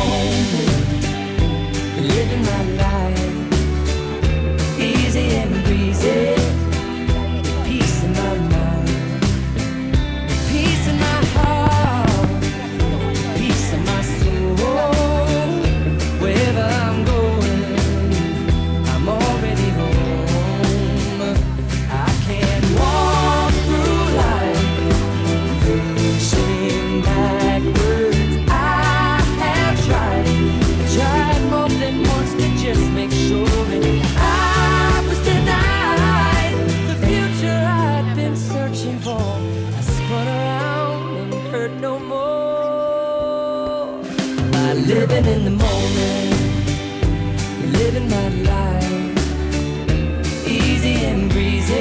moment, living my life, easy and breezy, peace in my mind, peace in my heart, peace in my soul. Wherever I'm going, I'm already home. I can walk through life facing backwards. I have tried more than once to just make sure that I was denied the future I'd been searching for. I spun around and hurt no more. By living in the moment, living my life, easy and breezy,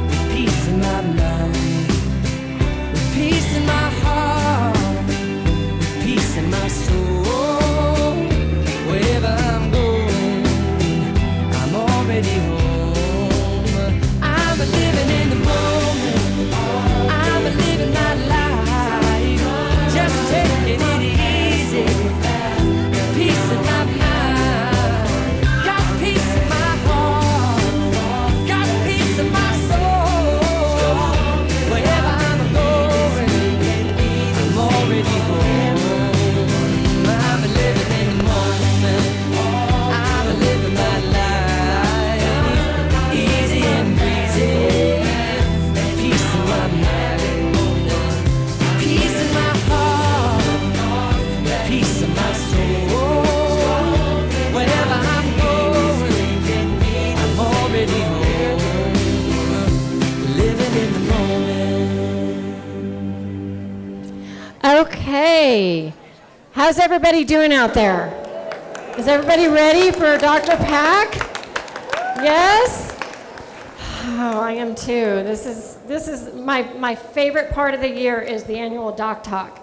with peace in my mind, with peace in my heart, with peace in my soul. Wherever I'm going, I'm already home. I'm living in the moment, I'm living my life, just taking it easy. Peace in my mind, got peace in my heart, got peace in my soul. Wherever I'm going, I'm already home. I'm living in the moment, I'm living my life, easy and breezy, peace in my mind, peace in my heart, peace in my soul. Wherever I'm going, I'm already home, living in the moment. Okay. How's everybody doing out there? Is everybody ready for Dr. Pack? Yes? Oh, I am too. This is my favorite part of the year is the annual Doc Talk.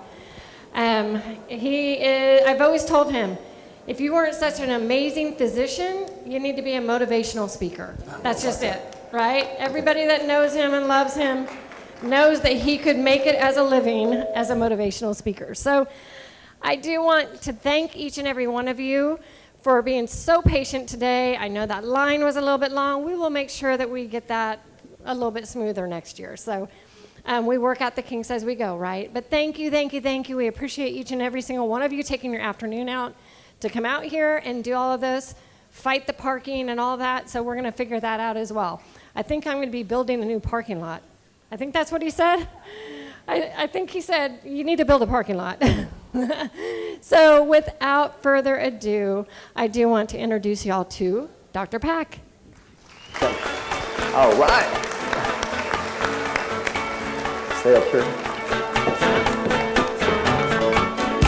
I've always told him, if you weren't such an amazing physician, you need to be a motivational speaker. That's just it, right? Everybody that knows him and loves him knows that he could make it as a living as a motivational speaker. So I do want to thank each and every one of you for being so patient today. I know that line was a little bit long. We will make sure that we get that a little bit smoother next year. So we work out the kinks as we go, right? But thank you, thank you, thank you. We appreciate each and every single one of you taking your afternoon out to come out here and do all of this, fight the parking and all that. So we're going to figure that out as well. I think I'm going to be building a new parking lot. I think that's what he said. I think he said, you need to build a parking lot. So without further ado, I do want to introduce y'all to Dr. Pack. All right. Stay up here.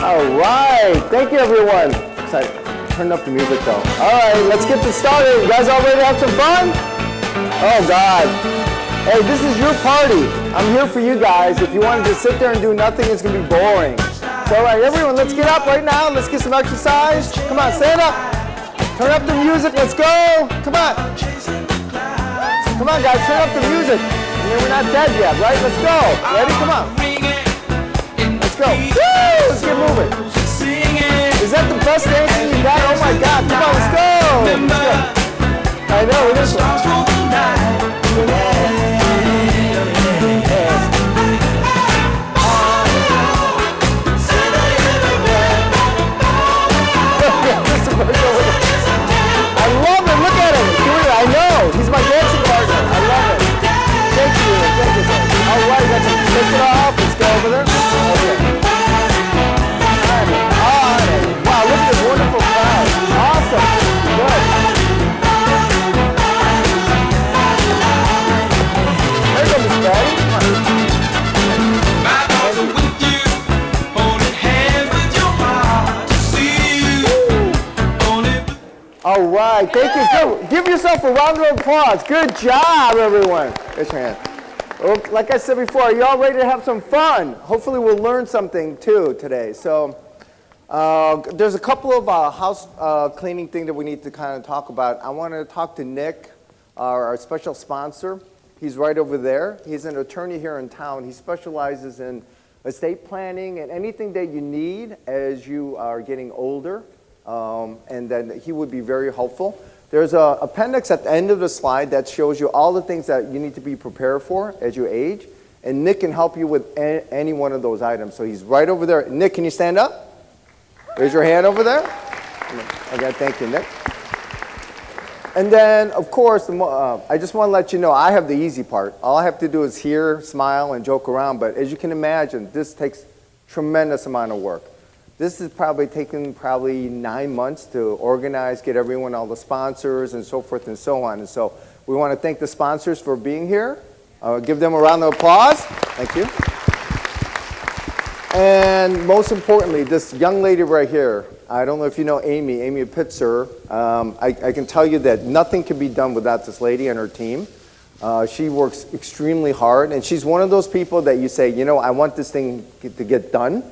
All right. Thank you, everyone. Turn up the music, though. All right, let's get this started. You guys all ready to have some fun? Oh, God. Hey, this is your party. I'm here for you guys. If you wanted to sit there and do nothing, it's going to be boring. So, all right, everyone, let's get up right now. Let's get some exercise. Come on, stand up. Turn up the music. Let's go. Come on. Come on, guys. Turn up the music. We're not dead yet, right? Let's go. Ready? Come on. Let's go. Woo! Let's get moving. Is that the best dancing you got? Oh, my God. Come on, let's go. Let's go. I know, it is. I love it. Look at him. I know. He's my dancing partner. I love it. Thank you. Thank you. All right. Let's take it off. Let's go over there. Okay. All right. Wow. Look at this wonderful crowd. Awesome. Good. There you go, Miss Patty. Come on. All right, thank you. Give yourself a round of applause. Good job, everyone. Raise your hand. Well, like I said before, are you all ready to have some fun? Hopefully we'll learn something, too, today. So there's a couple of house cleaning things that we need to kind of talk about. I want to talk to Nick, our special sponsor. He's right over there. He's an attorney here in town. He specializes in estate planning, and anything that you need as you are getting older, and then he would be very helpful. There's an appendix at the end of the slide that shows you all the things that you need to be prepared for as you age, and Nick can help you with any one of those items. So he's right over there. Nick, can you stand up? Raise your hand over there. Okay, thank you, Nick. And then, of course, I just want to let you know, I have the easy part. All I have to do is hear, smile, and joke around. But as you can imagine, this takes tremendous amount of work. This is probably taken 9 months to organize, get everyone, all the sponsors, and so forth and so on. And so we want to thank the sponsors for being here. Give them a round of applause. Thank you. And most importantly, this young lady right here, I don't know if you know Amy Pitzer. I can tell you that nothing can be done without this lady and her team. She works extremely hard, and she's one of those people that you say, you know, I want this thing to get done,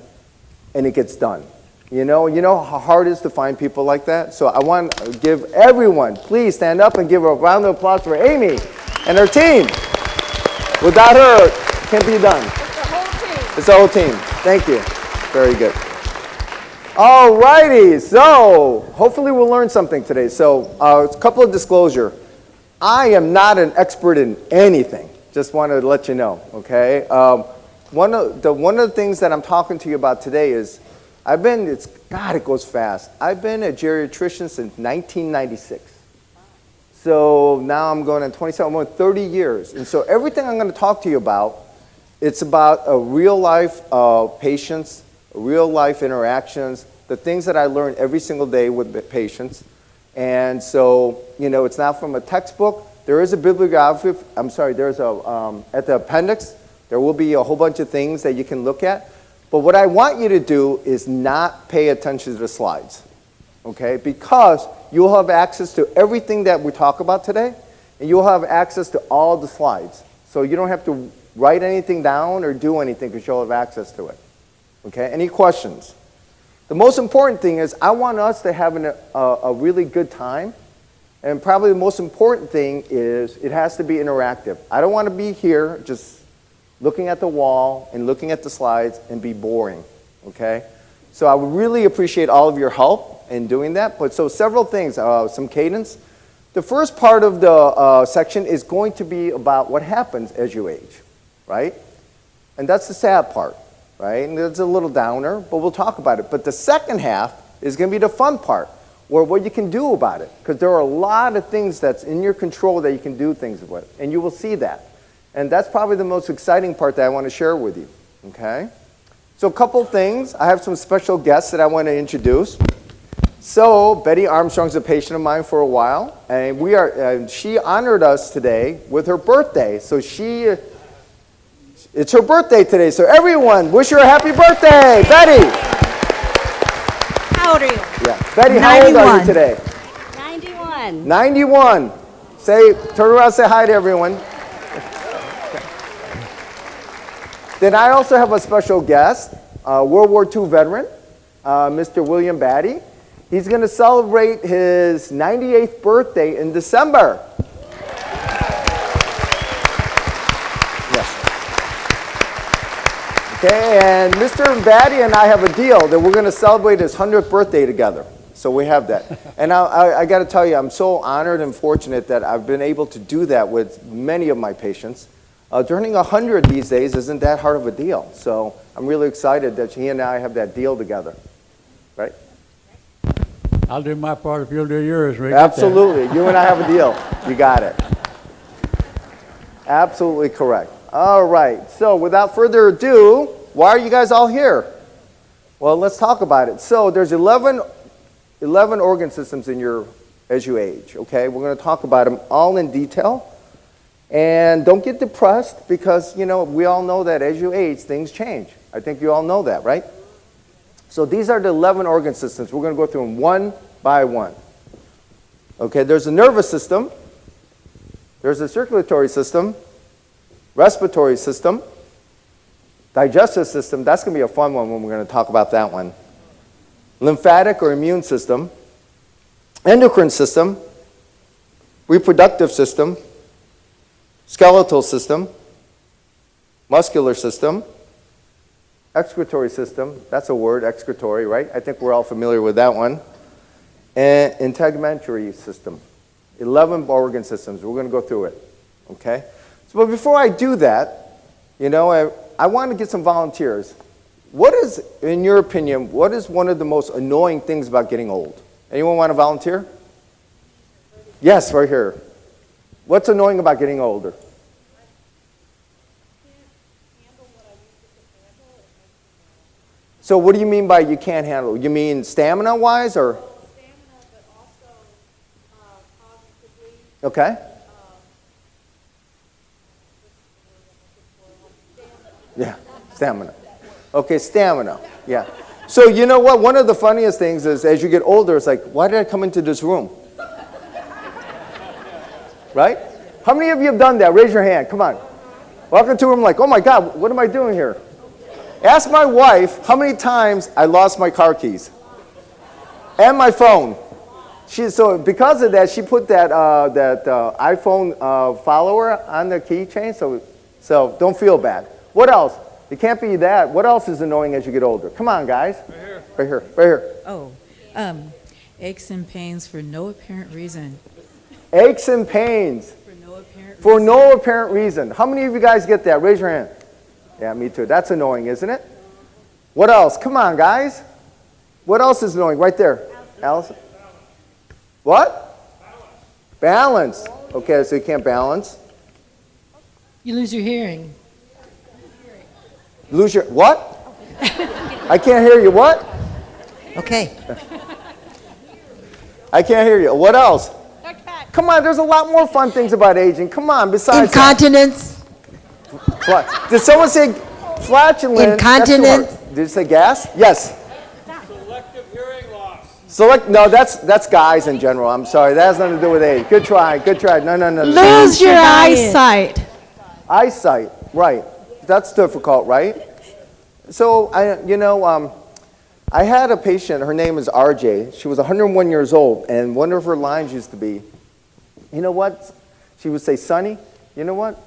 and it gets done. You know how hard it is to find people like that? So I want to give everyone, please stand up and give a round of applause for Amy and her team. Without her, it can't be done. It's the whole team. It's the whole team. Thank you. Very good. All righty. So hopefully we'll learn something today. So a couple of disclosure. I am not an expert in anything. Just wanted to let you know. Okay. One of the things that I'm talking to you about today is it goes fast. I've been a geriatrician since 1996. So now I'm going on 27, I'm going 30 years. And so everything I'm going to talk to you about, it's about a real life patients, real life interactions, the things that I learn every single day with the patients. And so, it's not from a textbook. There is a bibliography, there's at the appendix, there will be a whole bunch of things that you can look at. But what I want you to do is not pay attention to the slides, okay? Because you'll have access to everything that we talk about today, and you'll have access to all the slides. So you don't have to write anything down or do anything because you'll have access to it, okay? Any questions? The most important thing is I want us to have a really good time, and probably the most important thing is it has to be interactive. I don't want to be here just looking at the wall and looking at the slides and be boring, okay? So I would really appreciate all of your help in doing that. But so several things, some cadence. The first part of the section is going to be about what happens as you age, right? And that's the sad part, right? And it's a little downer, but we'll talk about it. But the second half is going to be the fun part, or what you can do about it. Because there are a lot of things that's in your control that you can do things with, and you will see that. And that's probably the most exciting part that I want to share with you, okay? So a couple things. I have some special guests that I want to introduce. So Betty Armstrong's a patient of mine for a while, and she honored us today with her birthday. So it's her birthday today. So everyone, wish her a happy birthday, Betty. How old are you? Yeah, Betty, how old are you today? 91. 91. Turn around, say hi to everyone. Then I also have a special guest, World War II veteran, Mr. William Batty. He's going to celebrate his 98th birthday in December. Yes. Okay, and Mr. Batty and I have a deal that we're going to celebrate his 100th birthday together. So we have that. And I got to tell you, I'm so honored and fortunate that I've been able to do that with many of my patients. Turning 100 these days isn't that hard of a deal. So I'm really excited that he and I have that deal together. Right? I'll do my part if you'll do yours, Rick. Absolutely. You and I have a deal. You got it. Absolutely correct. All right. So without further ado, why are you guys all here? Well, let's talk about it. So there's 11 organ systems as you age. Okay? We're going to talk about them all in detail. And don't get depressed because, we all know that as you age, things change. I think you all know that, right? So these are the 11 organ systems. We're going to go through them one by one. Okay, there's a nervous system. There's a circulatory system, respiratory system, digestive system. That's going to be a fun one when we're going to talk about that one. Lymphatic or immune system, endocrine system, reproductive system, skeletal system, muscular system, excretory system, that's a word, excretory, right? I think we're all familiar with that one. And integumentary system, 11 organ systems. We're going to go through it, okay? So, but before I do that, you know, I want to get some volunteers. What is, in your opinion, what is one of the most annoying things about getting old? Anyone want to volunteer? Yes, right here. What's annoying about getting older? So what do you mean by you can't handle? You mean stamina-wise, or? Stamina, but also cognitively. Okay. Yeah, stamina. Okay, stamina. Yeah. So you know what? One of the funniest things is as you get older, it's like, why did I come into this room? Right? How many of you have done that? Raise your hand. Come on. Walk into a room like, oh my God, what am I doing here? Ask my wife how many times I lost my car keys and my phone. So because of that, she put that iPhone follower on the keychain. So don't feel bad. What else? It can't be that. What else is annoying as you get older? Come on, guys. Right here. Right here. Right here. Oh, aches and pains for no apparent reason. Aches and pains. For no apparent reason. For no apparent reason. How many of you guys get that? Raise your hand. Yeah, me too. That's annoying, isn't it? What else? Come on, guys. What else is annoying? Right there. Allison. What? Balance. Okay, so you can't balance. You lose your hearing. Lose your, what? I can't hear you. What? Okay. I can't hear you. What else? Come on, there's a lot more fun things about aging. Come on, besides Incontinence. Did someone say flatulence? Incontinence. Did you say gas? Yes. Selective hearing loss. No, that's guys in general. I'm sorry. That has nothing to do with age. Good try. Good try. No. Lose your eyesight. Eyesight, right. That's difficult, right? So, I had a patient, her name is RJ. She was 101 years old, and one of her lines used to be, you know what? She would say, Sonny, you know what?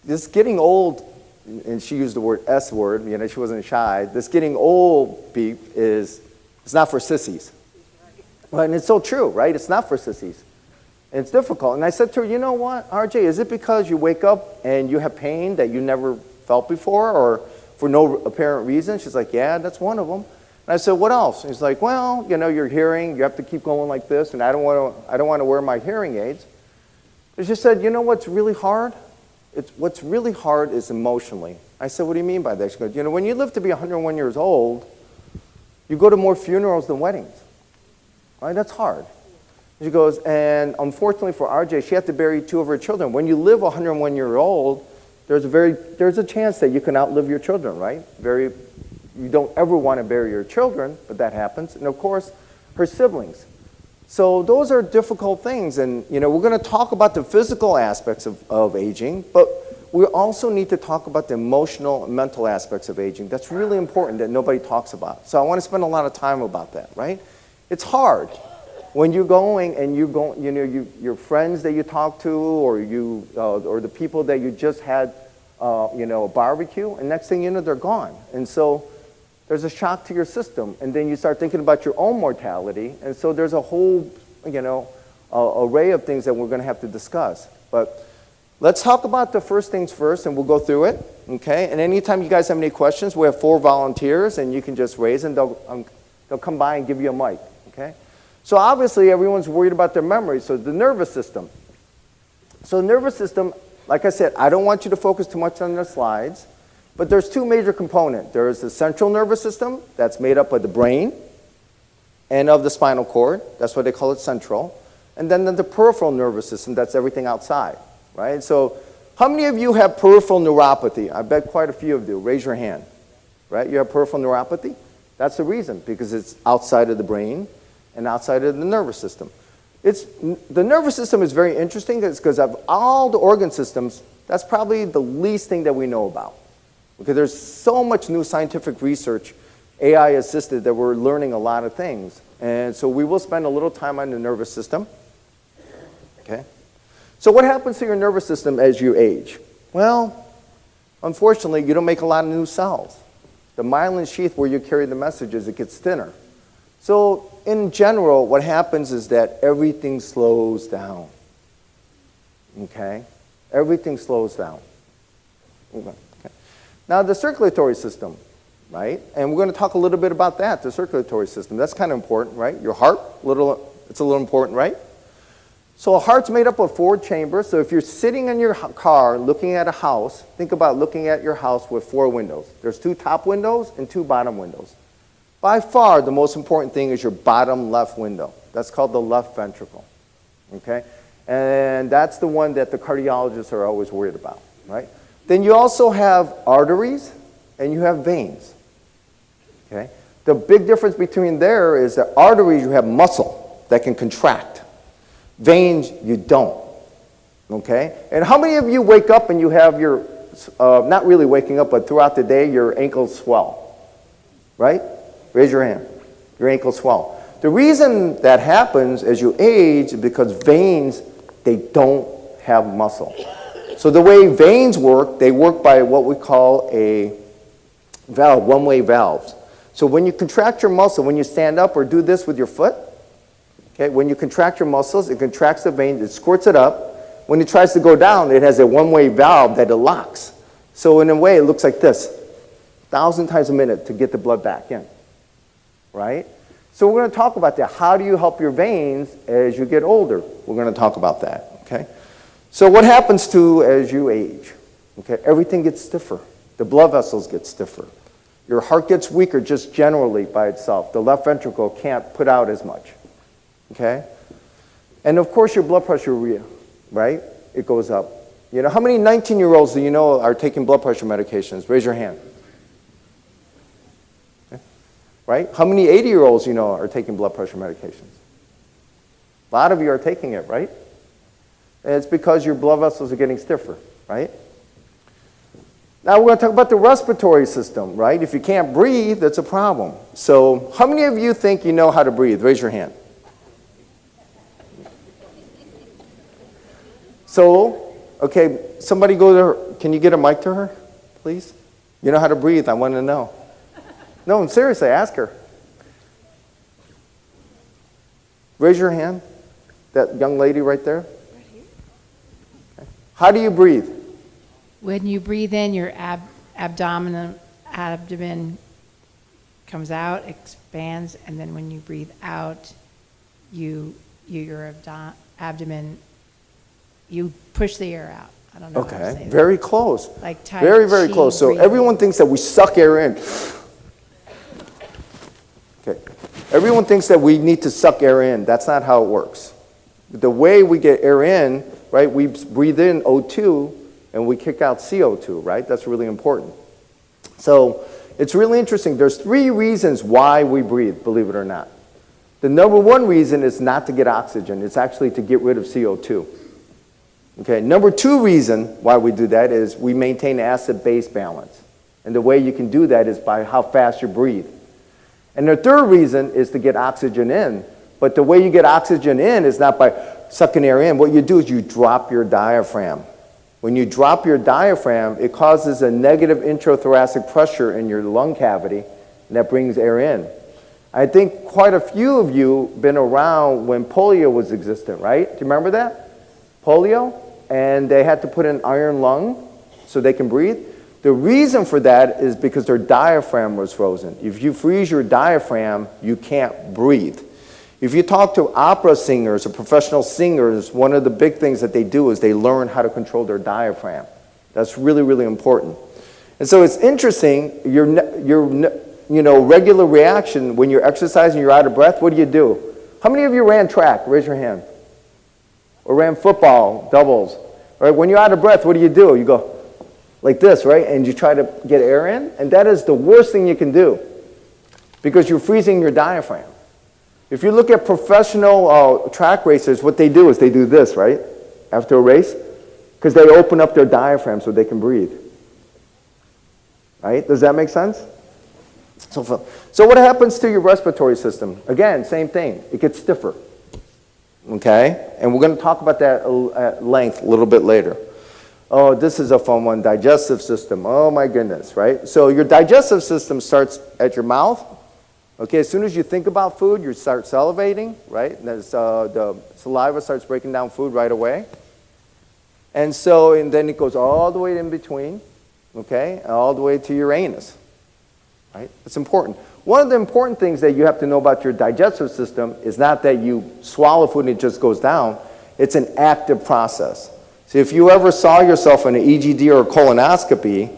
This getting old, and she used the word S word, you know, she wasn't shy. This getting old beep it's not for sissies. Well, and it's so true, right? It's not for sissies. It's difficult. And I said to her, you know what, RJ, is it because you wake up and you have pain that you never felt before or for no apparent reason? She's like, yeah, that's one of them. And I said, what else? And he's like, well, you know, your hearing, you have to keep going like this, and I don't want to wear my hearing aids. And she said, you know what's really hard? What's really hard is emotionally. I said, what do you mean by that? She goes, you know, when you live to be 101 years old, you go to more funerals than weddings. Right? That's hard. She goes, and unfortunately for RJ, she had to bury 2 of her children. When you live 101 years old, there's a chance that you can outlive your children, right? You don't ever want to bury your children, but that happens. And of course, her siblings. So those are difficult things, and you know, we're going to talk about the physical aspects of aging, but we also need to talk about the emotional and mental aspects of aging. That's really important that nobody talks about. So I want to spend a lot of time about that, right? It's hard when you're going and your friends that you talk to, or the people that you just had, a barbecue, and next thing you know, they're gone, and so there's a shock to your system, and then you start thinking about your own mortality, and so there's a whole, array of things that we're going to have to discuss. But let's talk about the first things first, and we'll go through it, okay? And anytime you guys have any questions, we have 4 volunteers, and you can just raise, and they'll come by and give you a mic, okay? So obviously, everyone's worried about their memory, so the nervous system. So the nervous system, like I said, I don't want you to focus too much on the slides. But there's 2 major components. There's the central nervous system that's made up of the brain and of the spinal cord. That's why they call it central. And then the peripheral nervous system, that's everything outside, right? So how many of you have peripheral neuropathy? I bet quite a few of you. Raise your hand, right? You have peripheral neuropathy? That's the reason, because it's outside of the brain and outside of the nervous system. The nervous system is very interesting because of all the organ systems, that's probably the least thing that we know about. Because there's so much new scientific research, AI assisted, that we're learning a lot of things. And so we will spend a little time on the nervous system. Okay? So what happens to your nervous system as you age? Well, unfortunately, you don't make a lot of new cells. The myelin sheath where you carry the messages, it gets thinner. So in general, what happens is that everything slows down. Okay? Everything slows down. Okay. Now the circulatory system, right? And we're going to talk a little bit about that, the circulatory system. That's kind of important, right? Your heart, it's a little important, right? So a heart's made up of 4 chambers. So if you're sitting in your car looking at a house, think about looking at your house with 4 windows. There's 2 top windows and 2 bottom windows. By far, the most important thing is your bottom left window. That's called the left ventricle, okay? And that's the one that the cardiologists are always worried about, right? Then you also have arteries and you have veins, okay? The big difference between there is that arteries, you have muscle that can contract. Veins, you don't, okay? And how many of you wake up and you have your, not really waking up, but throughout the day, your ankles swell, right? Raise your hand. Your ankles swell. The reason that happens as you age is because veins, they don't have muscle. So the way veins work, they work by what we call a valve, one-way valves. So when you contract your muscle, when you stand up or do this with your foot, okay, when you contract your muscles, it contracts the veins, it squirts it up. When it tries to go down, it has a one-way valve that it locks. So in a way, it looks like this, 1,000 times a minute to get the blood back in. Right? So we're going to talk about that. How do you help your veins as you get older? We're going to talk about that, okay? So what happens to as you age? Okay, everything gets stiffer. The blood vessels get stiffer. Your heart gets weaker just generally by itself. The left ventricle can't put out as much, okay? And of course your blood pressure, right? It goes up. You know, how many 19-year-olds do you know are taking blood pressure medications? Raise your hand. Right? How many 80-year-olds you know are taking blood pressure medications? A lot of you are taking it, right? And it's because your blood vessels are getting stiffer, right? Now we're going to talk about the respiratory system, right? If you can't breathe, that's a problem. So how many of you think you know how to breathe? Raise your hand. So, okay, somebody go to her. Can you get a mic to her, please? You know how to breathe, I want to know. No, seriously, ask her. Raise your hand. That young lady right there. Right here. Okay. How do you breathe? When you breathe in, your abdomen comes out, expands, and then when you breathe out, your abdomen, you push the air out. I don't know how to say that. Very close. Like very, very close. So breathing. everyone thinks that we suck air in. Okay. Everyone thinks that we need to suck air in. That's not how it works. The way we get air in, right, we breathe in O2 and we kick out CO2, right? That's really important. So it's really interesting. There's 3 reasons why we breathe, believe it or not. The number 1 reason is not to get oxygen. It's actually to get rid of CO2. Okay. Number 2 reason why we do that is we maintain acid-base balance. And the way you can do that is by how fast you breathe. And the 3rd reason is to get oxygen in. But the way you get oxygen in is not by sucking air in. What you do is you drop your diaphragm. When you drop your diaphragm, it causes a negative intrathoracic pressure in your lung cavity, and that brings air in. I think quite a few of you been around when polio was existent, right? Do you remember that? Polio? And they had to put an iron lung so they can breathe. The reason for that is because their diaphragm was frozen. If you freeze your diaphragm, you can't breathe. If you talk to opera singers or professional singers, one of the big things that they do is they learn how to control their diaphragm. That's really, really important. And so it's interesting, your regular reaction when you're exercising, you're out of breath, what do? How many of you ran track? Raise your hand. Or ran football, doubles. Right? When you're out of breath, what do? You go like this, right? And you try to get air in, and that is the worst thing you can do because you're freezing your diaphragm. If you look at professional track racers, what they do is they do this, right? After a race, because they open up their diaphragm so they can breathe. Right? Does that make sense? So what happens to your respiratory system? Again, same thing. It gets stiffer. Okay? And we're going to talk about that at length a little bit later. Oh, this is a fun one, digestive system. Oh my goodness, right? So your digestive system starts at your mouth. Okay, as soon as you think about food, you start salivating, right? And the saliva starts breaking down food right away. And then it goes all the way in between, okay, all the way to your anus, right? It's important. One of the important things that you have to know about your digestive system is not that you swallow food and it just goes down. It's an active process. So if you ever saw yourself in an EGD or a colonoscopy,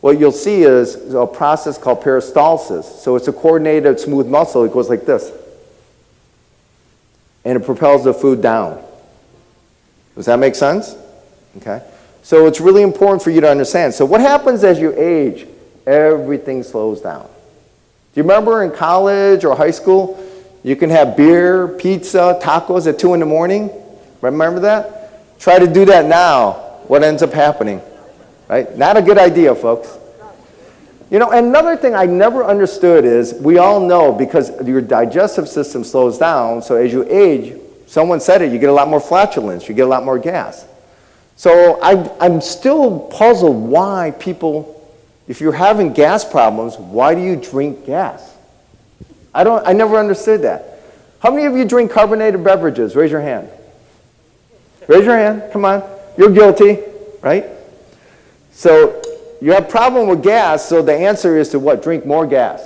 what you'll see is a process called peristalsis. So it's a coordinated smooth muscle. It goes like this. And it propels the food down. Does that make sense? Okay. So it's really important for you to understand. So what happens as you age? Everything slows down. Do you remember in college or high school, you can have beer, pizza, tacos at 2 in the morning? Remember that? Try to do that now. What ends up happening? Right? Not a good idea, folks. You know, another thing I never understood is, we all know because your digestive system slows down, so as you age, someone said it, you get a lot more flatulence, you get a lot more gas. So I'm still puzzled why people, if you're having gas problems, why do you drink gas? I never understood that. How many of you drink carbonated beverages? Raise your hand. Raise your hand, come on. You're guilty, right? So you have a problem with gas, so the answer is to what? Drink more gas.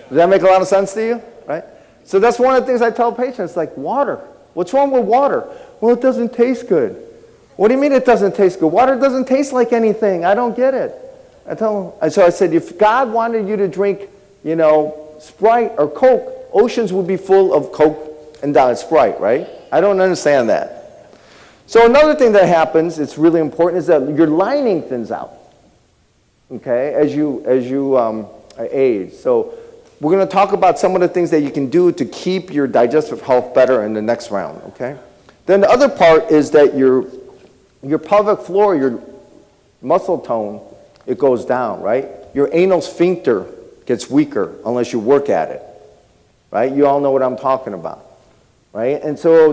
Does that make a lot of sense to you, right? So that's one of the things I tell patients, like water. What's wrong with water? Well, it doesn't taste good. What do you mean it doesn't taste good? Water doesn't taste like anything. I don't get it. So I said, if God wanted you to drink, you know, Sprite or Coke, oceans would be full of Coke and Sprite, right? I don't understand that. So another thing that happens, it's really important, is that your lining thins out, okay, as you age. So we're going to talk about some of the things that you can do to keep your digestive health better in the next round, okay? Then the other part is that your pelvic floor, your muscle tone, it goes down, right? Your anal sphincter gets weaker unless you work at it, right? You all know what I'm talking about. Right? And so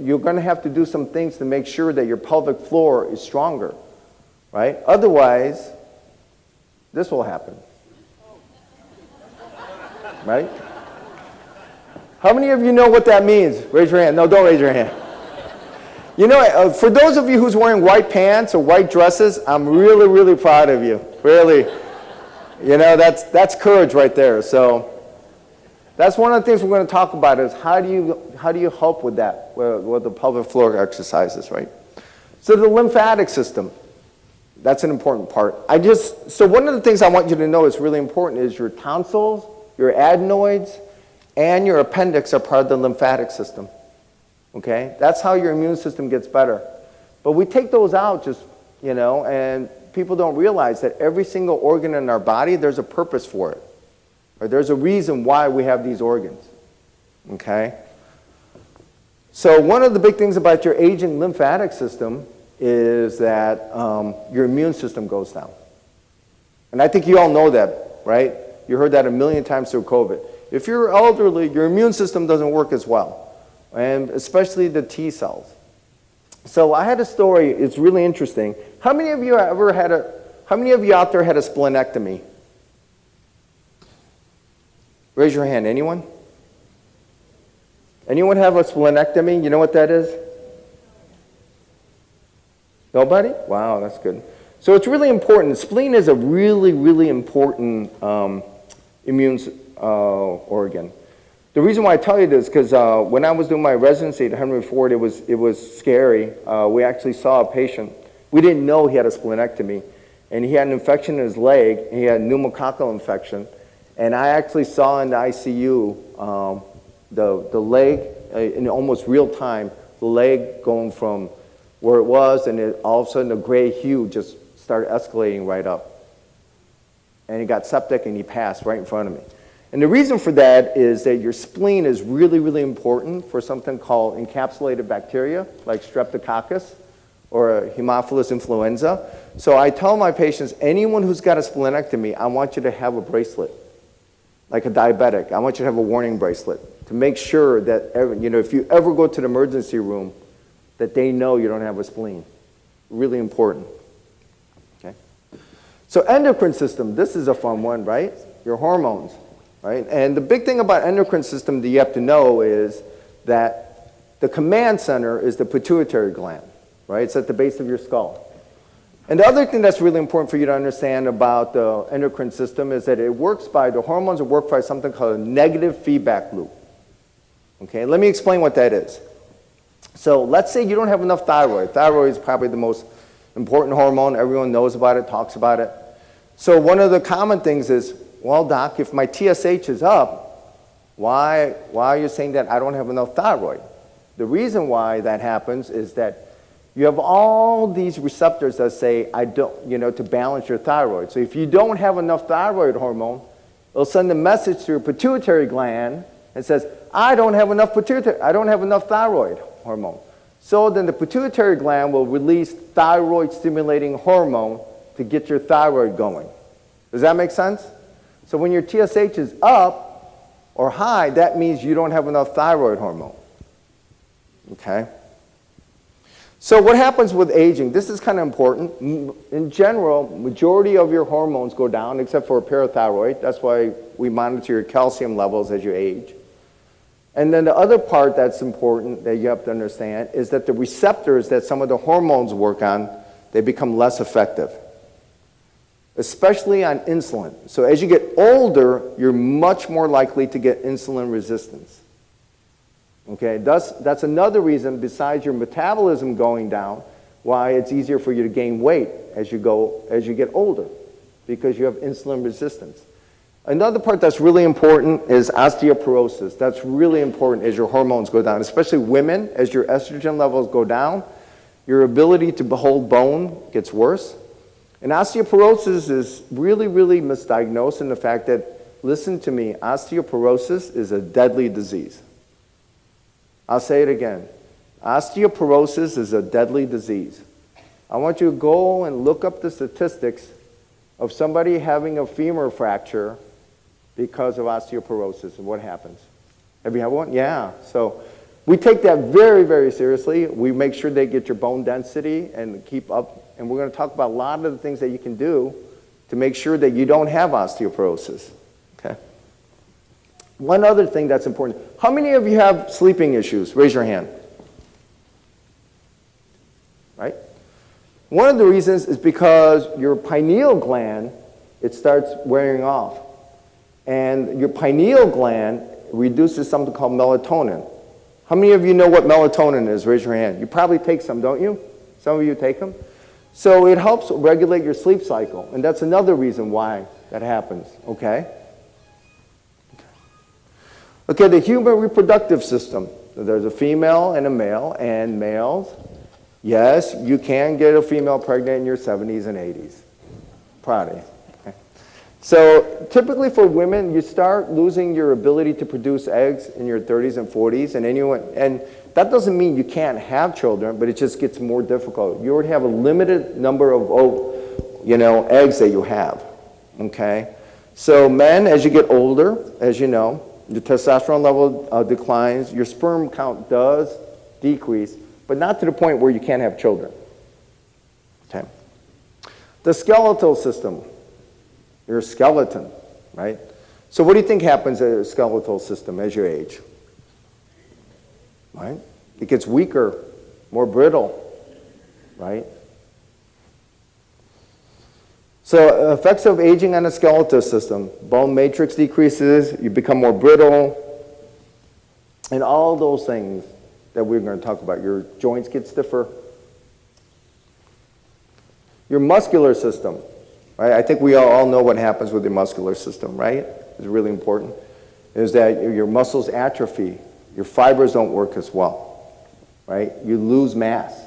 you're going to have to do some things to make sure that your pelvic floor is stronger. Right? Otherwise, this will happen. Right? How many of you know what that means? Raise your hand. No, don't raise your hand. You know, for those of you who's wearing white pants or white dresses, I'm really, really proud of you. Really. You know, that's courage right there. So that's one of the things we're going to talk about is how do you help with that, with the pelvic floor exercises, right? So the lymphatic system, that's an important part. So one of the things I want you to know is really important is your tonsils, your adenoids, and your appendix are part of the lymphatic system, okay? That's how your immune system gets better. But we take those out just, you know, and people don't realize that every single organ in our body, there's a purpose for it. Or there's a reason why we have these organs, okay? So one of the big things about your aging lymphatic system is that your immune system goes down. And I think you all know that, right? You heard that a million times through COVID. If you're elderly, your immune system doesn't work as well, and especially the T cells. So I had a story, it's really interesting. How many of you out there had a splenectomy? Raise your hand. Anyone? Anyone have a splenectomy? You know what that is? Nobody? Wow, that's good. So it's really important. Spleen is a really, really important immune organ. The reason why I tell you this is because when I was doing my residency at Henry Ford, it was scary. We actually saw a patient. We didn't know he had a splenectomy, and he had an infection in his leg. He had pneumococcal infection. And I actually saw in the ICU the leg, in almost real time, the leg going from where it was, and all of a sudden the gray hue just started escalating right up. And he got septic and he passed right in front of me. And the reason for that is that your spleen is really, really important for something called encapsulated bacteria, like streptococcus or Haemophilus influenza. So I tell my patients, anyone who's got a splenectomy, I want you to have a bracelet. Like a diabetic, I want you to have a warning bracelet to make sure that, if you ever go to the emergency room, that they know you don't have a spleen. Really important. So endocrine system, this is a fun one, right? Your hormones, right? And the big thing about endocrine system that you have to know is that the command center is the pituitary gland, right? It's at the base of your skull. And the other thing that's really important for you to understand about the endocrine system is that the hormones work by something called a negative feedback loop. Okay, let me explain what that is. So let's say you don't have enough thyroid. Thyroid is probably the most important hormone. Everyone knows about it, talks about it. So one of the common things is, well, doc, if my TSH is up, why are you saying that I don't have enough thyroid? The reason why that happens is that you have all these receptors that say, to balance your thyroid. So if you don't have enough thyroid hormone, it'll send a message to your pituitary gland and says, I don't have enough thyroid hormone. So then the pituitary gland will release thyroid stimulating hormone to get your thyroid going. Does that make sense? So when your TSH is up or high, that means you don't have enough thyroid hormone. Okay? So what happens with aging? This is kind of important. In general, majority of your hormones go down except for parathyroid. That's why we monitor your calcium levels as you age. And then the other part that's important that you have to understand is that the receptors that some of the hormones work on, they become less effective, especially on insulin. So as you get older, you're much more likely to get insulin resistance. Okay, that's another reason, besides your metabolism going down, why it's easier for you to gain weight as you get older, because you have insulin resistance. Another part that's really important is osteoporosis. That's really important as your hormones go down, especially women. As your estrogen levels go down, your ability to hold bone gets worse. And osteoporosis is really, really misdiagnosed in the fact that, listen to me, osteoporosis is a deadly disease. I'll say it again. Osteoporosis is a deadly disease. I want you to go and look up the statistics of somebody having a femur fracture because of osteoporosis and what happens. Have you had one? Yeah. So we take that very, very seriously. We make sure they get your bone density and keep up. And we're going to talk about a lot of the things that you can do to make sure that you don't have osteoporosis. Okay. One other thing that's important. How many of you have sleeping issues? Raise your hand. Right? One of the reasons is because your pineal gland, it starts wearing off. And your pineal gland reduces something called melatonin. How many of you know what melatonin is? Raise your hand. You probably take some, don't you? Some of you take them. So it helps regulate your sleep cycle. And that's another reason why that happens. Okay? Okay, the human reproductive system. So there's a female and a male, and males, yes, you can get a female pregnant in your 70s and 80s. Proud of you. Okay. So typically for women, you start losing your ability to produce eggs in your 30s and 40s, and that doesn't mean you can't have children, but it just gets more difficult. You already have a limited number of eggs that you have. Okay? So men, as you get older, as you know, your testosterone level declines, your sperm count does decrease, but not to the point where you can't have children. Okay. The skeletal system, your skeleton, right? So what do you think happens in the skeletal system as you age? Right? It gets weaker, more brittle, right? So effects of aging on the skeletal system, bone matrix decreases, you become more brittle, and all those things that we're going to talk about. Your joints get stiffer. Your muscular system, right? I think we all know what happens with your muscular system, right? It's really important. Is that your muscles atrophy, your fibers don't work as well, right? You lose mass.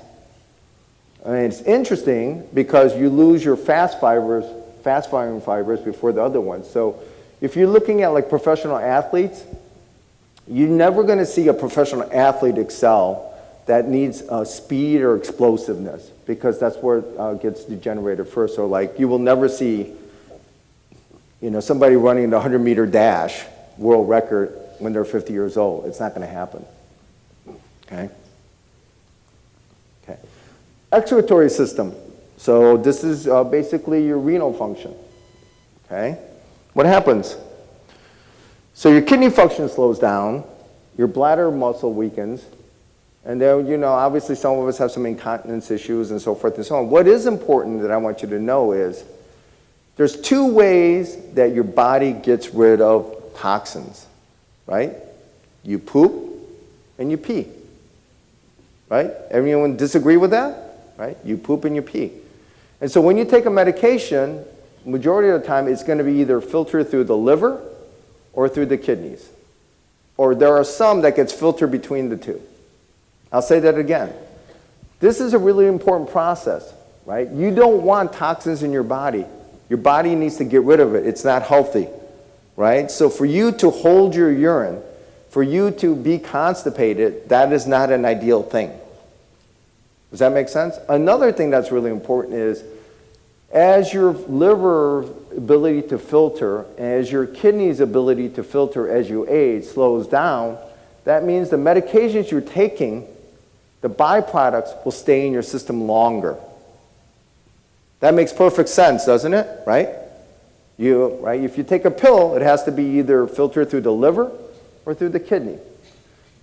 I mean, it's interesting because you lose your fast-firing fibers before the other ones. So if you're looking at like professional athletes, you're never going to see a professional athlete excel that needs speed or explosiveness, because that's where it gets degenerated first. So like you will never see somebody running the 100-meter dash world record when they're 50 years old. It's not going to happen. Okay? Excretory system. So this is basically your renal function, okay? What happens? So your kidney function slows down, your bladder muscle weakens, and then, you know, obviously some of us have some incontinence issues and so forth and so on. What is important that I want you to know is there's two ways that your body gets rid of toxins, right? You poop and you pee, right? Everyone disagree with that, right? You poop and you pee. And so when you take a medication, majority of the time it's going to be either filtered through the liver or through the kidneys. Or there are some that gets filtered between the two. I'll say that again. This is a really important process, right? You don't want toxins in your body. Your body needs to get rid of it. It's not healthy, right? So for you to hold your urine, for you to be constipated, that is not an ideal thing. Does that make sense? Another thing that's really important is as your liver ability to filter, as your kidneys ability to filter as you age slows down, that means the medications you're taking, the byproducts will stay in your system longer. That makes perfect sense, doesn't it? Right? If you take a pill, it has to be either filtered through the liver or through the kidney.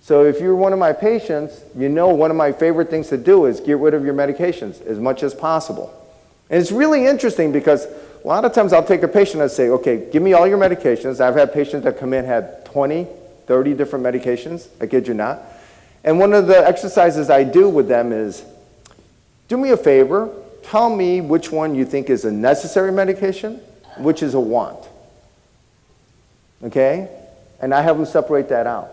So if you're one of my patients, you know one of my favorite things to do is get rid of your medications as much as possible. And it's really interesting because a lot of times I'll take a patient and say, okay, give me all your medications. I've had patients that come in had 20, 30 different medications, I kid you not. And one of the exercises I do with them is, do me a favor, tell me which one you think is a necessary medication, which is a want. Okay? And I have them separate that out.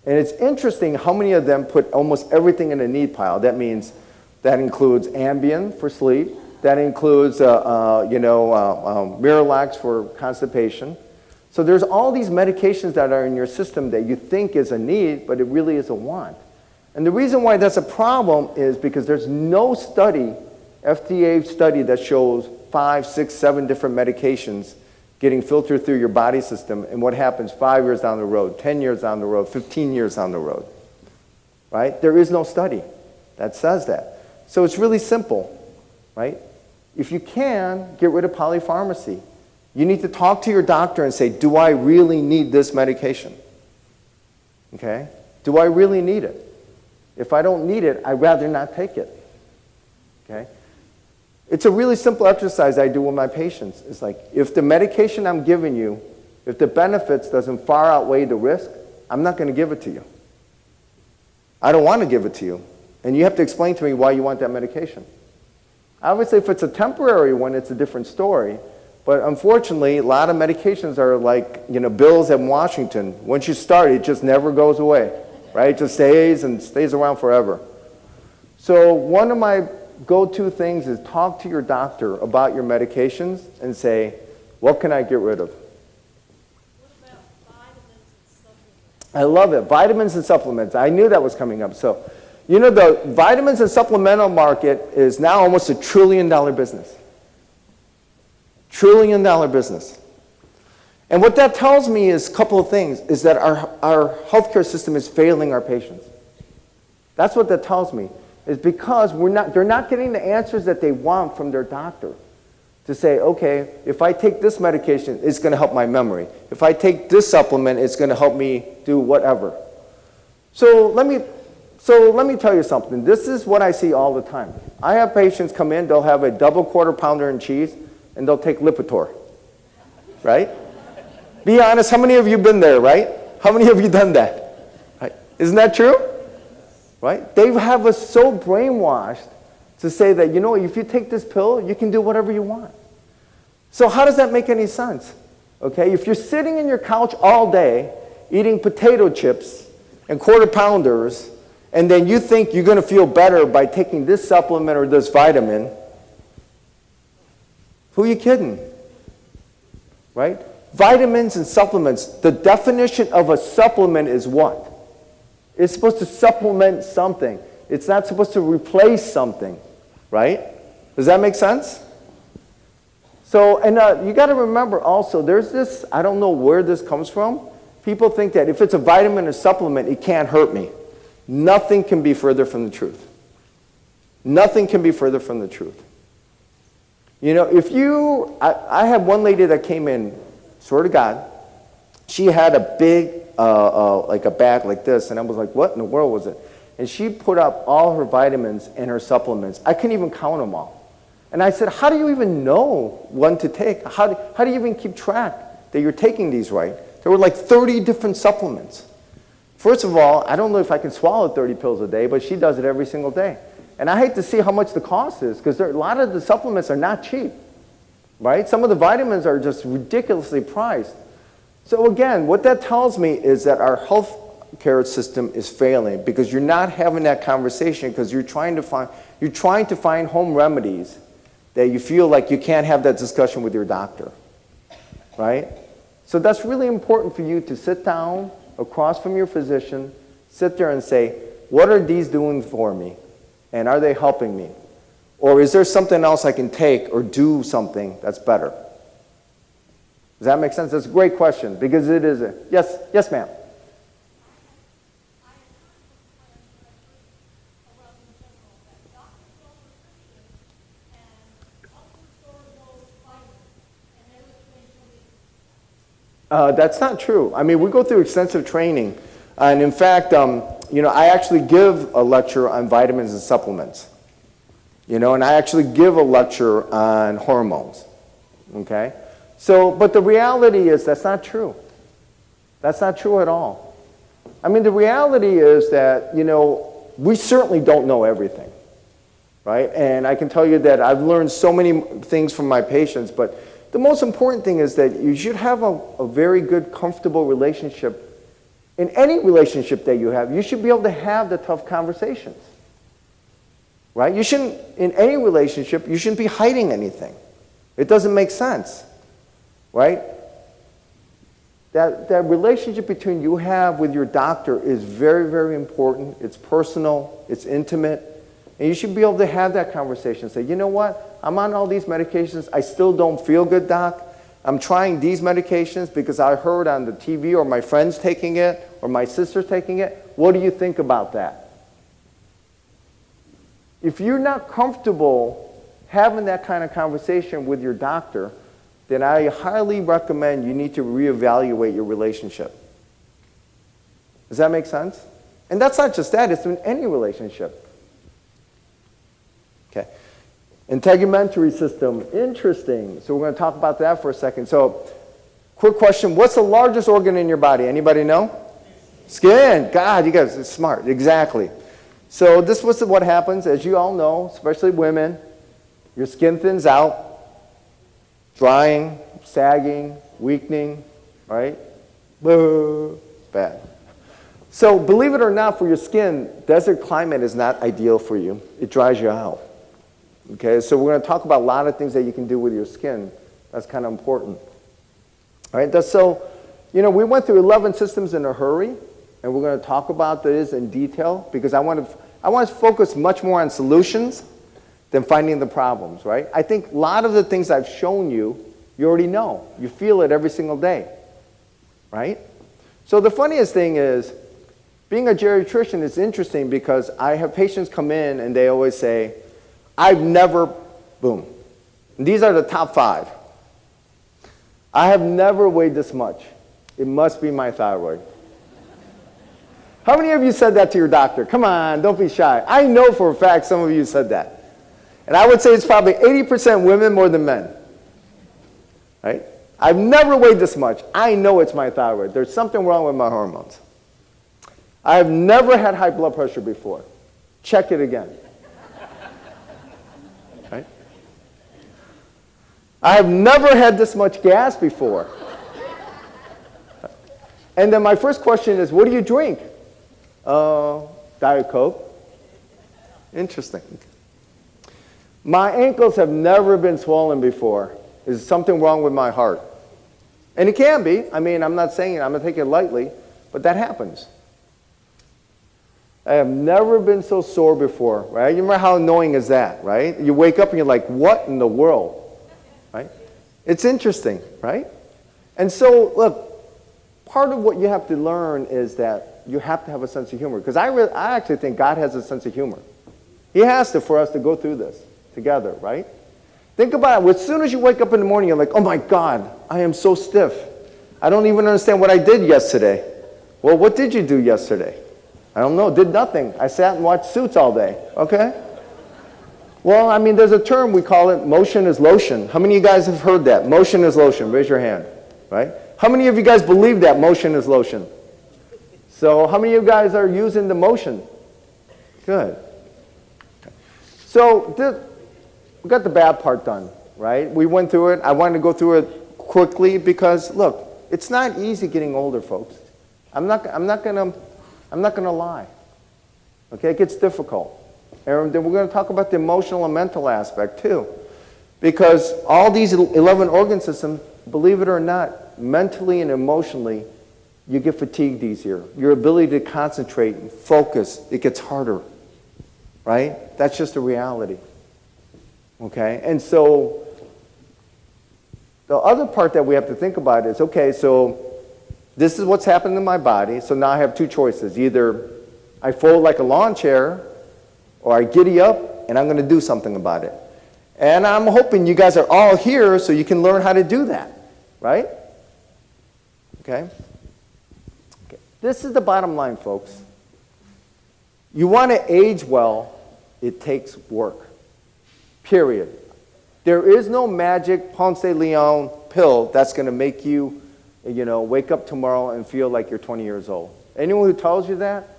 And it's interesting how many of them put almost everything in a need pile. That means that includes Ambien for sleep, that includes Miralax for constipation. So there's all these medications that are in your system that you think is a need, but it really is a want. And the reason why that's a problem is because there's no study, FDA study, that shows 5, 6, 7 different medications getting filtered through your body system and what happens 5 years down the road, 10 years down the road, 15 years down the road. Right? There is no study that says that. So it's really simple, right? If you can, get rid of polypharmacy. You need to talk to your doctor and say, do I really need this medication? Okay? Do I really need it? If I don't need it, I'd rather not take it. Okay? It's a really simple exercise I do with my patients. It's like, if the medication I'm giving you, if the benefits doesn't far outweigh the risk, I'm not going to give it to you. I don't want to give it to you. And you have to explain to me why you want that medication. Obviously, if it's a temporary one, it's a different story. But unfortunately, a lot of medications are like, bills in Washington. Once you start, it just never goes away, right? It just stays and stays around forever. So one of my go-to things is talk to your doctor about your medications and say, what can I get rid of? What about vitamins and supplements? I love it. Vitamins and supplements. I knew that was coming up. So, the vitamins and supplemental market is now almost $1 trillion business. $1 trillion business. And what that tells me is a couple of things, is that our healthcare system is failing our patients. That's what that tells me, is because they're not getting the answers that they want from their doctor. To say, okay, if I take this medication, it's going to help my memory. If I take this supplement, it's going to help me do whatever. So let me tell you something. This is what I see all the time. I have patients come in, they'll have a double quarter pounder and cheese, and they'll take Lipitor, right? Be honest, how many of you have been there, right? How many of you done that? Right? Isn't that true? Right? They have us so brainwashed to say that, if you take this pill, you can do whatever you want. So how does that make any sense? Okay, if you're sitting in your couch all day, eating potato chips and quarter pounders, and then you think you're going to feel better by taking this supplement or this vitamin, who are you kidding? Right? Vitamins and supplements, the definition of a supplement is what? It's supposed to supplement something. It's not supposed to replace something, right? Does that make sense? So, and you got to remember also, there's this, I don't know where this comes from. People think that if it's a vitamin or supplement, it can't hurt me. Nothing can be further from the truth. Nothing can be further from the truth. You know, if you, I had one lady that came in, swear to God, she had a big, like a bag like this, and I was like, what in the world was it? And she put up all her vitamins and her supplements. I couldn't even count them all. And I said, how do you even know when to take? How do you even keep track that you're taking these right? There were like 30 different supplements. First of all, I don't know if I can swallow 30 pills a day, but she does it every single day. And I hate to see how much the cost is, because a lot of the supplements are not cheap, right? Some of the vitamins are just ridiculously priced. So again, what that tells me is that our health care system is failing, because you're not having that conversation, because you're trying to find home remedies that you feel like you can't have that discussion with your doctor, right? So that's really important for you to sit down across from your physician, sit there and say, what are these doing for me? And are they helping me? Or is there something else I can take or do something that's better? Does that make sense? That's a great question, because it is yes, ma'am. That's not true. I mean, we go through extensive training. And in fact, you know, I actually give a lecture on vitamins and supplements. You know, and I actually give a lecture on hormones. Okay? So, but the reality is that's not true. That's not true at all. I mean, the reality is that, you know, we certainly don't know everything. Right? And I can tell you that I've learned so many things from my patients, but the most important thing is that you should have a very good, comfortable relationship. In any relationship that you have, you should be able to have the tough conversations. Right? You shouldn't, in any relationship, you shouldn't be hiding anything. It doesn't make sense. Right? That relationship between you have with your doctor is very, very important. It's personal. It's intimate. And you should be able to have that conversation. Say, you know what? I'm on all these medications. I still don't feel good, doc. I'm trying these medications because I heard on the TV or my friend's taking it or my sister's taking it. What do you think about that? If you're not comfortable having that kind of conversation with your doctor, then I highly recommend you need to reevaluate your relationship. Does that make sense? And that's not just that. It's in any relationship. Okay. Integumentary system, interesting. So we're going to talk about that for a second. So, quick question, what's the largest organ in your body? Anybody know? Skin. God, you guys are smart. Exactly. So this was what happens, as you all know, especially women. Your skin thins out, drying, sagging, weakening, right? Bad. So believe it or not, for your skin, desert climate is not ideal for you. It dries you out. Okay, so we're going to talk about a lot of things that you can do with your skin. That's kind of important. All right, so, you know, we went through 11 systems in a hurry, and we're going to talk about this in detail, because I want to focus much more on solutions than finding the problems, right? I think a lot of the things I've shown you, you already know. You feel it every single day, right? So the funniest thing is, being a geriatrician is interesting, because I have patients come in and they always say, I've never, boom. And these are the top 5. I have never weighed this much. It must be my thyroid. How many of you said that to your doctor? Come on, don't be shy. I know for a fact some of you said that. And I would say it's probably 80% women more than men. Right? I've never weighed this much. I know it's my thyroid. There's something wrong with my hormones. I have never had high blood pressure before. Check it again. Right? I have never had this much gas before. And then my first question is, what do you drink? Diet Coke. Interesting. My ankles have never been swollen before. Is something wrong with my heart? And it can be. I mean, I'm not saying it. I'm going to take it lightly, but that happens. I have never been so sore before, right? You remember how annoying is that, right? You wake up and you're like, what in the world, right? It's interesting, right? And so, look, part of what you have to learn is that you have to have a sense of humor, because I actually think God has a sense of humor. He has to for us to go through this together, right? Think about it. As soon as you wake up in the morning, you're like, oh my God, I am so stiff. I don't even understand what I did yesterday. Well, what did you do yesterday? I don't know, did nothing. I sat and watched Suits all day, okay? Well, I mean, there's a term, we call it motion is lotion. How many of you guys have heard that? Motion is lotion, raise your hand, right? How many of you guys believe that motion is lotion? So how many of you guys are using the motion? Good. So we got the bad part done, right? We went through it. I wanted to go through it quickly because, look, it's not easy getting older, folks. I'm not gonna lie. Okay, it gets difficult. And then we're going to talk about the emotional and mental aspect too. Because all these 11 organ systems, believe it or not, mentally and emotionally, you get fatigued easier. Your ability to concentrate and focus, it gets harder. Right? That's just a reality. Okay? And so the other part that we have to think about is, okay, so this is what's happened in my body, so now I have two choices. Either I fold like a lawn chair, or I giddy up, and I'm going to do something about it. And I'm hoping you guys are all here so you can learn how to do that, right? Okay? This is the bottom line, folks. You want to age well, it takes work, period. There is no magic Ponce de Leon pill that's going to make you, wake up tomorrow and feel like you're 20 years old. Anyone who tells you that,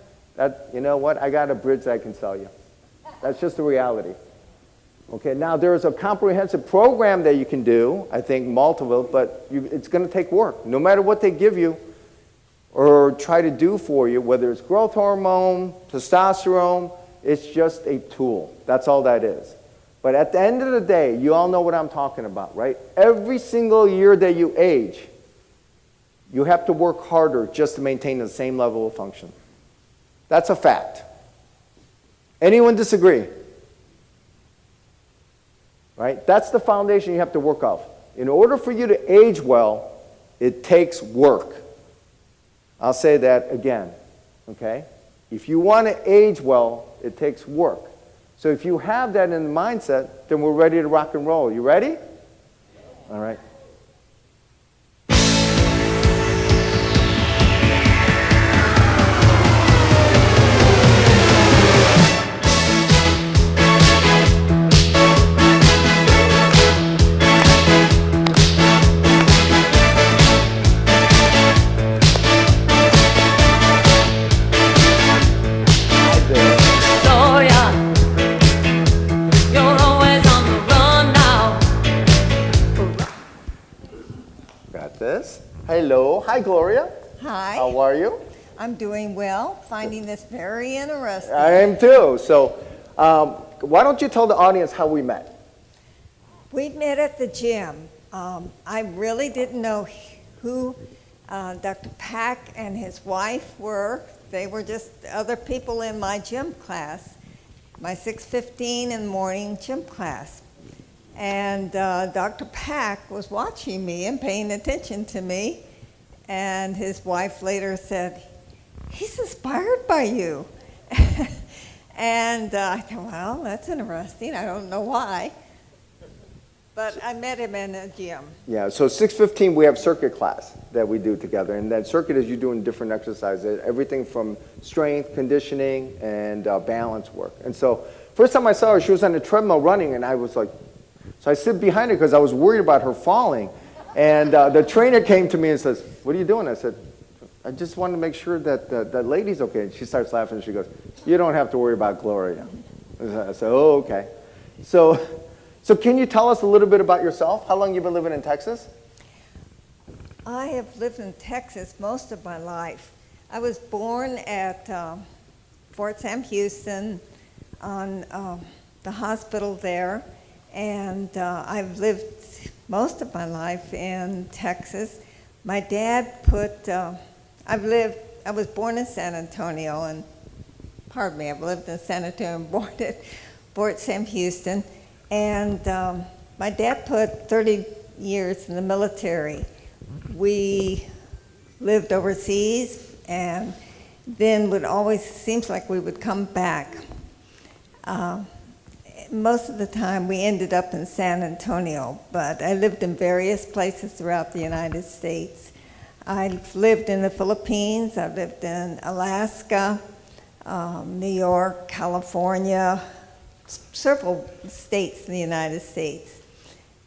you know what, I got a bridge that I can sell you. That's just the reality. Okay, now there's a comprehensive program that you can do, I think multiple, but it's going to take work. No matter what they give you or try to do for you, whether it's growth hormone, testosterone, it's just a tool. That's all that is. But at the end of the day, you all know what I'm talking about, right? Every single year that you age, you have to work harder just to maintain the same level of function. That's a fact. Anyone disagree? Right? That's the foundation you have to work off. In order for you to age well, it takes work. I'll say that again, okay? If you want to age well, it takes work. So if you have that in the mindset, then we're ready to rock and roll. You ready? All right. Hello. Hi, Gloria. Hi. How are you? I'm doing well, finding this very interesting. I am too. So why don't you tell the audience how we met? We met at the gym. I really didn't know who Dr. Pack and his wife were. They were just other people in my gym class, my 6:15 in the morning gym class. And Dr. Pack was watching me and paying attention to me. And his wife later said, he's inspired by you. And I thought, well, that's interesting. I don't know why. But I met him in a gym. Yeah, so 6:15 we have circuit class that we do together. And that circuit is you doing different exercises, everything from strength, conditioning, and balance work. And so first time I saw her, she was on the treadmill running, and I was like, so I sit behind her because I was worried about her falling. And the trainer came to me and says, what are you doing? I said, I just wanted to make sure that that lady's okay. And she starts laughing and she goes, you don't have to worry about Gloria. I said, oh, okay. So can you tell us a little bit about yourself? How long you been living in Texas? I have lived in Texas most of my life. I was born at Fort Sam Houston on the hospital there. And I've lived most of my life in Texas. My dad I was born in San Antonio, and I've lived in San Antonio and born at Fort Sam Houston. And my dad put 30 years in the military. We lived overseas, and then seems like we would come back. most of the time we ended up in San Antonio, but I lived in various places throughout the United States. I've lived in the Philippines, I've lived in Alaska, New York, California, several states in the United States.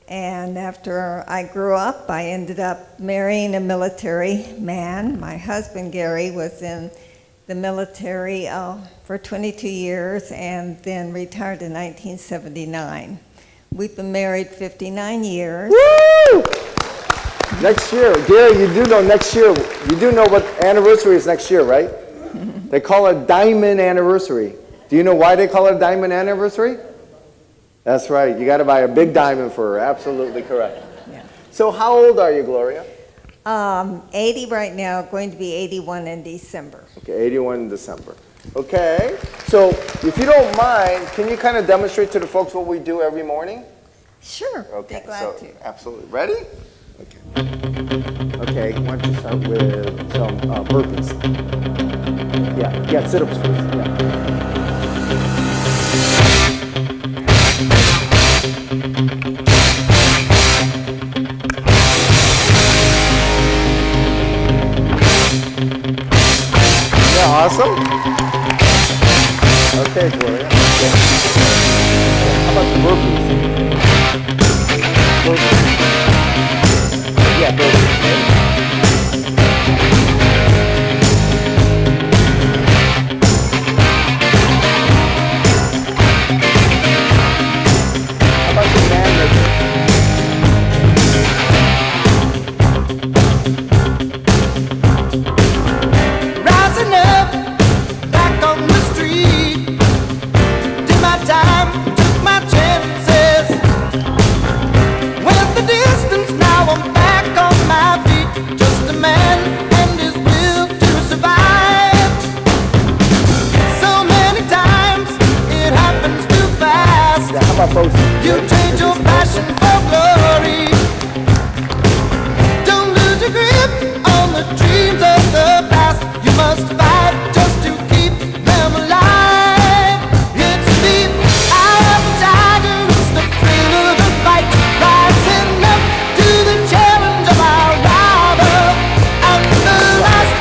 And after I grew up, I ended up marrying a military man. My husband, Gary, was in the military for 22 years and then retired in 1979. We've been married 59 years. Woo! Next year, Gary, you do know next year, you do know what anniversary is next year, right? They call it diamond anniversary. Do you know why they call it a diamond anniversary? That's right. You got to buy a big diamond for her. Absolutely correct. Yeah. So how old are you, Gloria? 80 right now, going to be 81 in December. Okay, 81 in December. Okay. So if you don't mind, can you kind of demonstrate to the folks what we do every morning? Sure. Okay. Be glad to. Absolutely. Ready? Okay. Okay. Why don't you start with some burpees? Yeah. Sit-ups first. Yeah. Awesome. Okay, Gloria. How about the burpees? Yeah, burpees. How about the man lifting? Rising up back on the street, did my time, took my chances. Went the distance, now I'm back on my feet. Just a man and his will to survive. So many times it happens too fast. Yeah, how about both? You trade your passion for glory. Don't lose your grip on the dreams of the past. You must fight just to keep them alive. It's me, I am the tiger, it's the thrill of the fight. Rising up to the challenge of our rival. And the last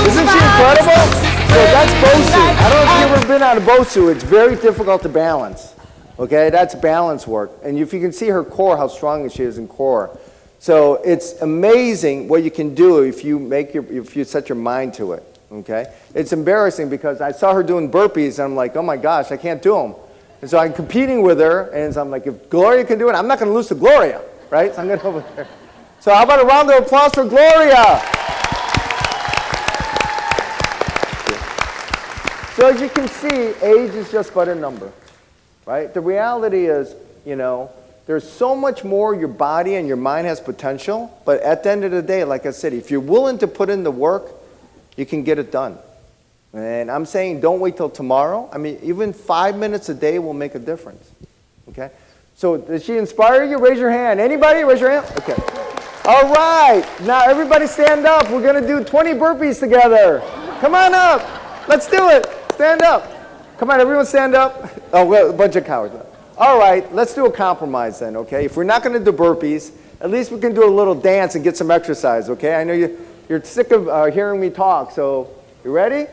Isn't she incredible? So that's Bosu. I don't know if you've ever been on a Bosu. It's very difficult to balance. Okay, that's balance work. And if you can see her core, how strong she is in core. So it's amazing what you can do if you set your mind to it. Okay, it's embarrassing because I saw her doing burpees and I'm like, oh my gosh, I can't do them. And so I'm competing with her, and so I'm like, if Gloria can do it, I'm not going to lose to Gloria, right? So I'm going to over there. So how about a round of applause for Gloria? So as you can see, age is just but a number, right? The reality is, there's so much more your body and your mind has potential, but at the end of the day, like I said, if you're willing to put in the work, you can get it done. And I'm saying don't wait till tomorrow. I mean, even 5 minutes a day will make a difference, okay? So does she inspire you? Raise your hand. Anybody? Raise your hand. Okay. All right. Now everybody stand up. We're going to do 20 burpees together. Come on up. Let's do it. Stand up. Come on, everyone stand up. Oh, well, a bunch of cowards. All right, let's do a compromise then, okay? If we're not going to do burpees, at least we can do a little dance and get some exercise, okay? I know you're sick of hearing me talk, so you ready?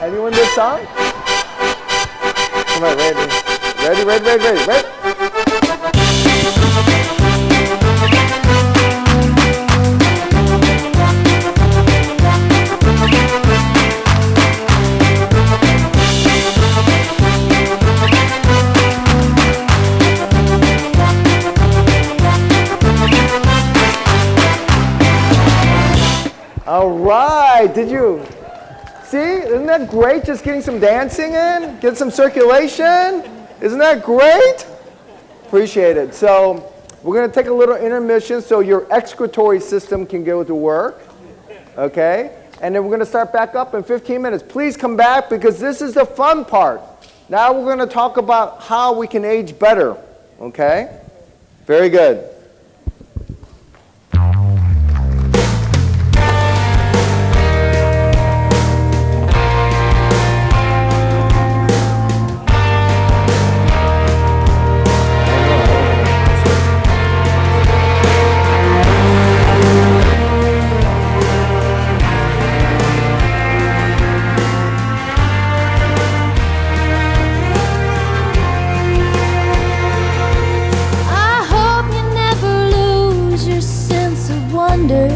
Anyone this song? Come on, ready? Ready? All right, did you see? Isn't that great? Just getting some dancing in, get some circulation. Isn't that great? Appreciate it. So we're going to take a little intermission so your excretory system can go to work, okay? And then we're going to start back up in 15 minutes. Please come back because this is the fun part. Now we're going to talk about how we can age better, okay? Very good. wonder.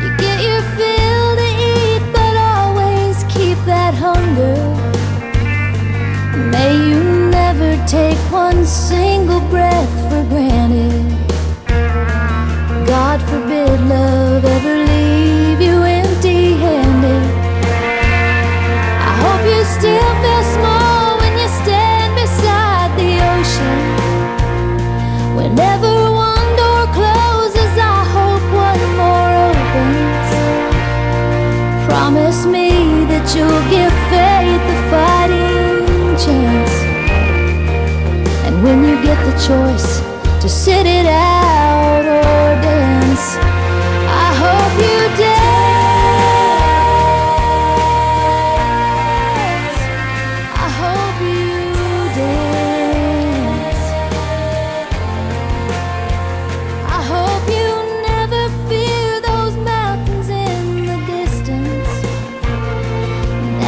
You get your fill to eat, but always keep that hunger. May you never take one single breath for granted. God forbid love ever leave you empty-handed. I hope you still feel small when you stand beside the ocean. Whenever one door closes, I hope one more opens. Promise me that you'll give faith a fighting chance. And when you get the choice to sit it out or dance, I hope you dance. I hope you dance. I hope you never fear those mountains in the distance.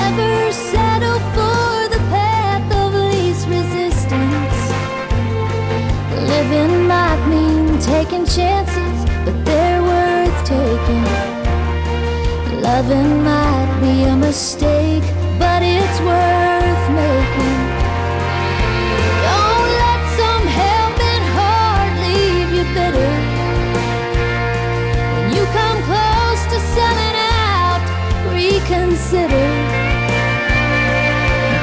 Never settle for the path of least resistance. Living might mean taking chances, but they're worth taking. Loving might be a mistake, but it's worth making. Don't let some helping heart leave you bitter. When you come close to selling out, reconsider.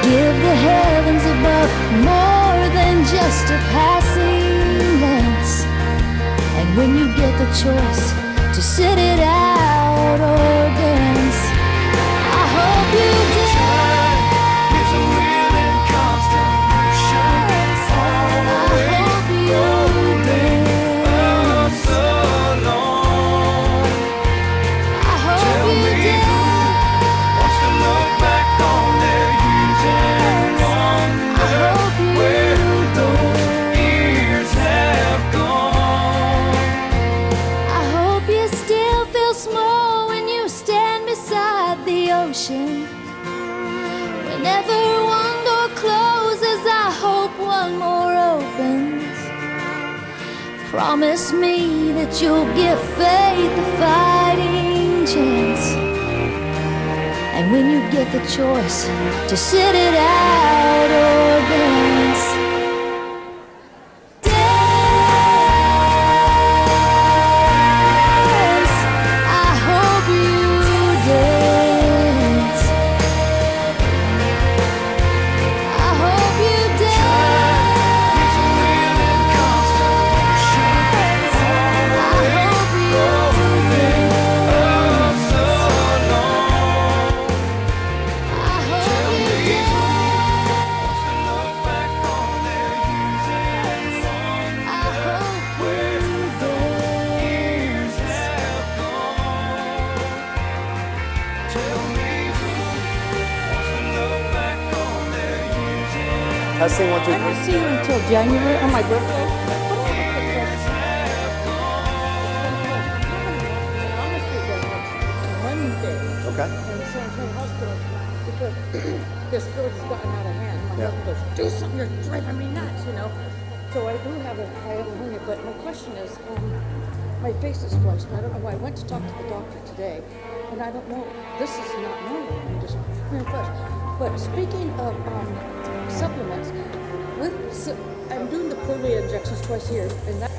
Give the heavens above more than just a passing glance. And when you get the choice to sit it out or dance, I hope you dance. Whenever one door closes, I hope one more opens. Promise me that you'll give faith a fighting chance. And when you get the choice to sit it out or dance, Testing 1, 2, 3. I don't see you until January on my birthday. Monday. Okay. In the San Antonio hospital because this girl has gotten out of hand. My husband goes, do something, you're driving me nuts, you know. So I have a hernia, but my question is, my face is flushed, and I don't know why. I went to talk to the doctor today, and I don't know, this is not normal, I'm just very flushed. But speaking of supplements, I'm doing the Prolia injections twice a year, and that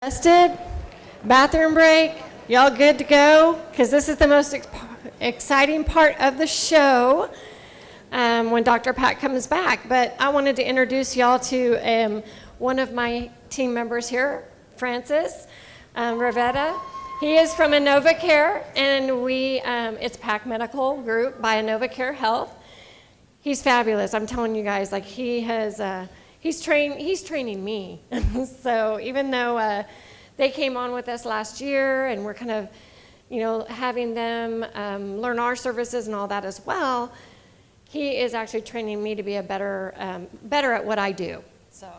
Rested? Bathroom break? Y'all good to go? Because this is the most exciting part of the show when Dr. Pat comes back. But I wanted to introduce y'all to one of my team members here, Francis Rivera. He is from InnovaCare, and it's Pak Medical Group by InnovaCare Health. He's fabulous. I'm telling you guys, like he's training me. So even though they came on with us last year, and we're kind of, having them learn our services and all that as well, he is actually training me to be a better at what I do. So.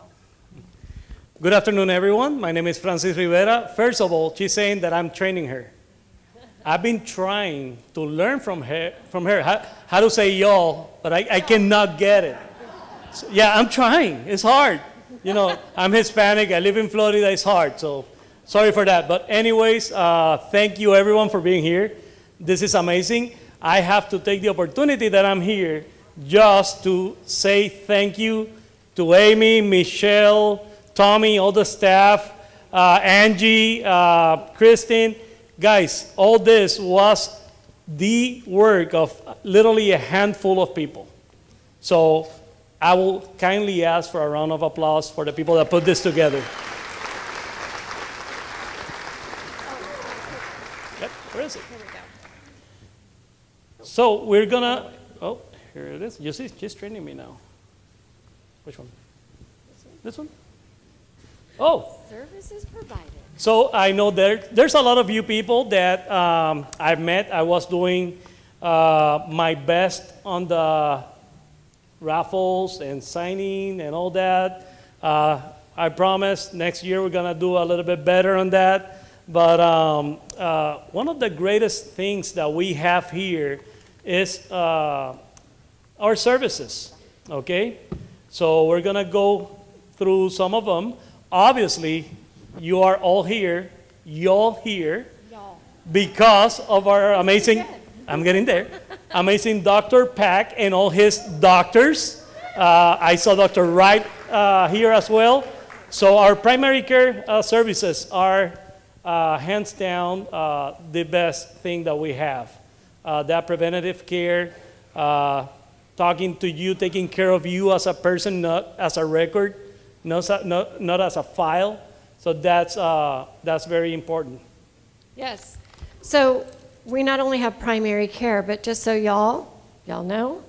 Good afternoon, everyone. My name is Francis Rivera. First of all, she's saying that I'm training her. I've been trying to learn from her how to say y'all, but I cannot get it. So, yeah, I'm trying. It's hard. I'm Hispanic. I live in Florida. It's hard. So sorry for that. But anyways, thank you, everyone, for being here. This is amazing. I have to take the opportunity that I'm here just to say thank you to Amy, Michelle, Tommy, all the staff, Angie, Kristen. Guys, all this was the work of literally a handful of people. So I will kindly ask for a round of applause for the people that put this together. Yep, where is it? Here we go. So we're gonna, here it is. You see, she's training me now. Which one? This one? Oh. Services provided. So I know there's a lot of you people that I've met. I was doing my best on the raffles and signing and all that. I promise next year we're gonna do a little bit better on that. But one of the greatest things that we have here is our services, okay? So we're gonna go through some of them. Obviously, you are all here, y'all here, because of our amazing, I'm getting there, amazing Dr. Pak and all his doctors. I saw Dr. Wright here as well. So our primary care services are hands down the best thing that we have. That preventative care, talking to you, taking care of you as a person, not as a record, not as a file. So that's very important. Yes. So we not only have primary care, but just so y'all know,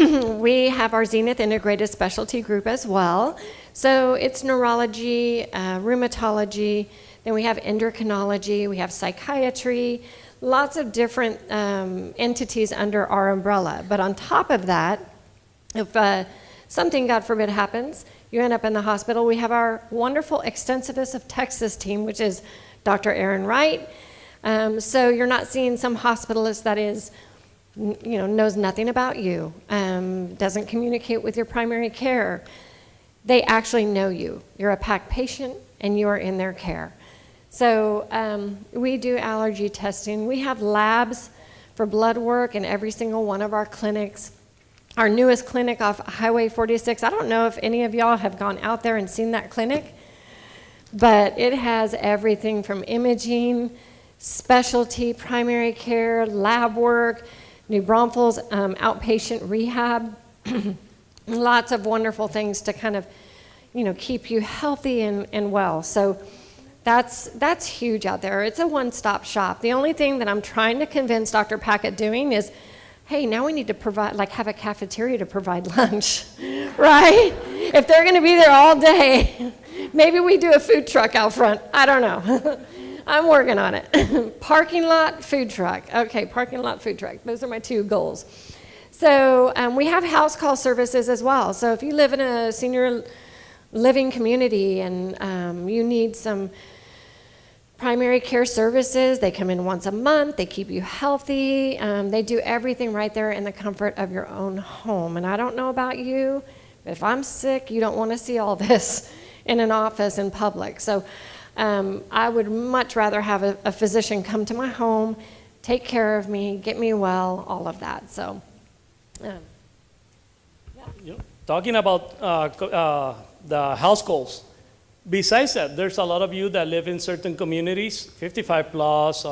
we have our Zenith Integrated Specialty Group as well. So it's neurology, rheumatology, then we have endocrinology, we have psychiatry, lots of different entities under our umbrella. But on top of that, if something, God forbid, happens, you end up in the hospital, we have our wonderful Extensivist of Texas team, which is Dr. Aaron Wright. So you're not seeing some hospitalist that is, knows nothing about you, doesn't communicate with your primary care. They actually know you. You're a PAC patient and you are in their care. So we do allergy testing. We have labs for blood work in every single one of our clinics. Our newest clinic off Highway 46, I don't know if any of y'all have gone out there and seen that clinic, but it has everything from imaging, specialty, primary care, lab work, New Braunfels outpatient rehab, lots of wonderful things to kind of, keep you healthy and well. So that's huge out there. It's a one-stop shop. The only thing that I'm trying to convince Dr. Packett doing is, hey, now we need to provide, have a cafeteria to provide lunch, right? If they're gonna be there all day, maybe we do a food truck out front. I don't know. I'm working on it. Parking lot, food truck. Okay, parking lot, food truck. Those are my two goals. So we have house call services as well. So if you live in a senior living community and you need some primary care services, they come in once a month, they keep you healthy, they do everything right there in the comfort of your own home. And I don't know about you, but if I'm sick, you don't want to see all this in an office in public. So I would much rather have a physician come to my home, take care of me, get me well, all of that. So, Talking about the house calls, besides that, there's a lot of you that live in certain communities, 55 plus,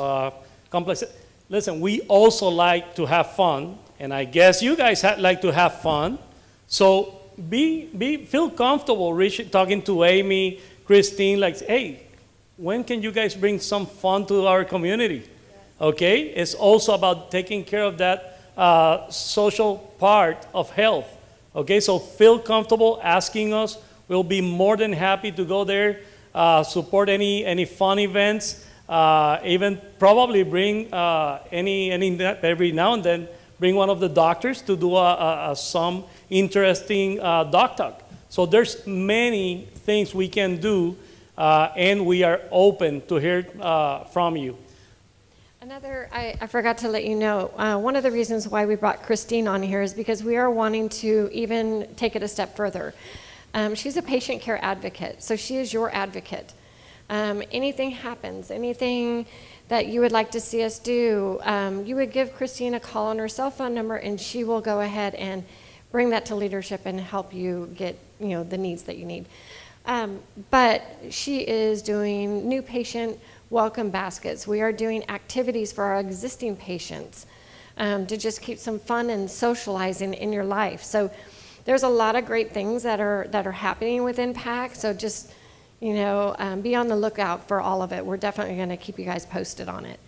complex. Listen, we also like to have fun, and I guess you guys like to have fun. So feel comfortable talking to Amy, Christine, like, hey, when can you guys bring some fun to our community? Okay? It's also about taking care of that social part of health. Okay? So feel comfortable asking us. We'll be more than happy to go there, support any fun events, even probably bring every now and then, bring one of the doctors to do some interesting doc talk. So there's many things we can do, and we are open to hear from you. I forgot to let you know, one of the reasons why we brought Christine on here is because we are wanting to even take it a step further. She's a patient care advocate, so she is your advocate. Anything happens, anything that you would like to see us do, you would give Christine a call on her cell phone number, and she will go ahead and bring that to leadership and help you get the needs that you need. But she is doing new patient welcome baskets. We are doing activities for our existing patients to just keep some fun and socializing in your life. So there's a lot of great things that are happening within PAC. So just be on the lookout for all of it. We're definitely going to keep you guys posted on it.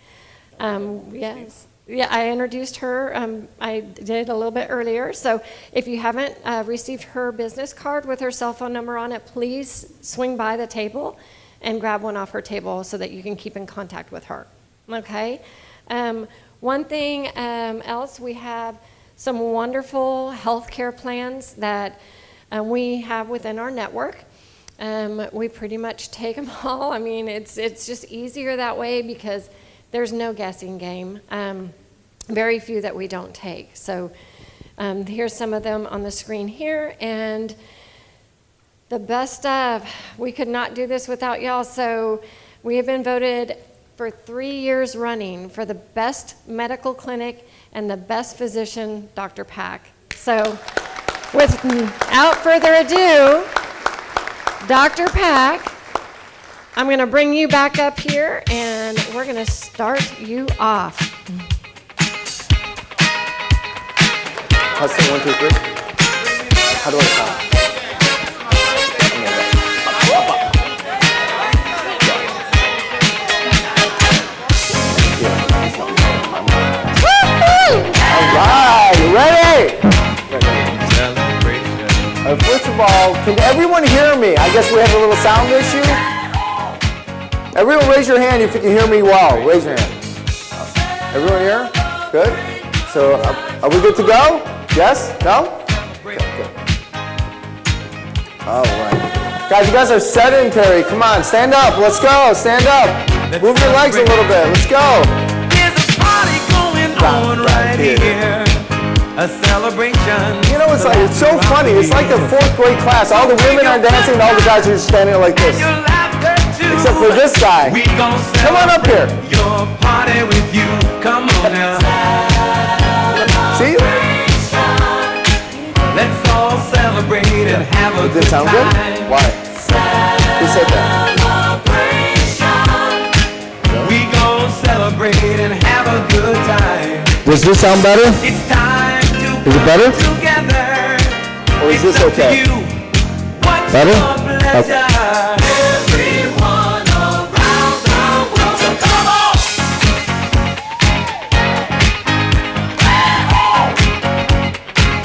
Yes. Yeah, I introduced her. I did a little bit earlier. So if you haven't received her business card with her cell phone number on it, please swing by the table and grab one off her table so that you can keep in contact with her. Okay? One thing else, we have some wonderful healthcare plans that we have within our network. We pretty much take them all. I mean, it's just easier that way because there's no guessing game. Very few that we don't take. So here's some of them on the screen here. And the best of, we could not do this without y'all. So we have been voted for 3 years running for the best medical clinic and the best physician, Dr. Pack. So without further ado, Dr. Pack, I'm going to bring you back up here, and we're going to start you off. Let's sing 1, 2, 3. How do I sound? All right, you ready? First of all, can everyone hear me? I guess we have a little sound issue. Everyone raise your hand if you can hear me well. Raise your hand. Everyone here? Good? So are we good to go? Yes? No? Good. All right. Guys, you guys are sedentary. Come on, stand up. Let's go. Stand up. Move your legs a little bit. Let's go. There's a party going on right here. A celebration. You know, it's so funny. It's like the 4th grade class. All the women are dancing, and all the guys are just standing like this. Except for this guy. Come on up here. Your party with you. Come on now. See? Let's all celebrate and have a good time. Did it sound good? Why? Who said that? We gon' celebrate and have a good time. Does this sound better? It's time to Is it better? together. Or is this okay? Better? Okay. Everyone around the world, so come on.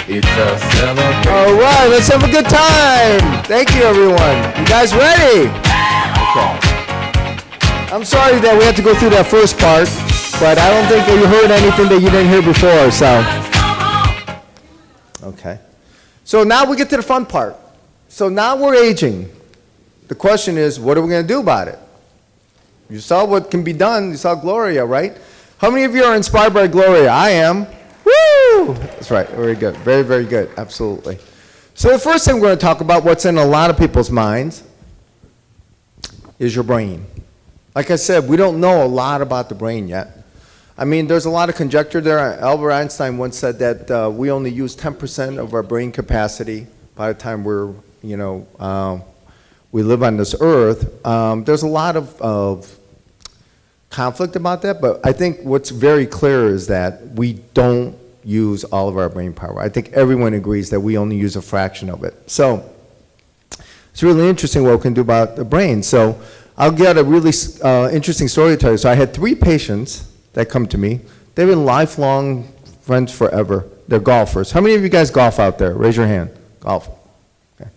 It's a celebration. All right, let's have a good time. Thank you, everyone. You guys ready? Okay. I'm sorry that we had to go through that first part, but I don't think that you heard anything that you didn't hear before, so. Okay. So now we get to the fun part. So now we're aging. The question is, what are we going to do about it? You saw what can be done. You saw Gloria, right? How many of you are inspired by Gloria? I am. Woo! That's right. Very good. Very, very good. Absolutely. So the first thing we're going to talk about, what's in a lot of people's minds, is your brain. Like I said, we don't know a lot about the brain yet. I mean, there's a lot of conjecture there. Albert Einstein once said that we only use 10% of our brain capacity by the time we're, we live on this earth. There's a lot of conflict about that, but I think what's very clear is that we don't use all of our brain power. I think everyone agrees that we only use a fraction of it. So it's really interesting what we can do about the brain. So I'll get a really interesting story to tell you. So I had 3 patients that come to me. They've been lifelong friends forever. They're golfers. How many of you guys golf out there? Raise your hand. Golf. Okay.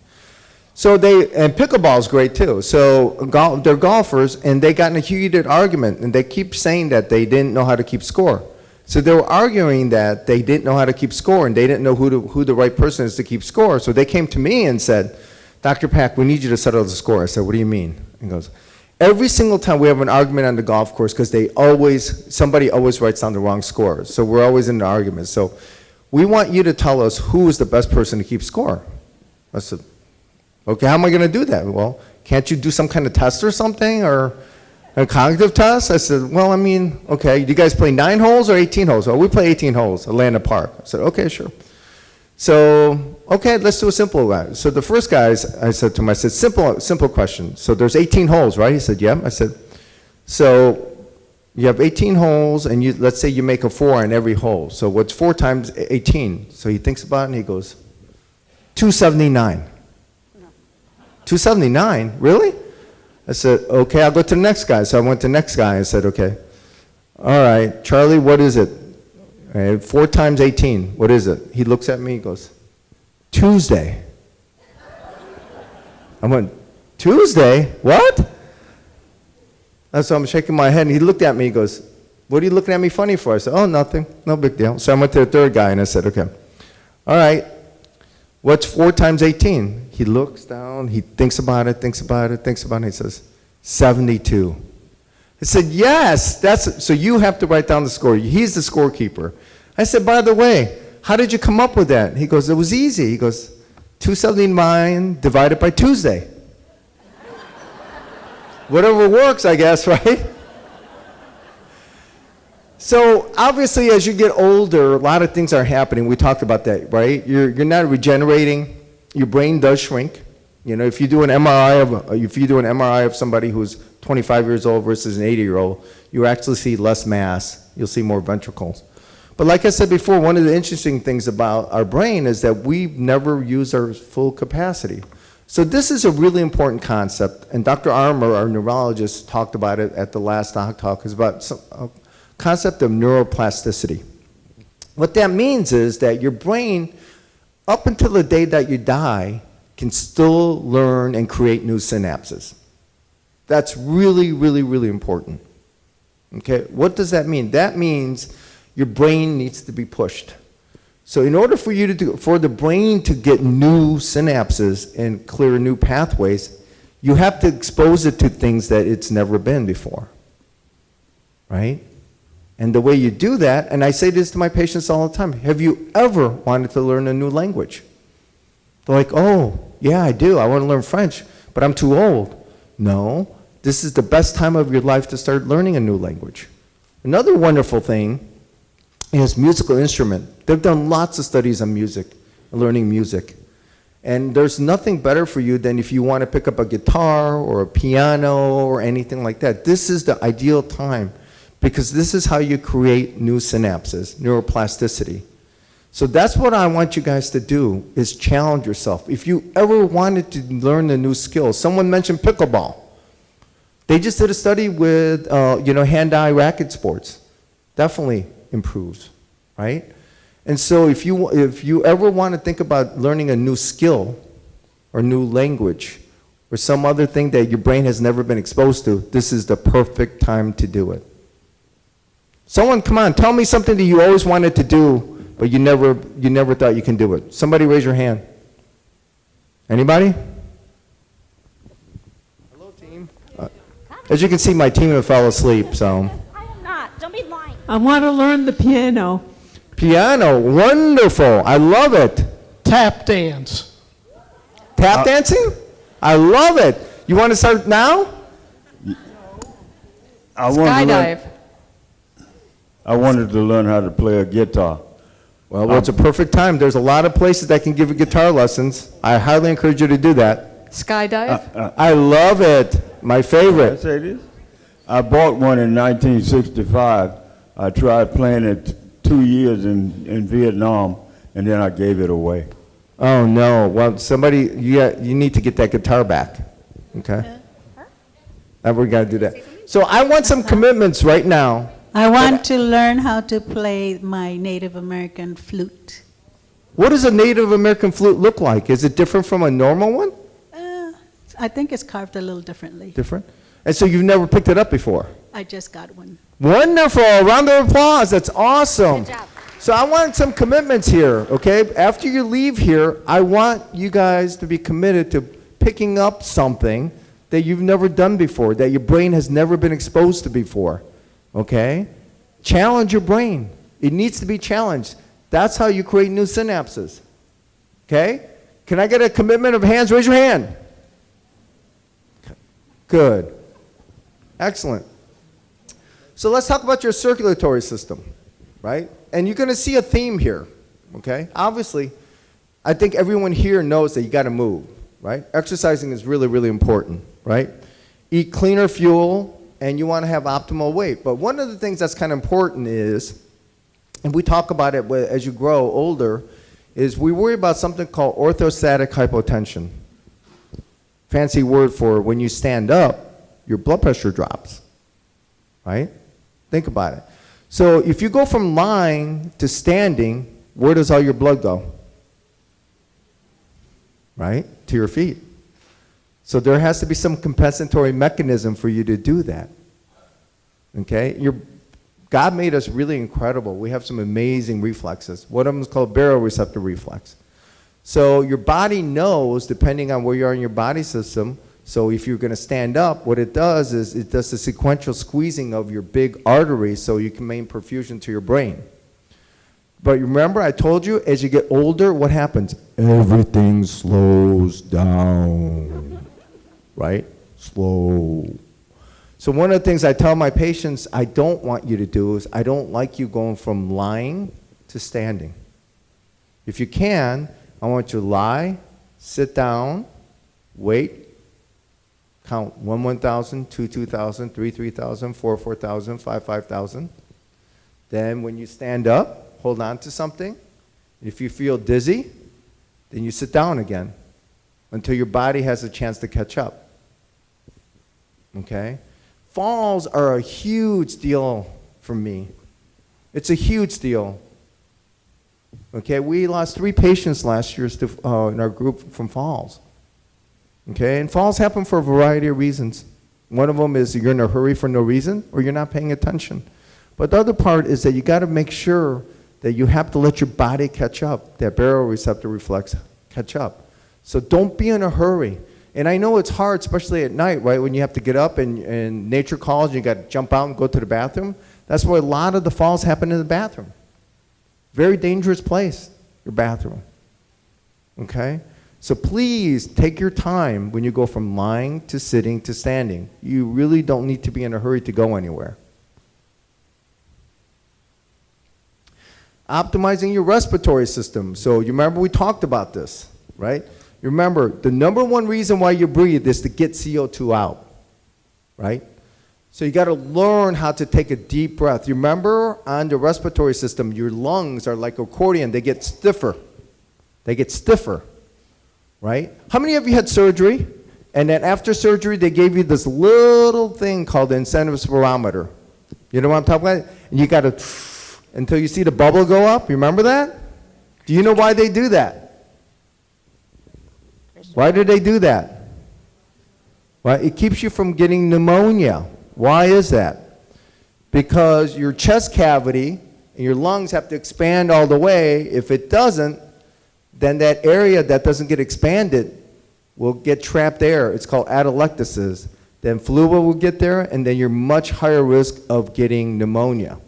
So and pickleball is great too. So they're golfers, and they got in a heated argument, and they keep saying that they didn't know how to keep score. So they were arguing that they didn't know how to keep score, and they didn't know who the right person is to keep score. So they came to me and said, Dr. Pack, we need you to settle the score. I said, what do you mean? He goes, every single time we have an argument on the golf course, because somebody always writes down the wrong score. So we're always in an argument. So we want you to tell us who is the best person to keep score. I said, okay, how am I going to do that? Well, can't you do some kind of test or something, or a cognitive test? I said, well, I mean, okay, do you guys play 9 holes or 18 holes? Oh, we play 18 holes, Atlanta Park. I said, okay, sure. So, okay, let's do a simple one. So the first guys, I said to him, I said, simple question. So there's 18 holes, right? He said, yeah. I said, so you have 18 holes, and let's say you make a 4 on every hole. So what's 4 times 18? So he thinks about it, and he goes, 279. 279? Really? I said, okay, I'll go to the next guy. So I went to the next guy and said, okay, all right, Charlie, what is it? 4 times 18, what is it? He looks at me, he goes, Tuesday. I went, Tuesday? What? So I'm shaking my head, and he looked at me, he goes, what are you looking at me funny for? I said, oh, nothing, no big deal. So I went to the third guy, and I said, okay, all right, what's 4 times 18? He looks down, he thinks about it, he says, 72. I said, yes, so you have to write down the score. He's the scorekeeper. I said, by the way, how did you come up with that? He goes, it was easy. He goes, 279 divided by Tuesday. Whatever works, I guess, right? So obviously, as you get older, a lot of things are happening. We talked about that, right? You're not regenerating. Your brain does shrink. You know, if you do an MRI of somebody who's 25 years old versus an 80-year-old, you actually see less mass. You'll see more ventricles. But like I said before, one of the interesting things about our brain is that we never use our full capacity. So this is a really important concept, and Dr. Armour, our neurologist, talked about it at the last doc talk. It's about a concept of neuroplasticity. What that means is that your brain, up until the day that you die, can still learn and create new synapses. That's really, really, really important. Okay, what does that mean? That means your brain needs to be pushed. So in order for the brain to get new synapses and clear new pathways, you have to expose it to things that it's never been before, right? And the way you do that, and I say this to my patients all the time, have you ever wanted to learn a new language? They're like, oh, yeah, I do. I want to learn French, but I'm too old. No, this is the best time of your life to start learning a new language. Another wonderful thing is musical instrument. They've done lots of studies on music, learning music. And there's nothing better for you than if you want to pick up a guitar or a piano or anything like that. This is the ideal time, because this is how you create new synapses, neuroplasticity. So that's what I want you guys to do, is challenge yourself. If you ever wanted to learn a new skill, someone mentioned pickleball. They just did a study with hand-eye racket sports. Definitely improves, right? And so if you ever want to think about learning a new skill or new language or some other thing that your brain has never been exposed to, this is the perfect time to do it. Someone, come on, tell me something that you always wanted to do, but you never thought you can do it. Somebody raise your hand. Anybody? Hello, team. As you can see, my team have fell asleep, so. I am not. Don't be lying. I want to learn the piano. Piano, wonderful. I love it. Tap dance. Tap dancing? I love it. You want to start now? Skydive. I wanted to learn how to play a guitar. Well, it's a perfect time. There's a lot of places that can give you guitar lessons. I highly encourage you to do that. Skydive? I love it. My I favorite. say this. I bought one in 1965. I tried playing it 2 years in Vietnam, and then I gave it away. Oh no! Well, somebody, you need to get that guitar back. Okay. We gotta do that. So I want some commitments right now. I want to learn how to play my Native American flute. What does a Native American flute look like? Is it different from a normal one? I think it's carved a little differently. Different. And so you've never picked it up before? I just got one. Wonderful. Round of applause. That's awesome. Good job. So I want some commitments here, okay? After you leave here, I want you guys to be committed to picking up something that you've never done before, that your brain has never been exposed to before, okay? Challenge your brain. It needs to be challenged. That's how you create new synapses, okay? Can I get a commitment of hands? Raise your hand. Good. Excellent. So let's talk about your circulatory system, right? And you're going to see a theme here, okay? Obviously, I think everyone here knows that you got to move, right? Exercising is really, really important, right? Eat cleaner fuel, and you want to have optimal weight. But one of the things that's kind of important is, and we talk about it as you grow older, is we worry about something called orthostatic hypotension. Fancy word for when you stand up, your blood pressure drops, right? Think about it. So if you go from lying to standing, where does all your blood go? Right? To your feet. So there has to be some compensatory mechanism for you to do that. Okay? God made us really incredible. We have some amazing reflexes. One of them is called baroreceptor reflex. So your body knows, depending on where you are in your body system, so if you're going to stand up, what it does is it does a sequential squeezing of your big arteries so you can maintain perfusion to your brain. But remember, I told you, as you get older, what happens? Everything slows down, right? Slow. So one of the things I tell my patients I don't want you to do is I don't like you going from lying to standing. If you can, I want you to lie, sit down, wait, count 1, 1,000, 2, 2,000, 3, 3,000, 4, 4,000, 5, 5,000. Then when you stand up, hold on to something. If you feel dizzy, then you sit down again until your body has a chance to catch up. Okay? Falls are a huge deal for me. It's a huge deal. Okay, we lost 3 patients last year in our group from falls. Okay, and falls happen for a variety of reasons. One of them is you're in a hurry for no reason, or you're not paying attention. But the other part is that you got to make sure that you have to let your body catch up, that baroreceptor reflex catch up. So don't be in a hurry. And I know it's hard, especially at night, right, when you have to get up and nature calls, and you got to jump out and go to the bathroom. That's why a lot of the falls happen in the bathroom. Very dangerous place, your bathroom. Okay? So please take your time when you go from lying to sitting to standing. You really don't need to be in a hurry to go anywhere. Optimizing your respiratory system. So you remember we talked about this, right? You remember the number one reason why you breathe is to get CO2 out, right? So you got to learn how to take a deep breath. You remember on the respiratory system, your lungs are like accordion. They get stiffer. They get stiffer, right? How many of you had surgery? And then after surgery, they gave you this little thing called the incentive spirometer. You know what I'm talking about? And you got to, until you see the bubble go up. You remember that? Do you know why they do that? Why do they do that? Well, it keeps you from getting pneumonia. Why is that? Because your chest cavity and your lungs have to expand all the way. If it doesn't, then that area that doesn't get expanded will get trapped air. It's called atelectasis. Then fluid will get there, and then you're much higher risk of getting pneumonia.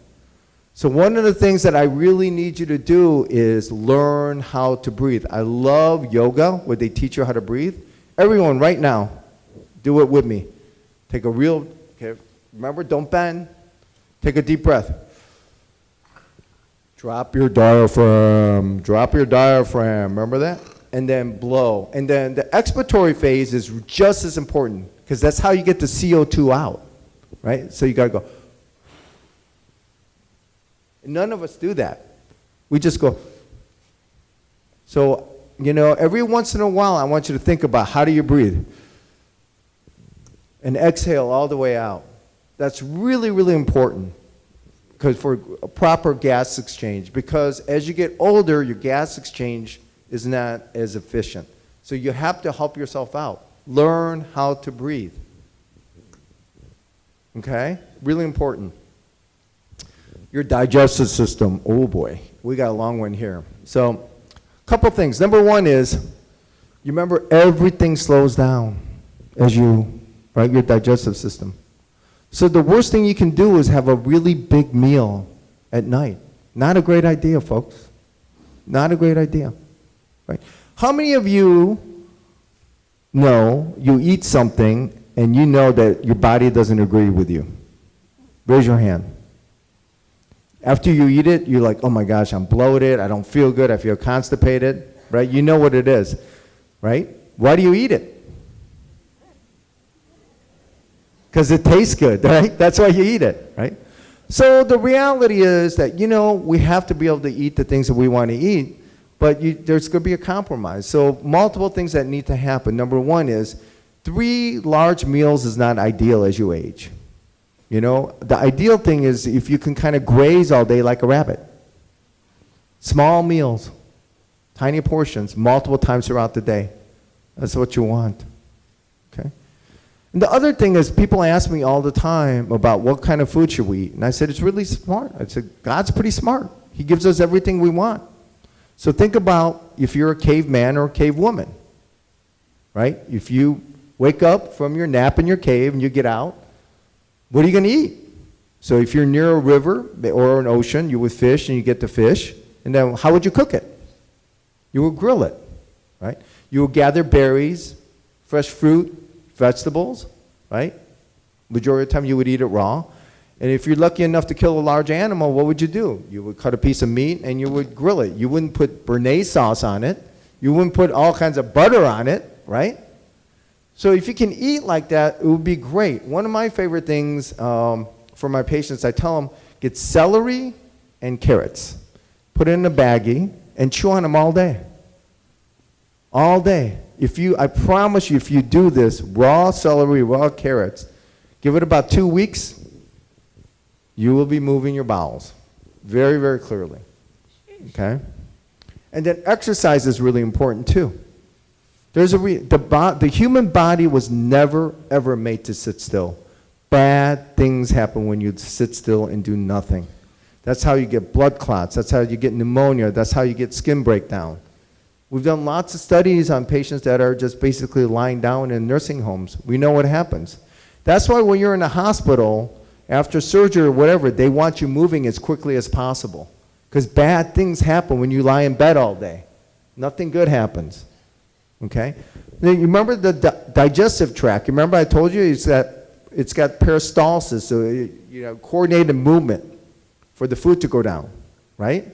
So one of the things that I really need you to do is learn how to breathe. I love yoga, where they teach you how to breathe. Everyone right now, do it with me. Take a real, okay, remember, don't bend. Take a deep breath. Drop your diaphragm. Drop your diaphragm. Remember that? and then blow. And then the expiratory phase is just as important because that's how you get the CO2 out, right? So you got to go. None of us do that. We just go. So, you know, every once in a while, I want you to think about how do you breathe? And exhale all the way out. That's really, really important because for a proper gas exchange. Because as you get older, your gas exchange is not as efficient. So you have to help yourself out. Learn how to breathe. Okay? Really important. Your digestive system. Oh boy, we got a long one here. So, a couple things. Number one is, you remember everything slows down as you, right, your digestive system. So the worst thing you can do is have a really big meal at night. Not a great idea, folks. Not a great idea. Right? How many of you know you eat something and you know that your body doesn't agree with you? Raise your hand. After you eat it, you're like, oh my gosh, I'm bloated, I don't feel good, I feel constipated, right? You know what it is, right? Why do you eat it? Because it tastes good, right? That's why you eat it, right? So the reality is that, you know, we have to be able to eat the things that we want to eat, but there's going to be a compromise. So multiple things that need to happen. Number one is 3 large meals is not ideal as you age. You know, the ideal thing is if you can kind of graze all day like a rabbit. Small meals, tiny portions, multiple times throughout the day. That's what you want. Okay? And the other thing is people ask me all the time about what kind of food should we eat. And I said, it's really smart. I said, God's pretty smart. He gives us everything we want. So think about if you're a caveman or a cave woman, right? If you wake up from your nap in your cave and you get out, what are you going to eat? So if you're near a river or an ocean, you would fish and you get the fish. And then how would you cook it? You would grill it, right? You would gather berries, fresh fruit, vegetables, right? Majority of the time you would eat it raw. And if you're lucky enough to kill a large animal, what would you do? You would cut a piece of meat and you would grill it. You wouldn't put béarnaise sauce on it. You wouldn't put all kinds of butter on it, right? So if you can eat like that, it would be great. One of my favorite things for my patients, I tell them, get celery and carrots. Put it in a baggie and chew on them all day. All day. I promise you, if you do this, raw celery, raw carrots, give it about 2 weeks, you will be moving your bowels very, very clearly. Okay? And then exercise is really important too. The human body was never, ever made to sit still. Bad things happen when you sit still and do nothing. That's how you get blood clots. That's how you get pneumonia. That's how you get skin breakdown. We've done lots of studies on patients that are just basically lying down in nursing homes. We know what happens. That's why when you're in a hospital, after surgery or whatever, they want you moving as quickly as possible. Because bad things happen when you lie in bed all day. Nothing good happens. Okay? Now, you remember the digestive tract. You remember I told you it's got peristalsis, so coordinated movement for the food to go down, right?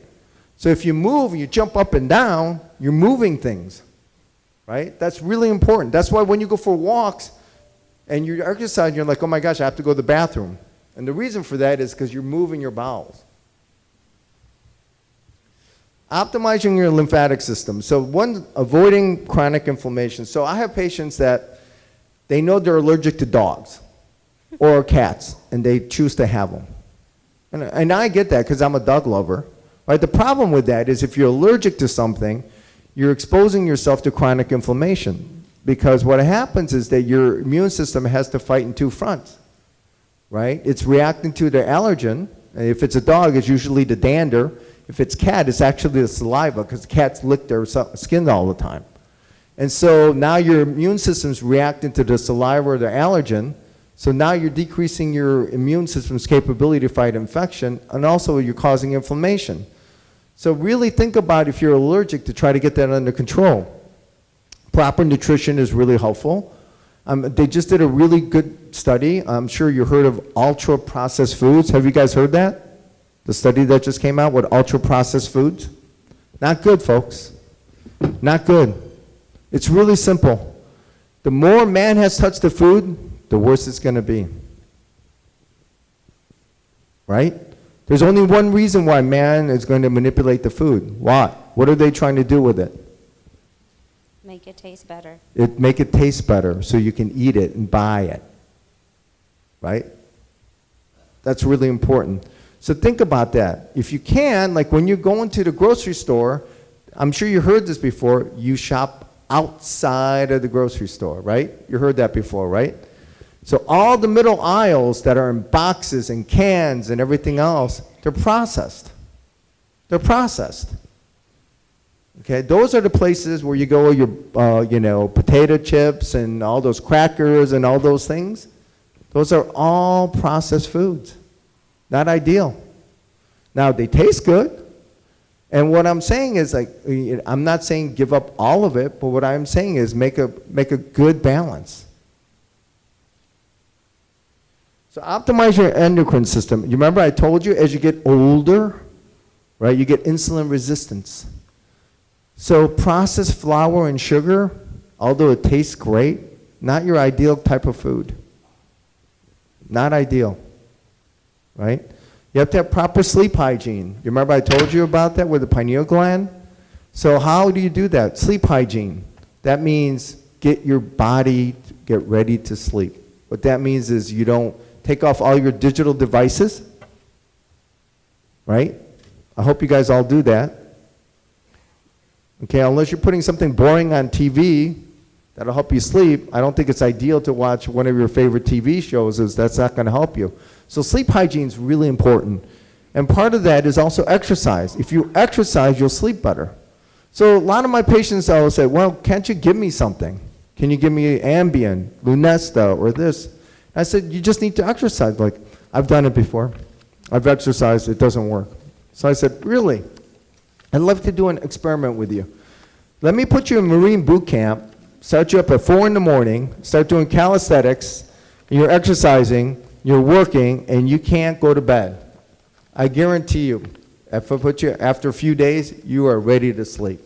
So if you move, you jump up and down, you're moving things, right? That's really important. That's why when you go for walks and you're exercising, you're like, oh my gosh, I have to go to the bathroom. And the reason for that is because you're moving your bowels. Optimizing your lymphatic system. So one, avoiding chronic inflammation. So I have patients that they know they're allergic to dogs or cats, and they choose to have them. And I get that because I'm a dog lover. Right? The problem with that is if you're allergic to something, you're exposing yourself to chronic inflammation. Because what happens is that your immune system has to fight in 2 fronts. Right? It's reacting to the allergen. If it's a dog, it's usually the dander. If it's cat, it's actually the saliva because cats lick their skin all the time. And so now your immune system's reacting to the saliva or the allergen. So now you're decreasing your immune system's capability to fight infection, and also you're causing inflammation. So really think about if you're allergic to try to get that under control. Proper nutrition is really helpful. They just did a really good study. I'm sure you heard of ultra-processed foods. Have you guys heard that? The study that just came out with ultra-processed foods? Not good, folks. Not good. It's really simple. The more man has touched the food, the worse it's going to be. Right? There's only one reason why man is going to manipulate the food. Why? What are they trying to do with it? Make it taste better. Make it taste better so you can eat it and buy it. Right? That's really important. So think about that. If you can, like when you go into the grocery store, I'm sure you heard this before, you shop outside of the grocery store, right? You heard that before, right? So all the middle aisles that are in boxes and cans and everything else, they're processed. They're processed. Okay, those are the places where you go with your, potato chips and all those crackers and all those things. Those are all processed foods. Not ideal. Now, they taste good. And what I'm saying is, like, I'm not saying give up all of it, but what I'm saying is make a good balance. So optimize your endocrine system. You remember I told you as you get older, right, you get insulin resistance. So processed flour and sugar, although it tastes great, not your ideal type of food. Not ideal, right? You have to have proper sleep hygiene. You remember I told you about that with the pineal gland? So how do you do that? Sleep hygiene. That means get your body, get ready to sleep. What that means is you don't take off all your digital devices, right? I hope you guys all do that. Okay, unless you're putting something boring on TV that'll help you sleep, I don't think it's ideal to watch one of your favorite TV shows, as that's not going to help you. So sleep hygiene is really important. And part of that is also exercise. If you exercise, you'll sleep better. So a lot of my patients will say, well, can't you give me something? Can you give me Ambien, Lunesta, or this? I said, you just need to exercise. Like, I've done it before. I've exercised, it doesn't work. So I said, really? I'd love to do an experiment with you. Let me put you in Marine boot camp, start you up at 4 in the morning, start doing calisthenics, and you're exercising, you're working, and you can't go to bed. I guarantee you, if I put you after a few days, you are ready to sleep.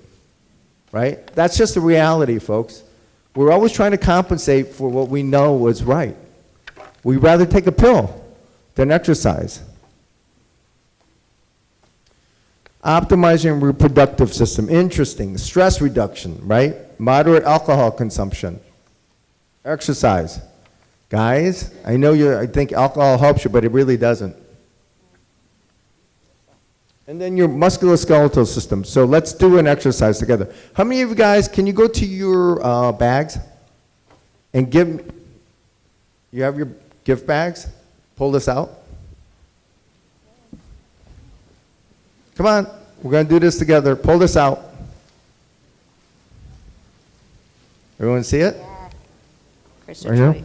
Right? That's just the reality, folks. We're always trying to compensate for what we know was right. We'd rather take a pill than exercise. Optimizing reproductive system, interesting. Stress reduction, right? Moderate alcohol consumption. Exercise. Guys, I know I think alcohol helps you, but it really doesn't. And then your musculoskeletal system. So let's do an exercise together. How many of you guys, can you go to your bags and you have your gift bags? Pull this out. Come on, we're going to do this together. Pull this out. Everyone see it? Yeah. Right here?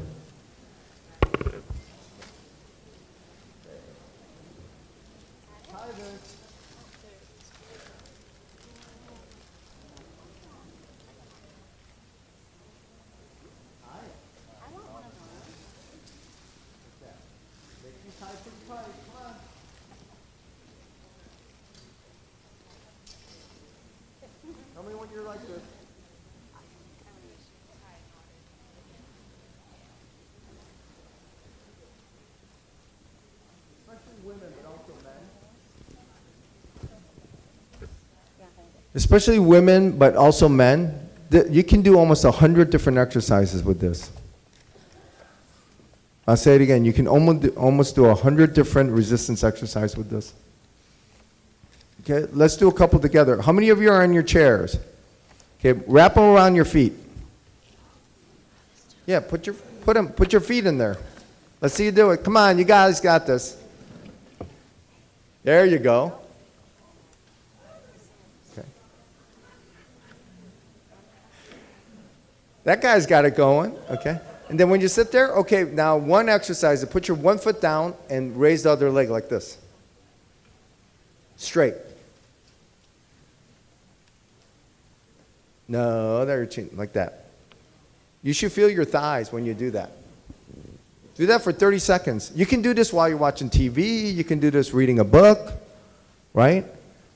Tell me when you're like this. Especially women, but also men. You can do almost 100 different exercises with this. I'll say it again. You can almost do 100 different resistance exercises with this. Okay, let's do a couple together. How many of you are in your chairs? Okay, wrap them around your feet. Yeah, put your feet in there. Let's see you do it. Come on, you guys got this. There you go. Okay. That guy's got it going. Okay. And then when you sit there, okay, now one exercise, put your one foot down and raise the other leg like this. Straight. No, there, like that. You should feel your thighs when you do that. Do that for 30 seconds. You can do this while you're watching TV. You can do this reading a book, right?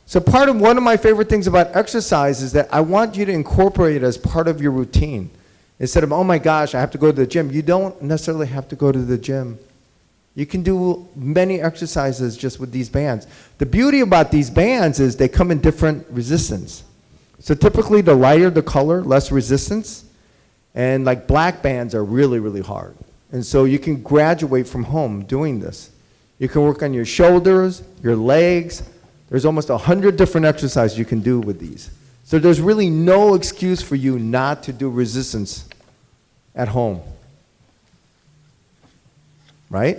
So one of my favorite things about exercise is that I want you to incorporate it as part of your routine. Instead of, oh my gosh, I have to go to the gym. You don't necessarily have to go to the gym. You can do many exercises just with these bands. The beauty about these bands is they come in different resistance. So typically the lighter the color, less resistance. And like black bands are really, really hard. And so you can graduate from home doing this. You can work on your shoulders, your legs. There's almost 100 different exercises you can do with these. So there's really no excuse for you not to do resistance at home. Right?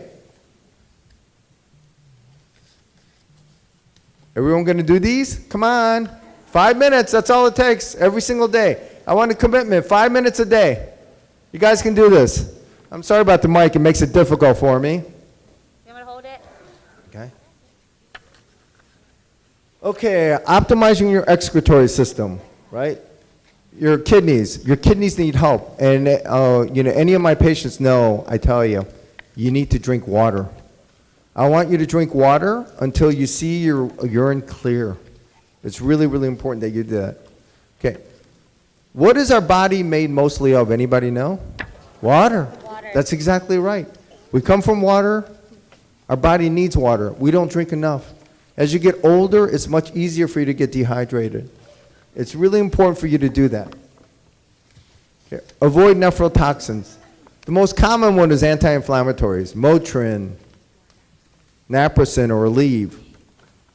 Everyone going to do these? Come on. 5 minutes, that's all it takes every single day. I want a commitment, 5 minutes a day. You guys can do this. I'm sorry about the mic, it makes it difficult for me. You want to hold it? Okay. Okay, optimizing your excretory system, right? Your kidneys need help. And any of my patients know, I tell you, you need to drink water. I want you to drink water until you see your urine clear. It's really, really important that you do that. Okay. What is our body made mostly of? Anybody know? Water. That's exactly right. We come from water. Our body needs water. We don't drink enough. As you get older, it's much easier for you to get dehydrated. It's really important for you to do that. Okay. Avoid nephrotoxins. The most common one is anti-inflammatories, Motrin, Naproxen, or Aleve.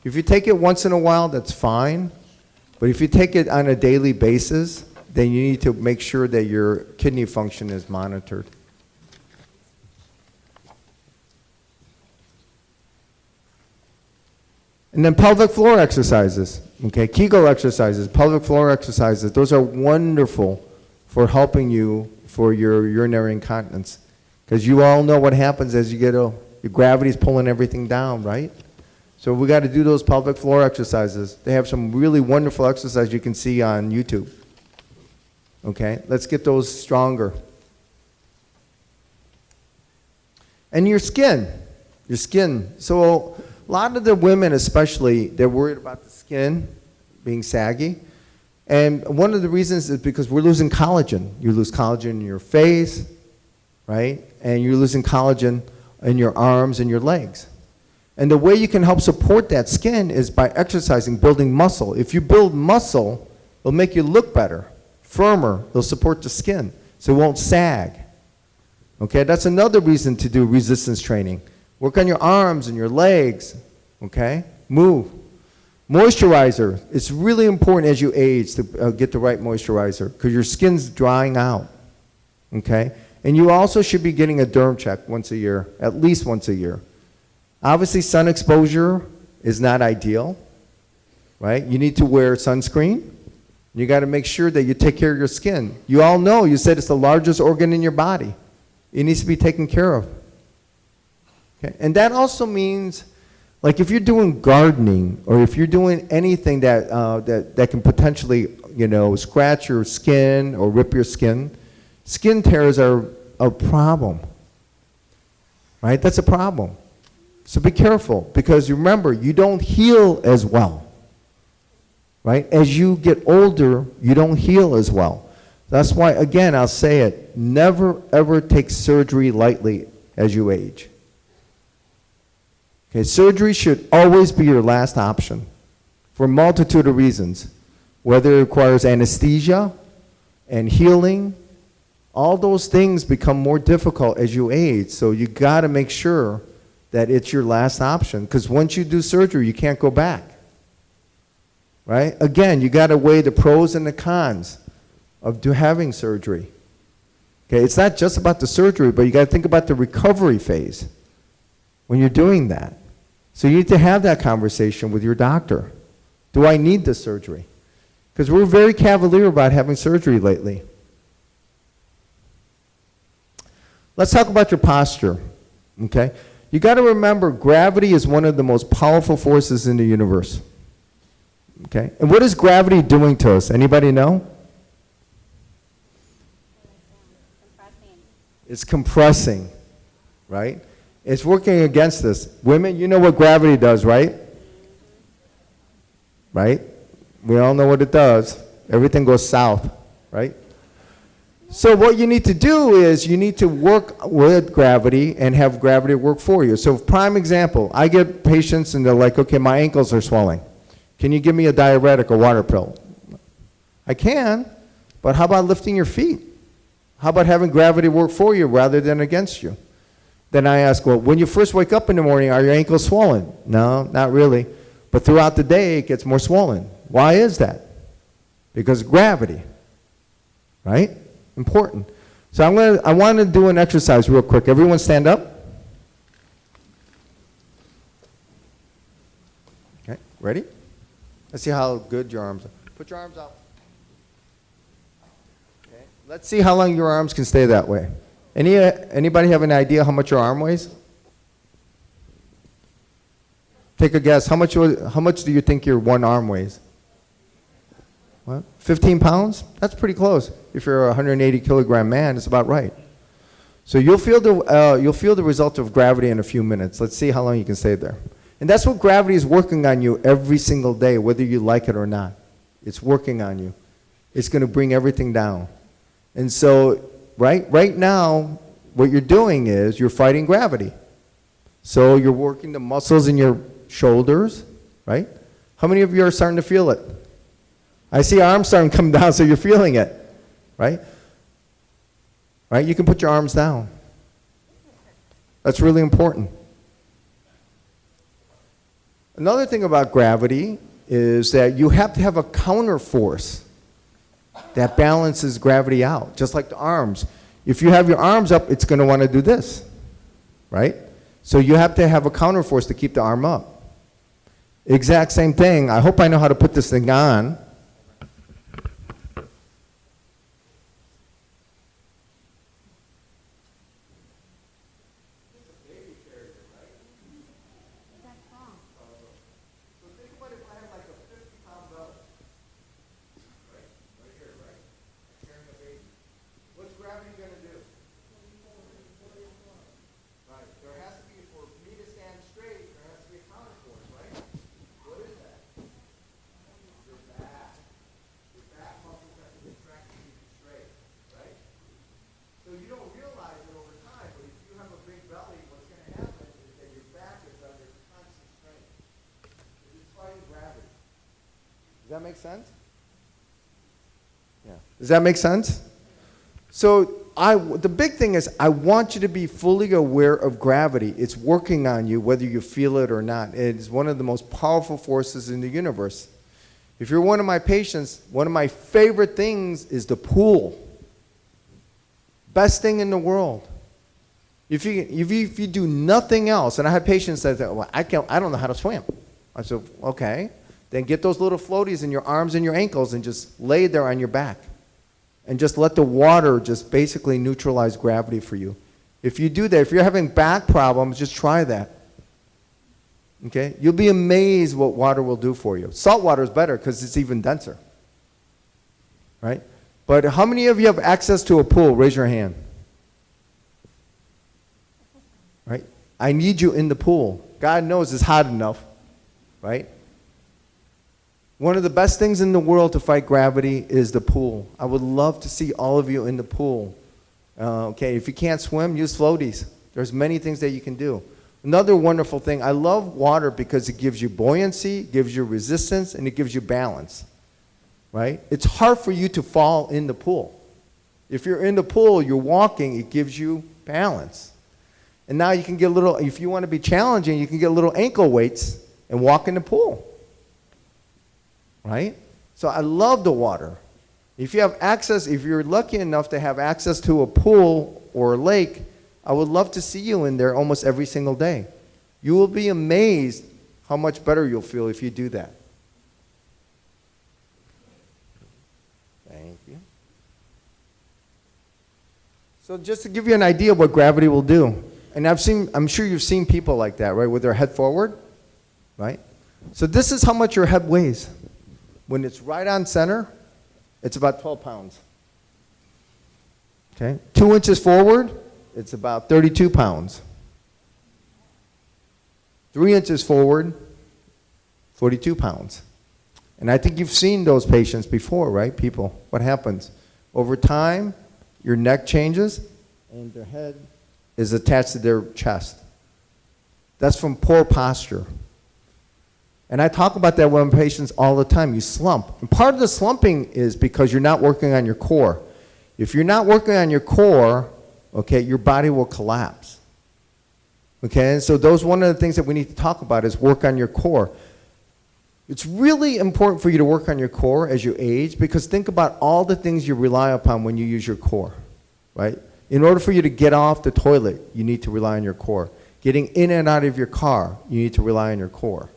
If you take it once in a while, that's fine. But if you take it on a daily basis, then you need to make sure that your kidney function is monitored. And then pelvic floor exercises, okay? Kegel exercises, pelvic floor exercises, those are wonderful for helping you for your urinary incontinence. Because you all know what happens as you get old. Your gravity's pulling everything down, right? So we got to do those pelvic floor exercises. They have some really wonderful exercises you can see on YouTube. Okay, let's get those stronger. And your skin. So a lot of the women especially, they're worried about the skin being saggy. And one of the reasons is because we're losing collagen. You lose collagen in your face, right? And you're losing collagen in your arms and your legs. And the way you can help support that skin is by exercising, building muscle. If you build muscle, it'll make you look better, firmer. It'll support the skin, so it won't sag. Okay, that's another reason to do resistance training. Work on your arms and your legs, okay? Move. Moisturizer. It's really important as you age to get the right moisturizer because your skin's drying out, okay? And you also should be getting a derm check once a year, at least once a year. Obviously, sun exposure is not ideal, right? You need to wear sunscreen. You got to make sure that you take care of your skin. You all know, you said it's the largest organ in your body. It needs to be taken care of. Okay? And that also means, like if you're doing gardening or if you're doing anything that can potentially, scratch your skin or rip your skin, skin tears are a problem, right? That's a problem. So be careful, because remember, you don't heal as well, right? As you get older, you don't heal as well. That's why, again, I'll say it, never ever take surgery lightly as you age. Okay, surgery should always be your last option for a multitude of reasons, whether it requires anesthesia and healing. All those things become more difficult as you age, so you got to make sure that it's your last option, because once you do surgery, you can't go back, right? Again, you got to weigh the pros and the cons of having surgery. Okay, it's not just about the surgery, but you got to think about the recovery phase when you're doing that. So you need to have that conversation with your doctor. Do I need this surgery? Because we're very cavalier about having surgery lately. Let's talk about your posture, okay? You got to remember, gravity is one of the most powerful forces in the universe. Okay? And what is gravity doing to us? Anybody know? It's compressing, right? It's working against us. Women, you know what gravity does, right? right? We all know what it does. Everything goes south, right? So what you need to do is you need to work with gravity and have gravity work for you. So prime example, I get patients and they're like, okay, my ankles are swelling. Can you give me a diuretic, a water pill? I can, but how about lifting your feet? How about having gravity work for you rather than against you? Then I ask, well, when you first wake up in the morning, are your ankles swollen? No, not really. But throughout the day, it gets more swollen. Why is that? Because of gravity, right? Important. So I want to do an exercise real quick. Everyone stand up. Okay, ready? Let's see how good your arms are. Put your arms out. Okay. Let's see how long your arms can stay that way. Anybody have an idea how much your arm weighs? Take a guess. How much do you think your one arm weighs? What? 15 pounds? That's pretty close. If you're a 180 kilogram man, it's about right. So you'll feel the result of gravity in a few minutes. Let's see how long you can stay there. And that's what gravity is working on you every single day, whether you like it or not. It's working on you. It's going to bring everything down. And so right now, what you're doing is you're fighting gravity. So you're working the muscles in your shoulders, right? How many of you are starting to feel it? I see arms starting to come down, so you're feeling it, right? Right? You can put your arms down. That's really important. Another thing about gravity is that you have to have a counter force that balances gravity out, just like the arms. If you have your arms up, it's going to want to do this, right? So you have to have a counter force to keep the arm up. Exact same thing. I hope I know how to put this thing on. Does that make sense? Yeah. Does that make sense? So the big thing is I want you to be fully aware of gravity. It's working on you whether you feel it or not. It is one of the most powerful forces in the universe. If you're one of my patients, one of my favorite things is the pool. Best thing in the world. If you do nothing else, and I have patients that say, well, I don't know how to swim. I said, okay. Then get those little floaties in your arms and your ankles and just lay there on your back. And just let the water just basically neutralize gravity for you. If you do that, if you're having back problems, just try that. Okay? You'll be amazed what water will do for you. Salt water is better because it's even denser. Right? But how many of you have access to a pool? Raise your hand. Right? I need you in the pool. God knows it's hot enough. Right? One of the best things in the world to fight gravity is the pool. I would love to see all of you in the pool. Okay, if you can't swim, use floaties. There's many things that you can do. Another wonderful thing, I love water because it gives you buoyancy, gives you resistance, and it gives you balance. Right? It's hard for you to fall in the pool. If you're in the pool, you're walking, it gives you balance. And now you can get a little, if you want to be challenging, you can get little ankle weights and walk in the pool. Right? So I love the water. If you have access, if you're lucky enough to have access to a pool or a lake, I would love to see you in there almost every single day. You will be amazed how much better you'll feel if you do that. Thank you. So just to give you an idea of what gravity will do, and I'm sure you've seen people like that, right, with their head forward, right? So this is how much your head weighs. When it's right on center, it's about 12 pounds. Okay? 2 inches forward, it's about 32 pounds. 3 inches forward, 42 pounds. And I think you've seen those patients before, right, people? What happens? Over time, your neck changes, and their head is attached to their chest. That's from poor posture. And I talk about that with patients all the time. You slump. And part of the slumping is because you're not working on your core. If you're not working on your core, okay, your body will collapse. Okay, and so one of the things that we need to talk about is work on your core. It's really important for you to work on your core as you age, because think about all the things you rely upon when you use your core, right? In order for you to get off the toilet, you need to rely on your core. Getting in and out of your car, you need to rely on your core,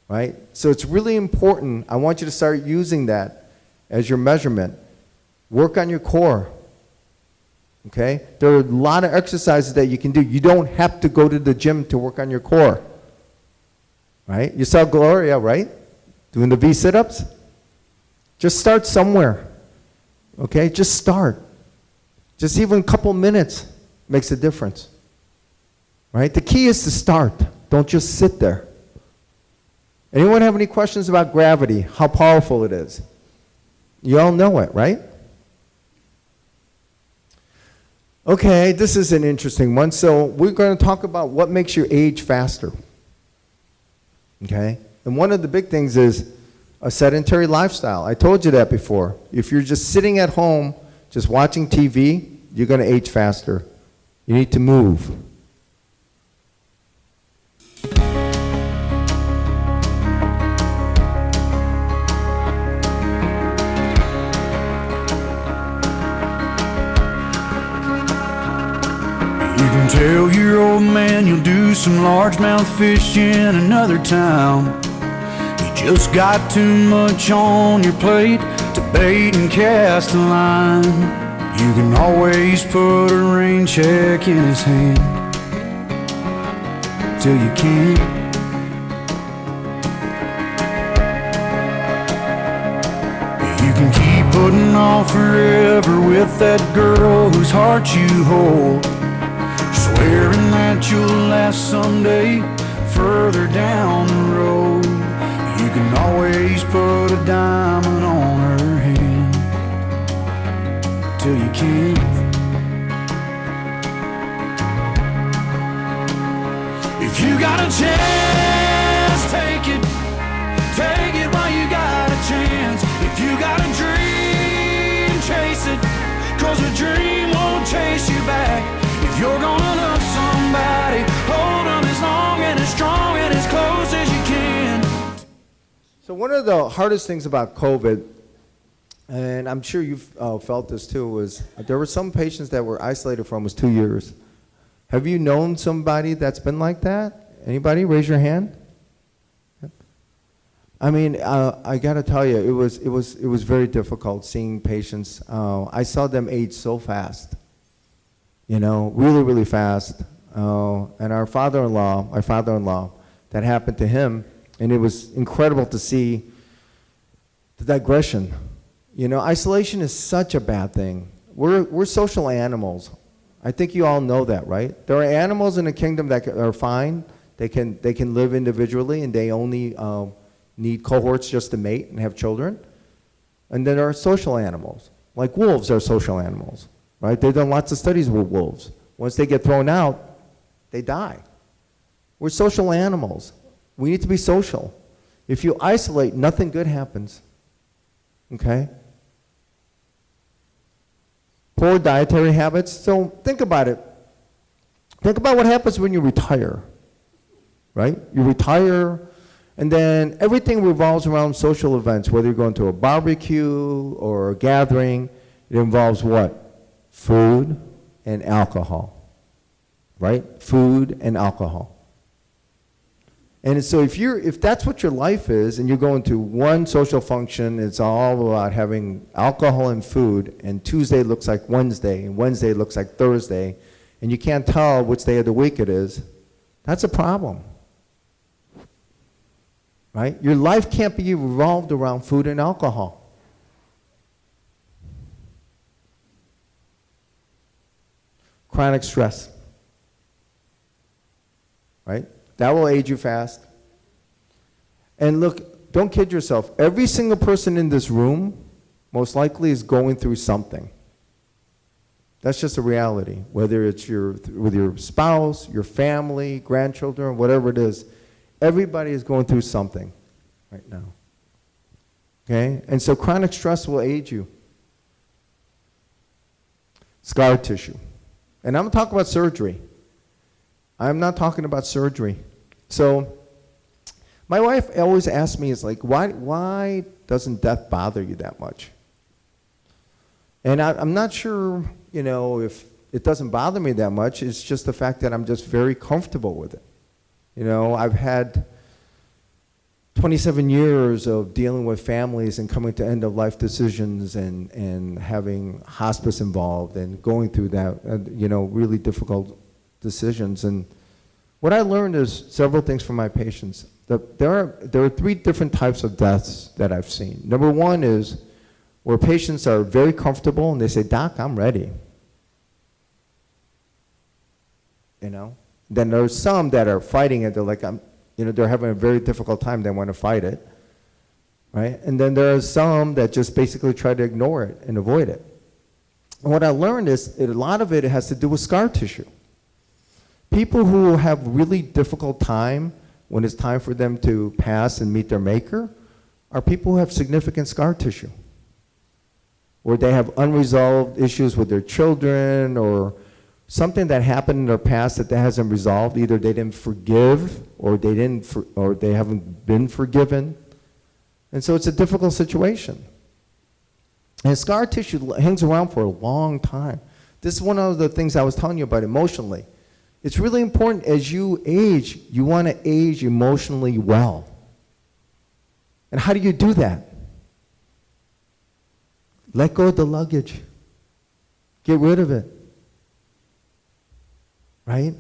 right? So it's really important. I want you to start using that as your measurement. Work on your core, okay? There are a lot of exercises that you can do. You don't have to go to the gym to work on your core. Right? You saw Gloria, right? Doing the V sit-ups. Just start somewhere. Okay? Just start. Just even a couple minutes makes a difference. Right? The key is to start. Don't just sit there. Anyone have any questions about gravity? How powerful it is? You all know it, right? Okay, this is an interesting one. So we're going to talk about what makes you age faster. Okay? And one of the big things is a sedentary lifestyle. I told you that before. If you're just sitting at home, just watching TV, you're going to age faster. You need to move. You can tell your old man you'll do some largemouth fish in another town. You just got too much on your plate to bait and cast a line. You can always put a rain check in his hand till you can't. You can keep putting off forever with that girl whose heart you hold, swearing that you'll last someday further down the road. You can always put a diamond on her hand till you can't. If you got a chance, take it. Take it while you got a chance. If you got a dream, chase it, 'cause a dream won't chase you back. If you're gonna love somebody, hold them as long and as strong and as close as you can. So one of the hardest things about COVID, and I'm sure you've felt this too, was there were some patients that were isolated for almost 2 years. Have you known somebody that's been like that? Anybody? Raise your hand. I mean, I got to tell you, it was very difficult seeing patients. I saw them age so fast. You know, really, really fast. And our father-in-law, that happened to him, and it was incredible to see the digression. You know, isolation is such a bad thing. We're social animals. I think you all know that, right? There are animals in the kingdom that are fine. They can live individually, and they only need cohorts just to mate and have children. And then there are social animals, like wolves are social animals. Right? They've done lots of studies with wolves. Once they get thrown out, they die. We're social animals. We need to be social. If you isolate, nothing good happens. Okay? Poor dietary habits. So think about it. Think about what happens when you retire. Right? You retire, and then everything revolves around social events, whether you're going to a barbecue or a gathering. It involves what? Food and alcohol, right? Food and alcohol. And so if that's what your life is, and you're going to one social function, it's all about having alcohol and food, and Tuesday looks like Wednesday, and Wednesday looks like Thursday, and you can't tell which day of the week it is, that's a problem. Right? Your life can't be revolved around food and alcohol. Chronic stress, right? That will age you fast. And look, don't kid yourself. Every single person in this room most likely is going through something. That's just a reality. Whether it's with your spouse, your family, grandchildren, whatever it is, everybody is going through something right now. Okay? And so chronic stress will age you. Scar tissue. And I'm talking about surgery. I'm not talking about surgery. So my wife always asks me, it's like, why doesn't death bother you that much? And I'm not sure, you know, if it doesn't bother me that much. It's just the fact that I'm just very comfortable with it. You know, I've had 27 years of dealing with families and coming to end-of-life decisions and having hospice involved and going through that, you know, really difficult decisions. And what I learned is several things from my patients. There are 3 different types of deaths that I've seen. Number one is where patients are very comfortable and they say, "Doc, I'm ready." You know? Then there's some that are fighting it. They're like, you know, they're having a very difficult time. They want to fight it, right? And then there are some that just basically try to ignore it and avoid it. And what I learned is a lot of it has to do with scar tissue. People who have really difficult time when it's time for them to pass and meet their maker are people who have significant scar tissue, or they have unresolved issues with their children, or something that happened in their past that hasn't resolved. Either they didn't forgive, or they haven't been forgiven. And so it's a difficult situation. And scar tissue hangs around for a long time. This is one of the things I was telling you about emotionally. It's really important as you age, you want to age emotionally well. And how do you do that? Let go of the luggage. Get rid of it. Right?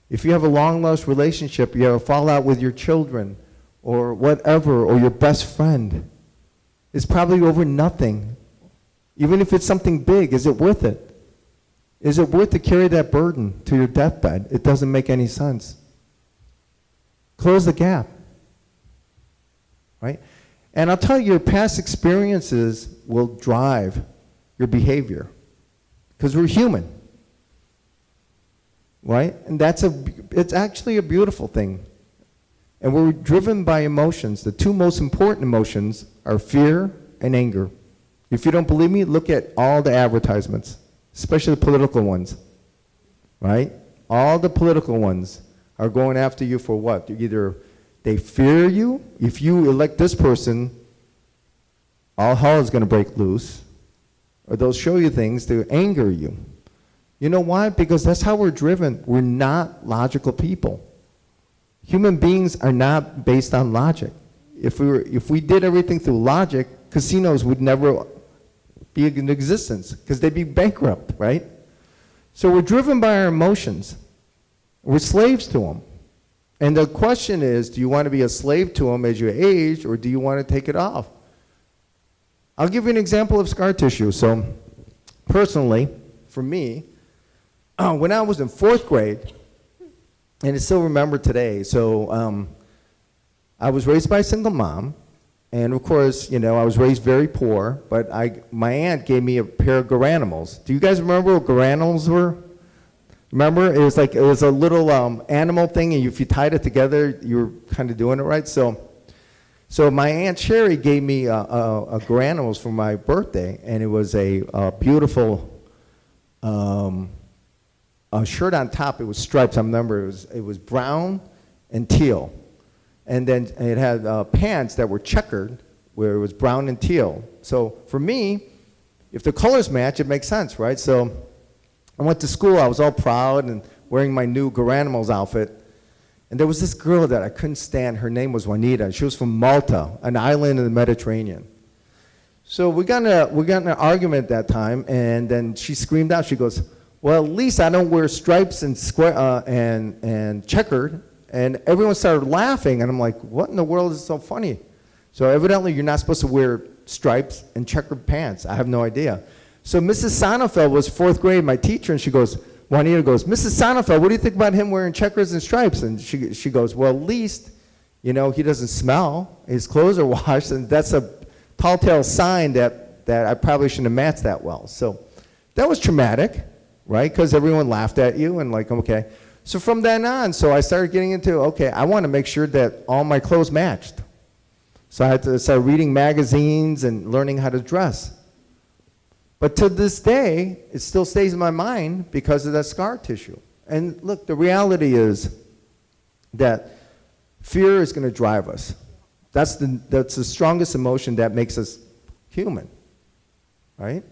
If you have a long-lost relationship, you have a fallout with your children, or whatever, or your best friend, it's probably over nothing. Even if it's something big, is it worth it? Is it worth to carry that burden to your deathbed? It doesn't make any sense. Close the gap. Right? And I'll tell you, your past experiences will drive your behavior, because we're human. Right? And it's actually a beautiful thing. And we're driven by emotions. The 2 most important emotions are fear and anger. If you don't believe me, look at all the advertisements, especially the political ones. Right? All the political ones are going after you for what? Either they fear you. If you elect this person, all hell is going to break loose. Or they'll show you things to anger you. You know why? Because that's how we're driven. We're not logical people. Human beings are not based on logic. If we did everything through logic, casinos would never be in existence, because they'd be bankrupt, right? So we're driven by our emotions. We're slaves to them. And the question is, do you want to be a slave to them as you age, or do you want to take it off? I'll give you an example of scar tissue. So personally, for me, when I was in 4th grade, and I still remember today, so I was raised by a single mom, and of course, you know, I was raised very poor, but my aunt gave me a pair of garanimals. Do you guys remember what garanimals were? Remember? It was a little animal thing, and if you tied it together, you were kind of doing it right. So my Aunt Sherry gave me a garanimals for my birthday, and it was a beautiful a shirt on top. It was stripes. I remember it was brown and teal, and then it had pants that were checkered, where it was brown and teal. So for me, if the colors match, it makes sense, right? So I went to school. I was all proud and wearing my new Garanimals outfit, and there was this girl that I couldn't stand. Her name was Juanita. She was from Malta, an island in the Mediterranean. So we got in an argument at that time, and then she screamed out. She goes, "Well, at least I don't wear stripes and square and checkered." And everyone started laughing, and I'm like, "What in the world is so funny?" So evidently, you're not supposed to wear stripes and checkered pants. I have no idea. So Mrs. Sonnenfeld was 4th grade, my teacher, and Juanita goes, "Mrs. Sonnenfeld, what do you think about him wearing checkers and stripes?" And she goes, "Well, at least, You know, he doesn't smell. His clothes are washed, and that's a telltale sign that I probably shouldn't have matched that well. So that was traumatic, right? Because everyone laughed at you and like, okay. So from then on, so I started getting into, okay, I want to make sure that all my clothes matched. So I had to start reading magazines and learning how to dress. But to this day, it still stays in my mind because of that scar tissue. And look, the reality is that fear is going to drive us. That's the strongest emotion that makes us human, right?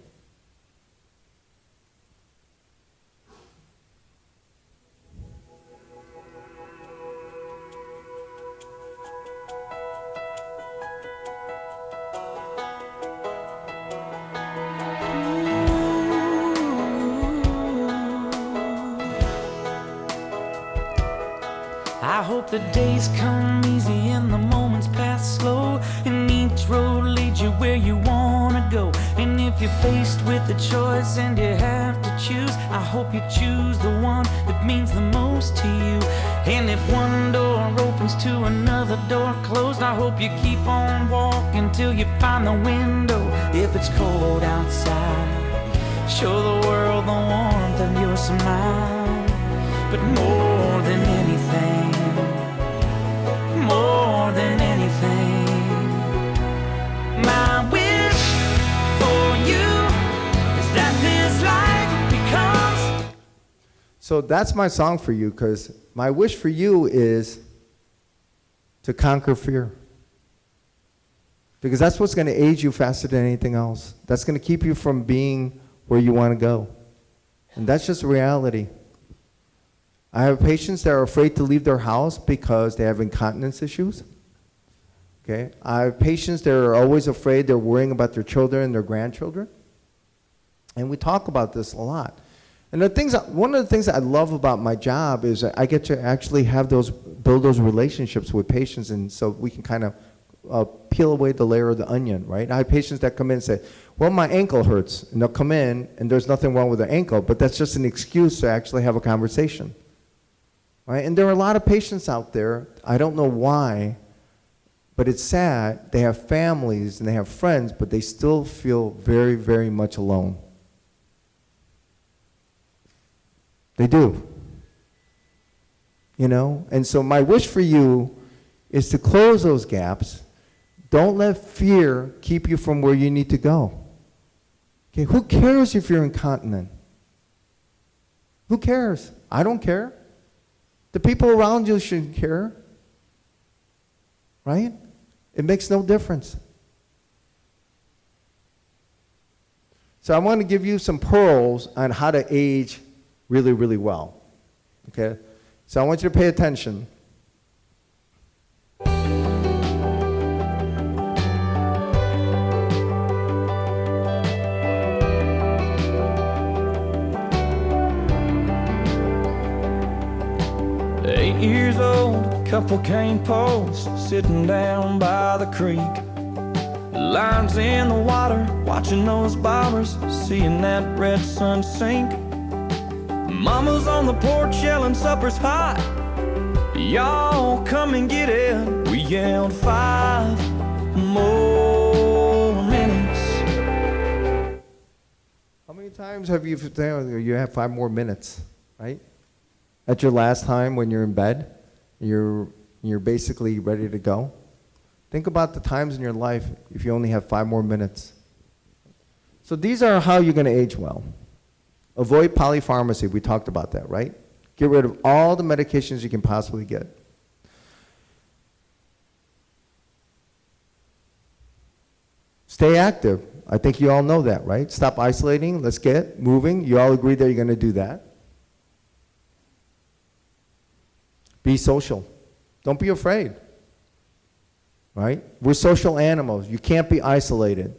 I hope the days come easy and the moments pass slow, and each road leads you where you wanna go. And if you're faced with a choice and you have to choose, I hope you choose the one that means the most to you. And if one door opens to another door closed, I hope you keep on walking till you find the window. If it's cold outside, show the world the warmth of your smile. But more than anything, more than anything, my wish for you is that this life becomes. So that's my song for you, because my wish for you is to conquer fear. Because that's what's going to age you faster than anything else. That's going to keep you from being where you want to go. And that's just reality. I have patients that are afraid to leave their house because they have incontinence issues. Okay? I have patients that are always afraid, they're worrying about their children and their grandchildren. And we talk about this a lot. And one of the things that I love about my job is I get to actually build those relationships with patients, and so we can kind of peel away the layer of the onion, right? I have patients that come in and say, well, my ankle hurts. And they'll come in and there's nothing wrong with their ankle, but that's just an excuse to actually have a conversation. Right? And there are a lot of patients out there, I don't know why, but it's sad. They have families and they have friends, but they still feel very, very much alone. They do. You know? And so my wish for you is to close those gaps. Don't let fear keep you from where you need to go. Okay? Who cares if you're incontinent? Who cares? I don't care. The people around you shouldn't care, right? It makes no difference. So I want to give you some pearls on how to age really, really well, okay? So I want you to pay attention. Years old, couple cane posts sitting down by the creek. Lines in the water, watching those bobbers, seeing that red sun sink. Mama's on the porch yelling supper's hot. Y'all come and get it. We yelled 5 more minutes. How many times have you have 5 more minutes, right? At your last time when you're in bed, you're basically ready to go. Think about the times in your life if you only have 5 more minutes. So these are how you're going to age well. Avoid polypharmacy. We talked about that, right? Get rid of all the medications you can possibly get. Stay active. I think you all know that, right? Stop isolating. Let's get moving. You all agree that you're going to do that. Be social. Don't be afraid. Right? We're social animals. You can't be isolated.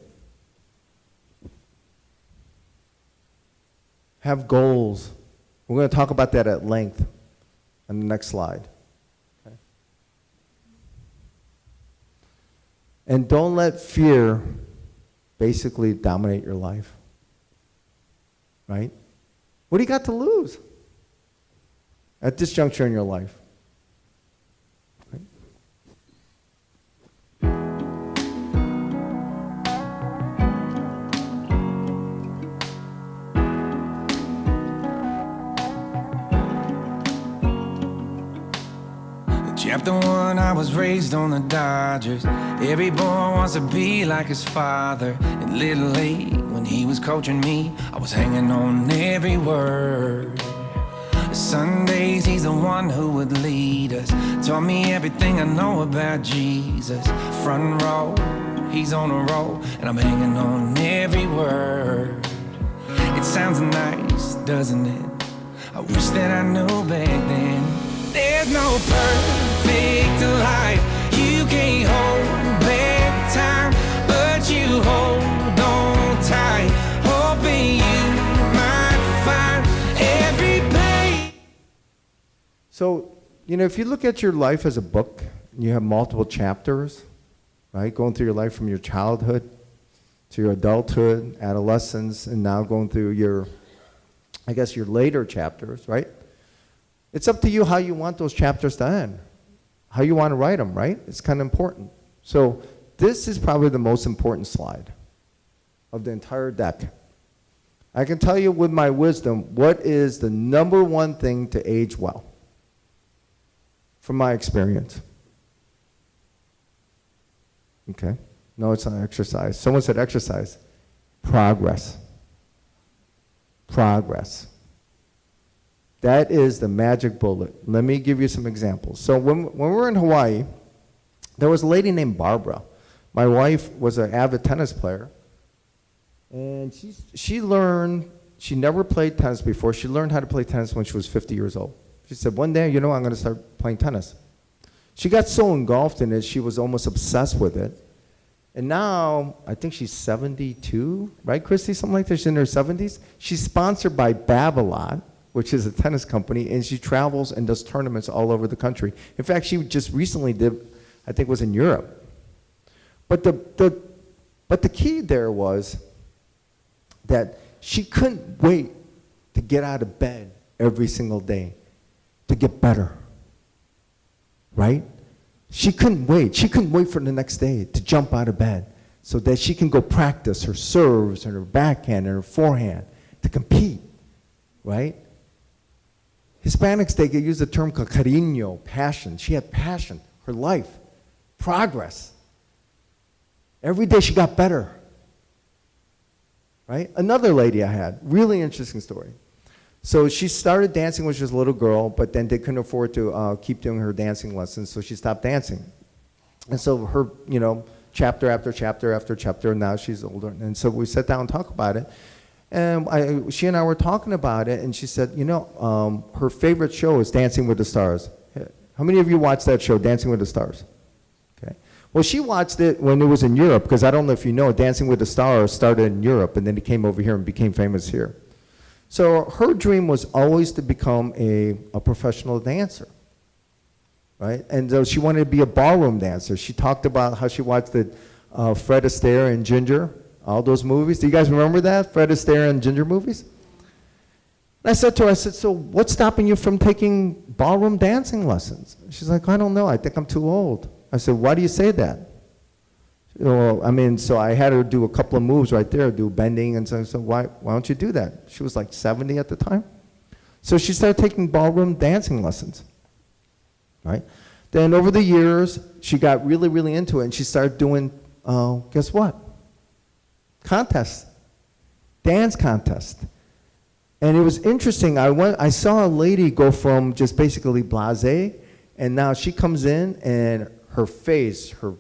Have goals. We're going to talk about that at length on the next slide. Okay. And don't let fear basically dominate your life. Right? What do you got to lose at this juncture in your life? After one, I was raised on the Dodgers. Every boy wants to be like his father. In Little League, when he was coaching me, I was hanging on every word. Sundays, he's the one who would lead us. Taught me everything I know about Jesus. Front row, he's on a roll, and I'm hanging on every word. It sounds nice, doesn't it? I wish that I knew back then. There's no perfect life. You can't hold back time, but you hold on tight, hoping you might find every page. So, you know, if you look at your life as a book, you have multiple chapters, right? Going through your life from your childhood to your adulthood, adolescence, and now going through your, I guess, your later chapters, right? It's up to you how you want those chapters to end, how you want to write them, right? It's kind of important. So this is probably the most important slide of the entire deck. I can tell you with my wisdom what is the number one thing to age well, from my experience. Okay. No, it's not exercise. Someone said exercise. Progress. Progress. That is the magic bullet. Let me give you some examples. So when we were in Hawaii, there was a lady named Barbara. My wife was an avid tennis player. And she learned, she never played tennis before. She learned how to play tennis when she was 50 years old. She said, one day, you know, I'm going to start playing tennis. She got so engulfed in it, she was almost obsessed with it. And now, I think she's 72, right, Christy? Something like that. She's in her 70s. She's sponsored by Babolat, which is a tennis company, and she travels and does tournaments all over the country. In fact, she just recently did, I think it was in Europe. But the key there was that she couldn't wait to get out of bed every single day to get better, right? She couldn't wait. She couldn't wait for the next day to jump out of bed so that she can go practice her serves and her backhand and her forehand to compete, right? Hispanics, they use the term cariño, passion. She had passion, her life, progress. Every day she got better, right? Another lady I had, really interesting story. So she started dancing when she was a little girl, but then they couldn't afford to keep doing her dancing lessons, so she stopped dancing. And so her, you know, chapter after chapter after chapter, and now she's older. And so we sat down and talked about it. And she and I were talking about it, and she said, you know, her favorite show is Dancing with the Stars. How many of you watched that show, Dancing with the Stars? Okay. Well, she watched it when it was in Europe, because I don't know if you know, Dancing with the Stars started in Europe, and then it came over here and became famous here. So her dream was always to become a professional dancer, right? And so she wanted to be a ballroom dancer. She talked about how she watched the Fred Astaire and Ginger, all those movies. Do you guys remember that, Fred Astaire and Ginger movies? And I said to her, I said, so what's stopping you from taking ballroom dancing lessons? She's like, I don't know, I think I'm too old. I said, why do you say that? Well, I mean, so I had her do a couple of moves right there, do bending, and so why don't you do that? She was like 70 at the time. So she started taking ballroom dancing lessons, right? Then over the years, she got really, really into it, and she started doing, guess what? Contests, dance contests. And it was interesting. I saw a lady go from just basically blasé, and now she comes in, and her face, her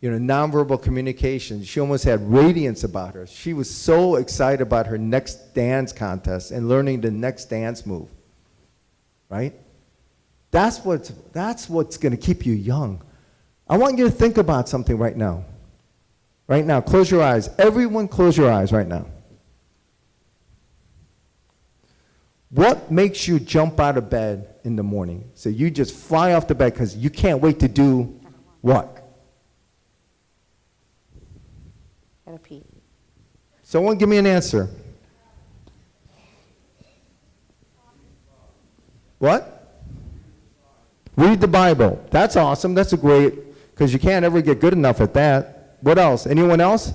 nonverbal communication, she almost had radiance about her. She was so excited about her next dance contest and learning the next dance move, right? That's what's going to keep you young. I want you to think about something right now. Right now, close your eyes. Everyone close your eyes right now. What makes you jump out of bed in the morning? So you just fly off the bed because you can't wait to do what? Gotta pee. Someone give me an answer. What? Read the Bible. That's awesome. That's a great, because you can't ever get good enough at that. What else? Anyone else?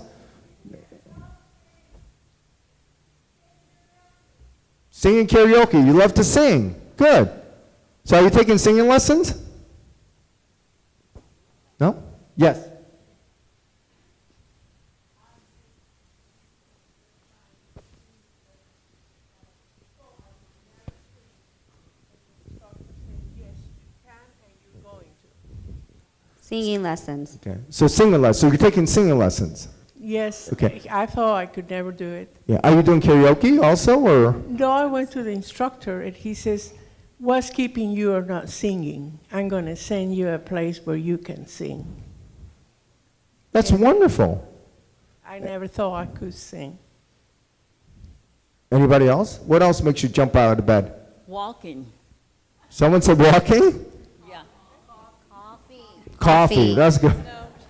Singing karaoke. You love to sing. Good. So are you taking singing lessons? Yes. Singing lessons. Okay. So singing lessons. So you're taking singing lessons. Yes. Okay. I thought I could never do it. Yeah. Are you doing karaoke also, or? No, I went to the instructor and he says, what's keeping you or not singing? I'm going to send you a place where you can sing. That's wonderful. I never thought I could sing. Anybody else? What else makes you jump out of bed? Walking. Someone said walking? Yeah. Coffee. That's good.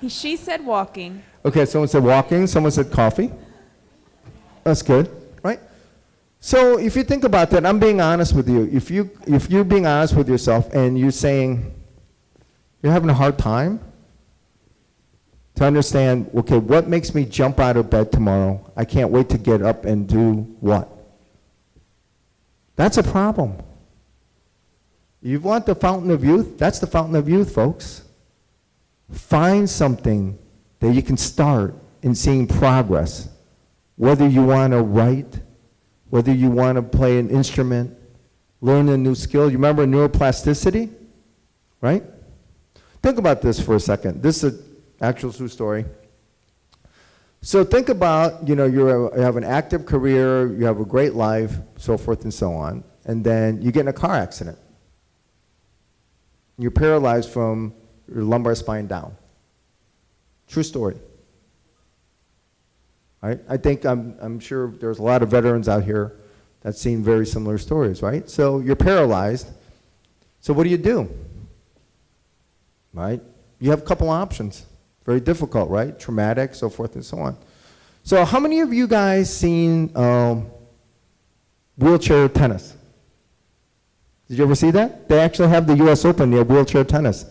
She said walking. Okay, someone said walking, someone said coffee. That's good, right? So if you think about that, I'm being honest with you. If you're being honest with yourself and you're saying you're having a hard time to understand, okay, what makes me jump out of bed tomorrow? I can't wait to get up and do what? That's a problem. You want the fountain of youth? That's the fountain of youth, folks. Find something that you can start in seeing progress. Whether you want to write, whether you want to play an instrument, learn a new skill. You remember neuroplasticity? Right? Think about this for a second. This is an actual true story. So think about, you have an active career, you have a great life, so forth and so on, and then you get in a car accident. You're paralyzed from your lumbar spine down. True story. Right? I think I'm sure there's a lot of veterans out here that's seen very similar stories, right? So you're paralyzed. So what do? Right? You have a couple options. Very difficult, right? Traumatic, so forth and so on. So how many of you guys seen wheelchair tennis? Did you ever see that? They actually have the US Open, they have wheelchair tennis.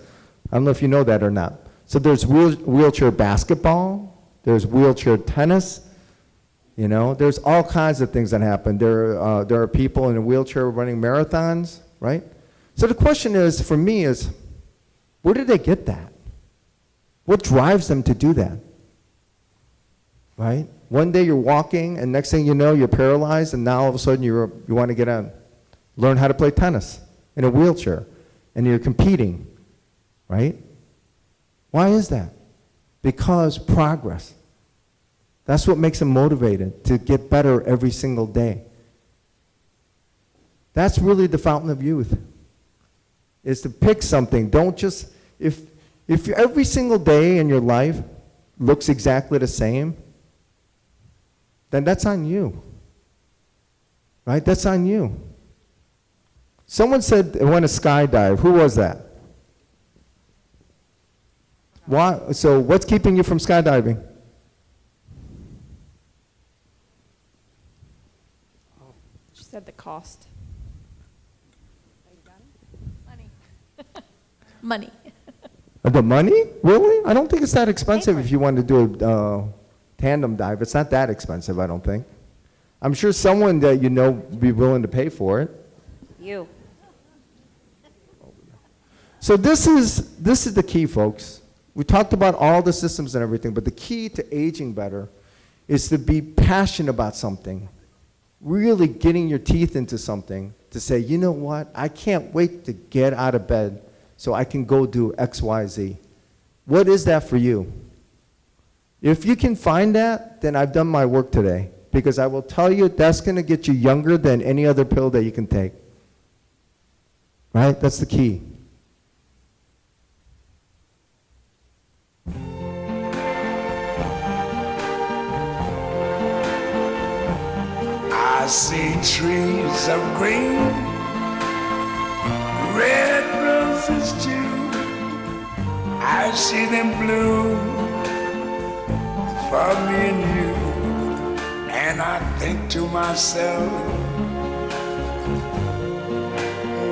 I don't know if you know that or not. So there's wheelchair basketball, there's wheelchair tennis, there's all kinds of things that happen. There are people in a wheelchair running marathons, right? So the question is, for me, is where did they get that? What drives them to do that? Right? One day you're walking, and next thing you know, you're paralyzed, and now all of a sudden you want to get on, learn how to play tennis in a wheelchair, and you're competing, right? Why is that? Because progress. That's what makes them motivated to get better every single day. That's really the fountain of youth, is to pick something. Don't just, if every single day in your life looks exactly the same, then that's on you. Right? That's on you. Someone said they want to skydive. Who was that? Why? So what's keeping you from skydiving? She said the cost. Money. Money. The money? Really? I don't think it's that expensive if you want to do a tandem dive. It's not that expensive, I don't think. I'm sure someone that you know would be willing to pay for it. You. So this is the key, folks. We talked about all the systems and everything, but the key to aging better is to be passionate about something, really getting your teeth into something to say, you know what, I can't wait to get out of bed so I can go do X, Y, Z. What is that for you? If you can find that, then I've done my work today, because I will tell you that's going to get you younger than any other pill that you can take. Right? That's the key. I see trees of green, red roses too. I see them bloom for me and you. And I think to myself,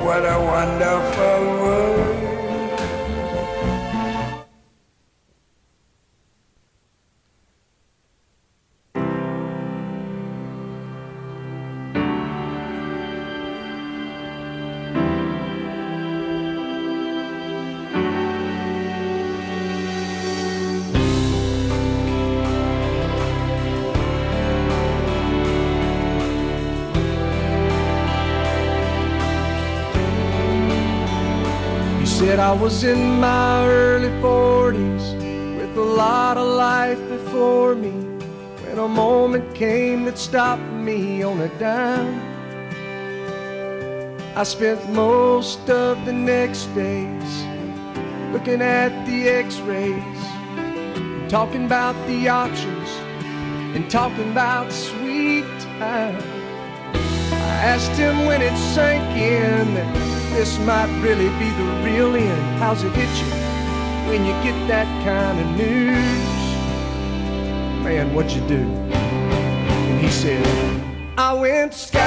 what a wonderful world. said I was in my early 40s with a lot of life before me, when a moment came that stopped me on a dime. I spent most of the next days looking at the x-rays, talking about the options and talking about sweet time. I asked him when it sank in that this might really be the real end. How's it hit you when you get that kind of news? Man, what'd you do? And he said, I went skydiving,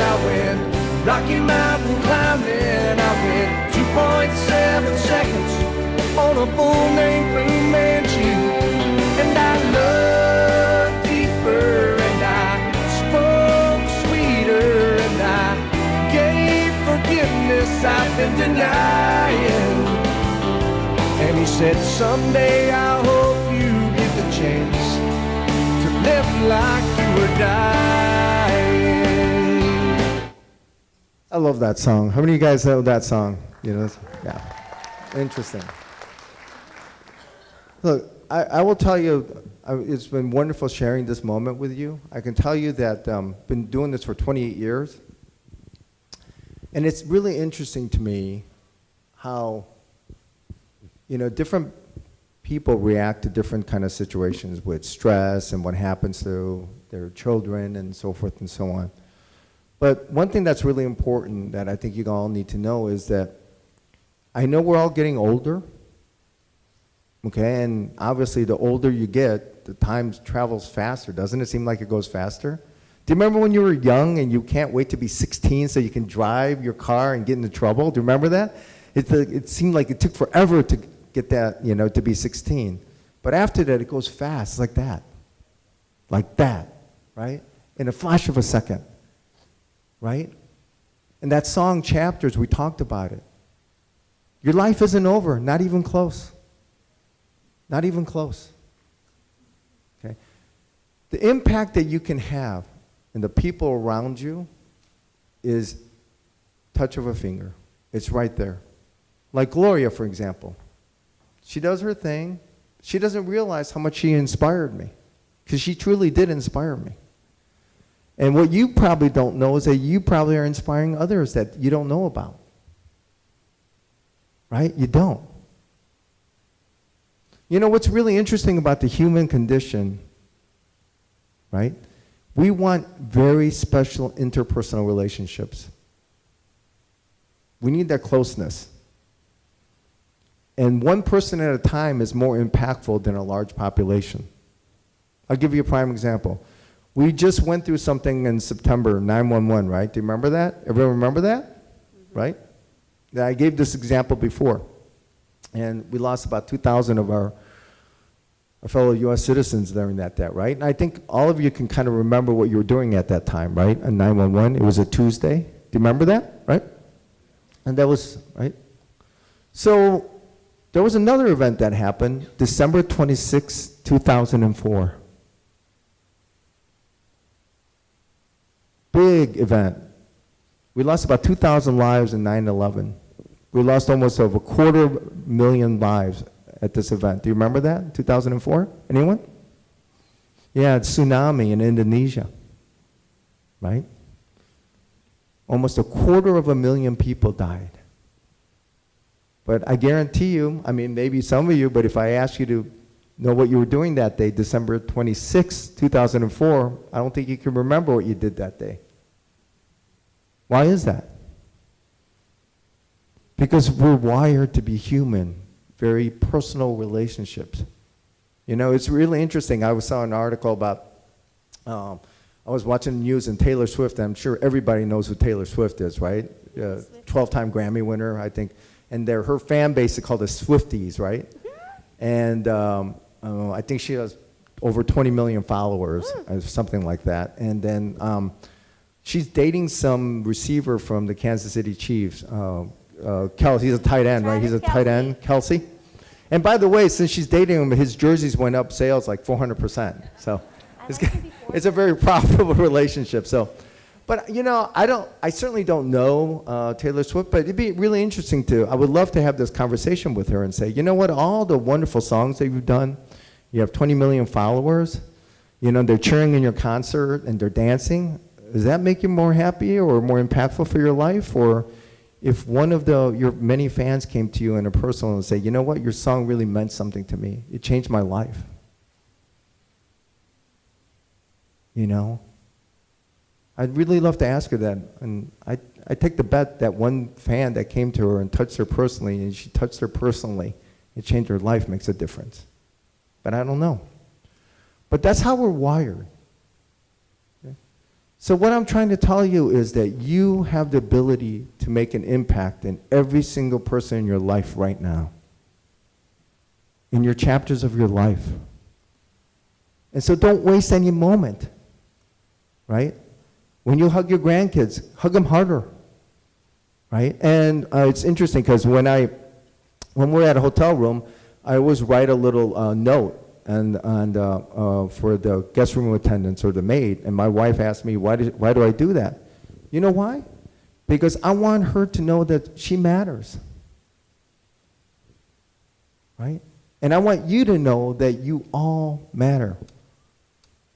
I went Rocky Mountain climbing, I went 2.7 seconds on a bull named Blue Manchu, and I looked deeper and I spoke sweeter and I gave forgiveness I've been denying. And he said, someday I hope you get the chance to live like you were dying. I love that song. How many of you guys know that song? You know, yeah, interesting. Look, I will tell you, it's been wonderful sharing this moment with you. I can tell you that I've been doing this for 28 years. And it's really interesting to me how, you know, different people react to different kind of situations with stress and what happens to their children and so forth and so on. But one thing that's really important that I think you all need to know is that I know we're all getting older, okay, and obviously the older you get, the time travels faster. Doesn't it seem like it goes faster? Do you remember when you were young and you can't wait to be 16 so you can drive your car and get into trouble? Do you remember that? It seemed like it took forever to get that, you know, to be 16. But after that, it goes fast, like that, right? In a flash of a second, right? And that song, Chapters, we talked about it. Your life isn't over, not even close. Not even close. Okay? The impact that you can have in the people around you is touch of a finger. It's right there. Like Gloria, for example. She does her thing. She doesn't realize how much she inspired me, because she truly did inspire me. And what you probably don't know is that you probably are inspiring others that you don't know about. Right? You don't. You know what's really interesting about the human condition, right? We want very special interpersonal relationships. We need that closeness. And one person at a time is more impactful than a large population. I'll give you a prime example. We just went through something in September, 911, right? Do you remember that? Everyone remember that? Right? I gave this example before. And we lost about 2,000 of our fellow U.S. citizens during that, right? And I think all of you can kind of remember what you were doing at that time, right? On 911, it was a Tuesday. Do you remember that, right? And that was, right? So there was another event that happened, December 26, 2004. Big event. We lost about 2,000 lives in 9/11. We lost almost over 250,000 lives at this event. Do you remember that, 2004? Anyone? Yeah, tsunami in Indonesia, right? Almost 250,000 people died. But I guarantee you, I mean, maybe some of you, but if I asked you to know what you were doing that day, December 26, 2004, I don't think you can remember what you did that day. Why is that? Because we're wired to be human, very personal relationships. You know, it's really interesting. I saw an article about, I was watching the news and Taylor Swift, I'm sure everybody knows who Taylor Swift is, right? 12-time Grammy winner, I think. And her fan base is called the Swifties, right? And I think she has over 20 million followers, or something like that. And then she's dating some receiver from the Kansas City Chiefs. Kelsey, he's a tight end, right? He's a tight end, Kelsey. And by the way, since she's dating him, his jerseys went up sales like 400%. So it's a very profitable relationship. So, But, you know, I certainly don't know Taylor Swift, but it'd be really interesting I would love to have this conversation with her and say, you know what, all the wonderful songs that you've done, you have 20 million followers, you know, they're cheering in your concert and they're dancing. Does that make you more happy or more impactful for your life? Or if one of your many fans came to you in a personal and say, you know what, your song really meant something to me. It changed my life. You know? I'd really love to ask her that. And I take the bet that one fan that came to her and touched her personally, and she touched her personally, it changed her life, makes a difference. But I don't know. But that's how we're wired. Okay? So what I'm trying to tell you is that you have the ability to make an impact in every single person in your life right now. In your chapters of your life. And so don't waste any moment. Right? When you hug your grandkids, hug them harder, right? And it's interesting because when we're at a hotel room, I always write a little note for the guest room attendants or the maid, and my wife asked me, why do I do that? You know why? Because I want her to know that she matters, right? And I want you to know that you all matter.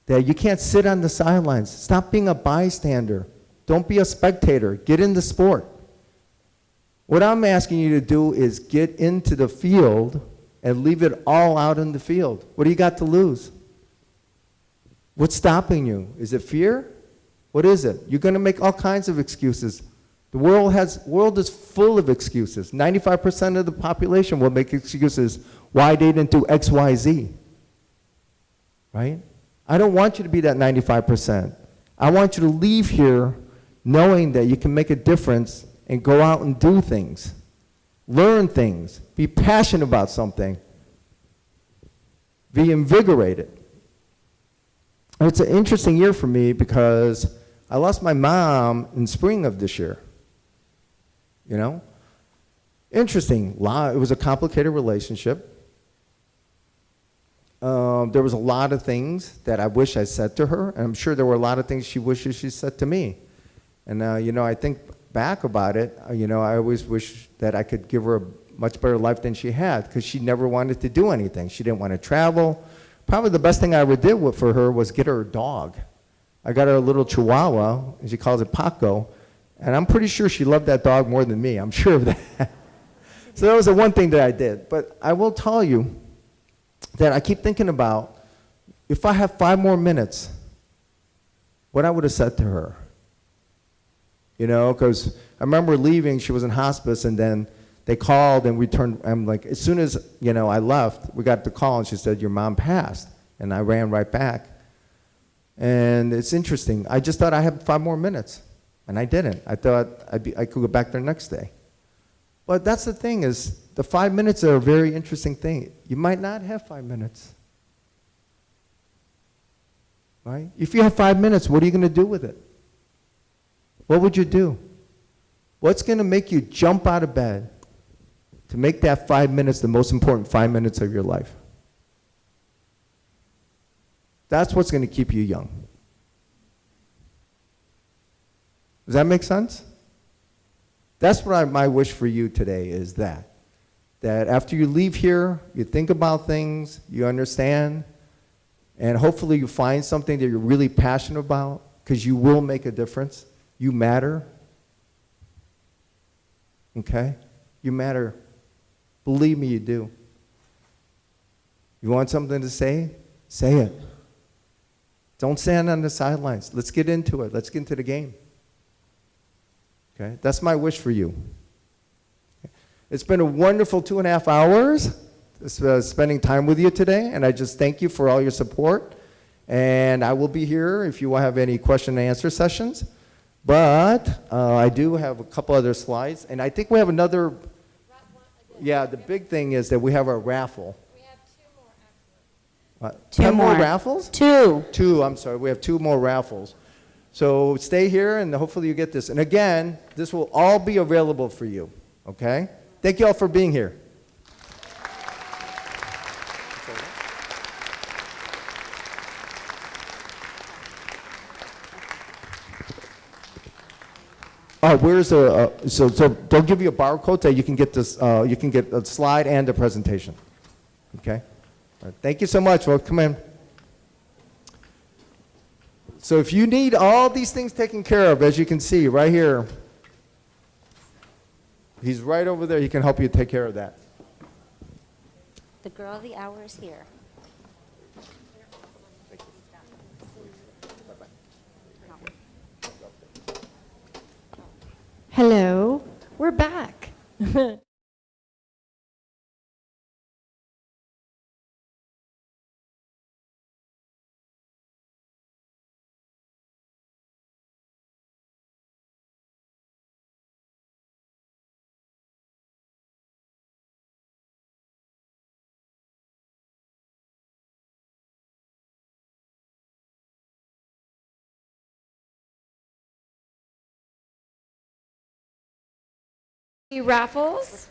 That you can't sit on the sidelines. Stop being a bystander. Don't be a spectator. Get in the sport. What I'm asking you to do is get into the field and leave it all out in the field. What do you got to lose? What's stopping you? Is it fear? What is it? You're going to make all kinds of excuses. The world is full of excuses. 95% of the population will make excuses why they didn't do X, Y, Z. Right? I don't want you to be that 95%. I want you to leave here knowing that you can make a difference and go out and do things. Learn things. Be passionate about something. Be invigorated. And it's an interesting year for me because I lost my mom in spring of this year. You know? Interesting. It was a complicated relationship. There was a lot of things that I wish I said to her, and I'm sure there were a lot of things she wishes she said to me. And, you know, I think back about it, you know, I always wish that I could give her a much better life than she had, because she never wanted to do anything. She didn't want to travel. Probably the best thing I ever did for her was get her a dog. I got her a little Chihuahua, and she calls it Paco, and I'm pretty sure she loved that dog more than me. I'm sure of that. So that was the one thing that I did. But I will tell you that I keep thinking about, if I have 5 more minutes, what I would have said to her. You know, because I remember leaving, she was in hospice, and then they called and we turned, I'm like, as soon as, you know, I left, we got the call and she said, your mom passed. And I ran right back. And it's interesting. I just thought I had 5 more minutes, and I didn't. I thought I could go back there next day. But that's the thing, is the 5 minutes are a very interesting thing. You might not have 5 minutes. Right? If you have 5 minutes, what are you going to do with it? What would you do? What's going to make you jump out of bed to make that 5 minutes the most important 5 minutes of your life? That's what's going to keep you young. Does that make sense? That's what my wish for you today is that after you leave here, you think about things, you understand, and hopefully you find something that you're really passionate about, because you will make a difference. You matter. Okay? You matter. Believe me, you do. You want something to say? Say it. Don't stand on the sidelines. Let's get into it. Let's get into the game. Okay? That's my wish for you. It's been a wonderful 2.5 hours spending time with you today, and I just thank you for all your support. And I will be here if you have any question and answer sessions. But I do have a couple other slides, and I think we have another. Yeah, the big thing is that we have our raffle. We have 2 more. What? 10 more raffles? 2. 2. I'm sorry. We have 2 more raffles. So stay here, and hopefully you get this. And again, this will all be available for you. Okay? Thank you all for being here. Oh, where's the, so they'll give you a barcode that you can get this, you can get a slide and a presentation. Okay? All right, thank you so much. Well, come in. So if you need all these things taken care of, as you can see right here, he's right over there. He can help you take care of that. The girl of the hour is here. Hello, we're back. Raffles.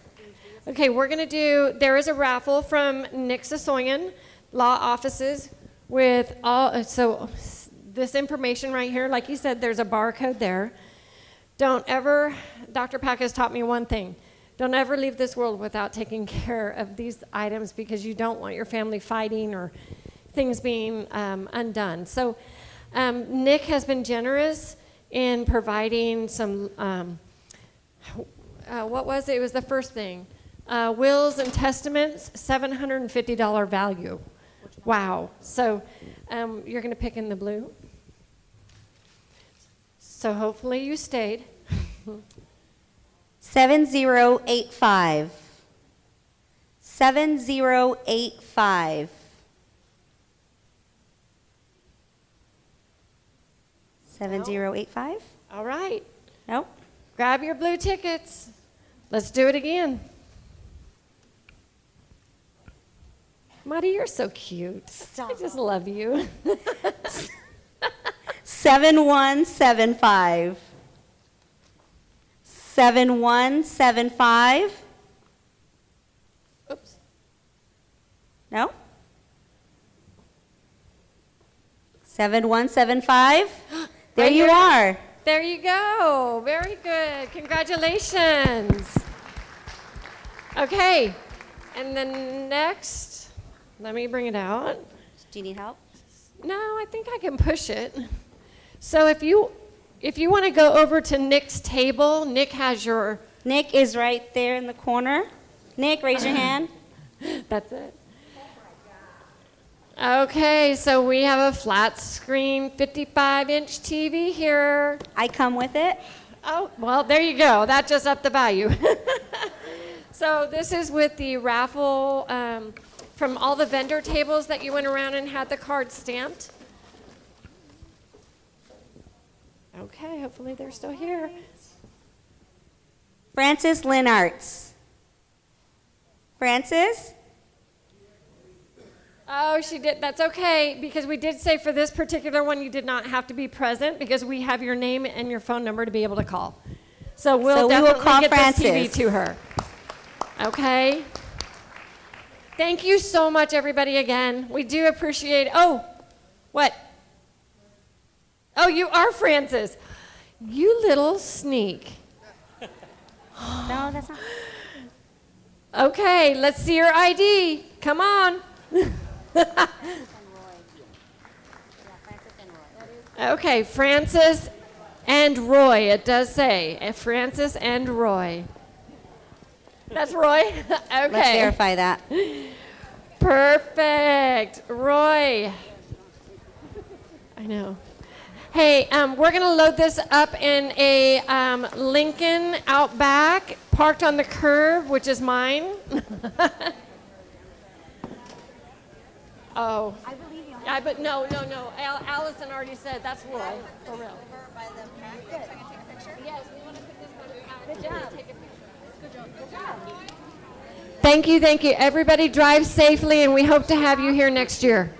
Okay, we're going to do, there is a raffle from Nick Sasoyan Law Offices with all, so this information right here, like you said, there's a barcode there. Don't ever, Dr. Pack has taught me one thing. Don't ever leave this world without taking care of these items because you don't want your family fighting or things being undone. So Nick has been generous in providing some what was it? It was the first thing. Wills and testaments, $750 value. Wow. So you're going to pick in the blue. So hopefully you stayed. 7085. 7085. 7085? All right. Nope. Grab your blue tickets. Let's do it again. Marty, you're so cute. I just love you. 7175. 7175. Oops. No? 7175. There Right you here. are. There you go. Very good. Congratulations. Okay. And then next, let me bring it out. Do you need help? No, I think I can push it. So if you want to go over to Nick's table, Nick has your... Nick is right there in the corner. Nick, raise your hand. That's it. Okay, so we have a flat screen 55-inch TV here. I come with it. Oh, well, there you go. That just upped the value. So this is with the raffle from all the vendor tables that you went around and had the cards stamped. Okay, hopefully they're still here. Francis Linarts. Francis? Oh, she did. That's okay, because we did say for this particular one you did not have to be present because we have your name and your phone number to be able to call. So we will call get Francis. this TV to her. Okay? Thank you so much, everybody, again. We do appreciate... Oh, what? Oh, you are Francis. You little sneak. No, that's not... Okay, let's see your ID. Come on. Okay, Francis and Roy. It does say Francis and Roy. That's Roy? Okay. Let's verify that. Perfect. Roy. I know. Hey, we're going to load this up in a Lincoln out back, parked on the curb, which is mine. Oh. I believe you. But no. Allison already said that's Roy. For real. Yes, we want to put this one. Good job. Take a picture. Good job. Good job. Thank you. Everybody drive safely, and we hope to have you here next year.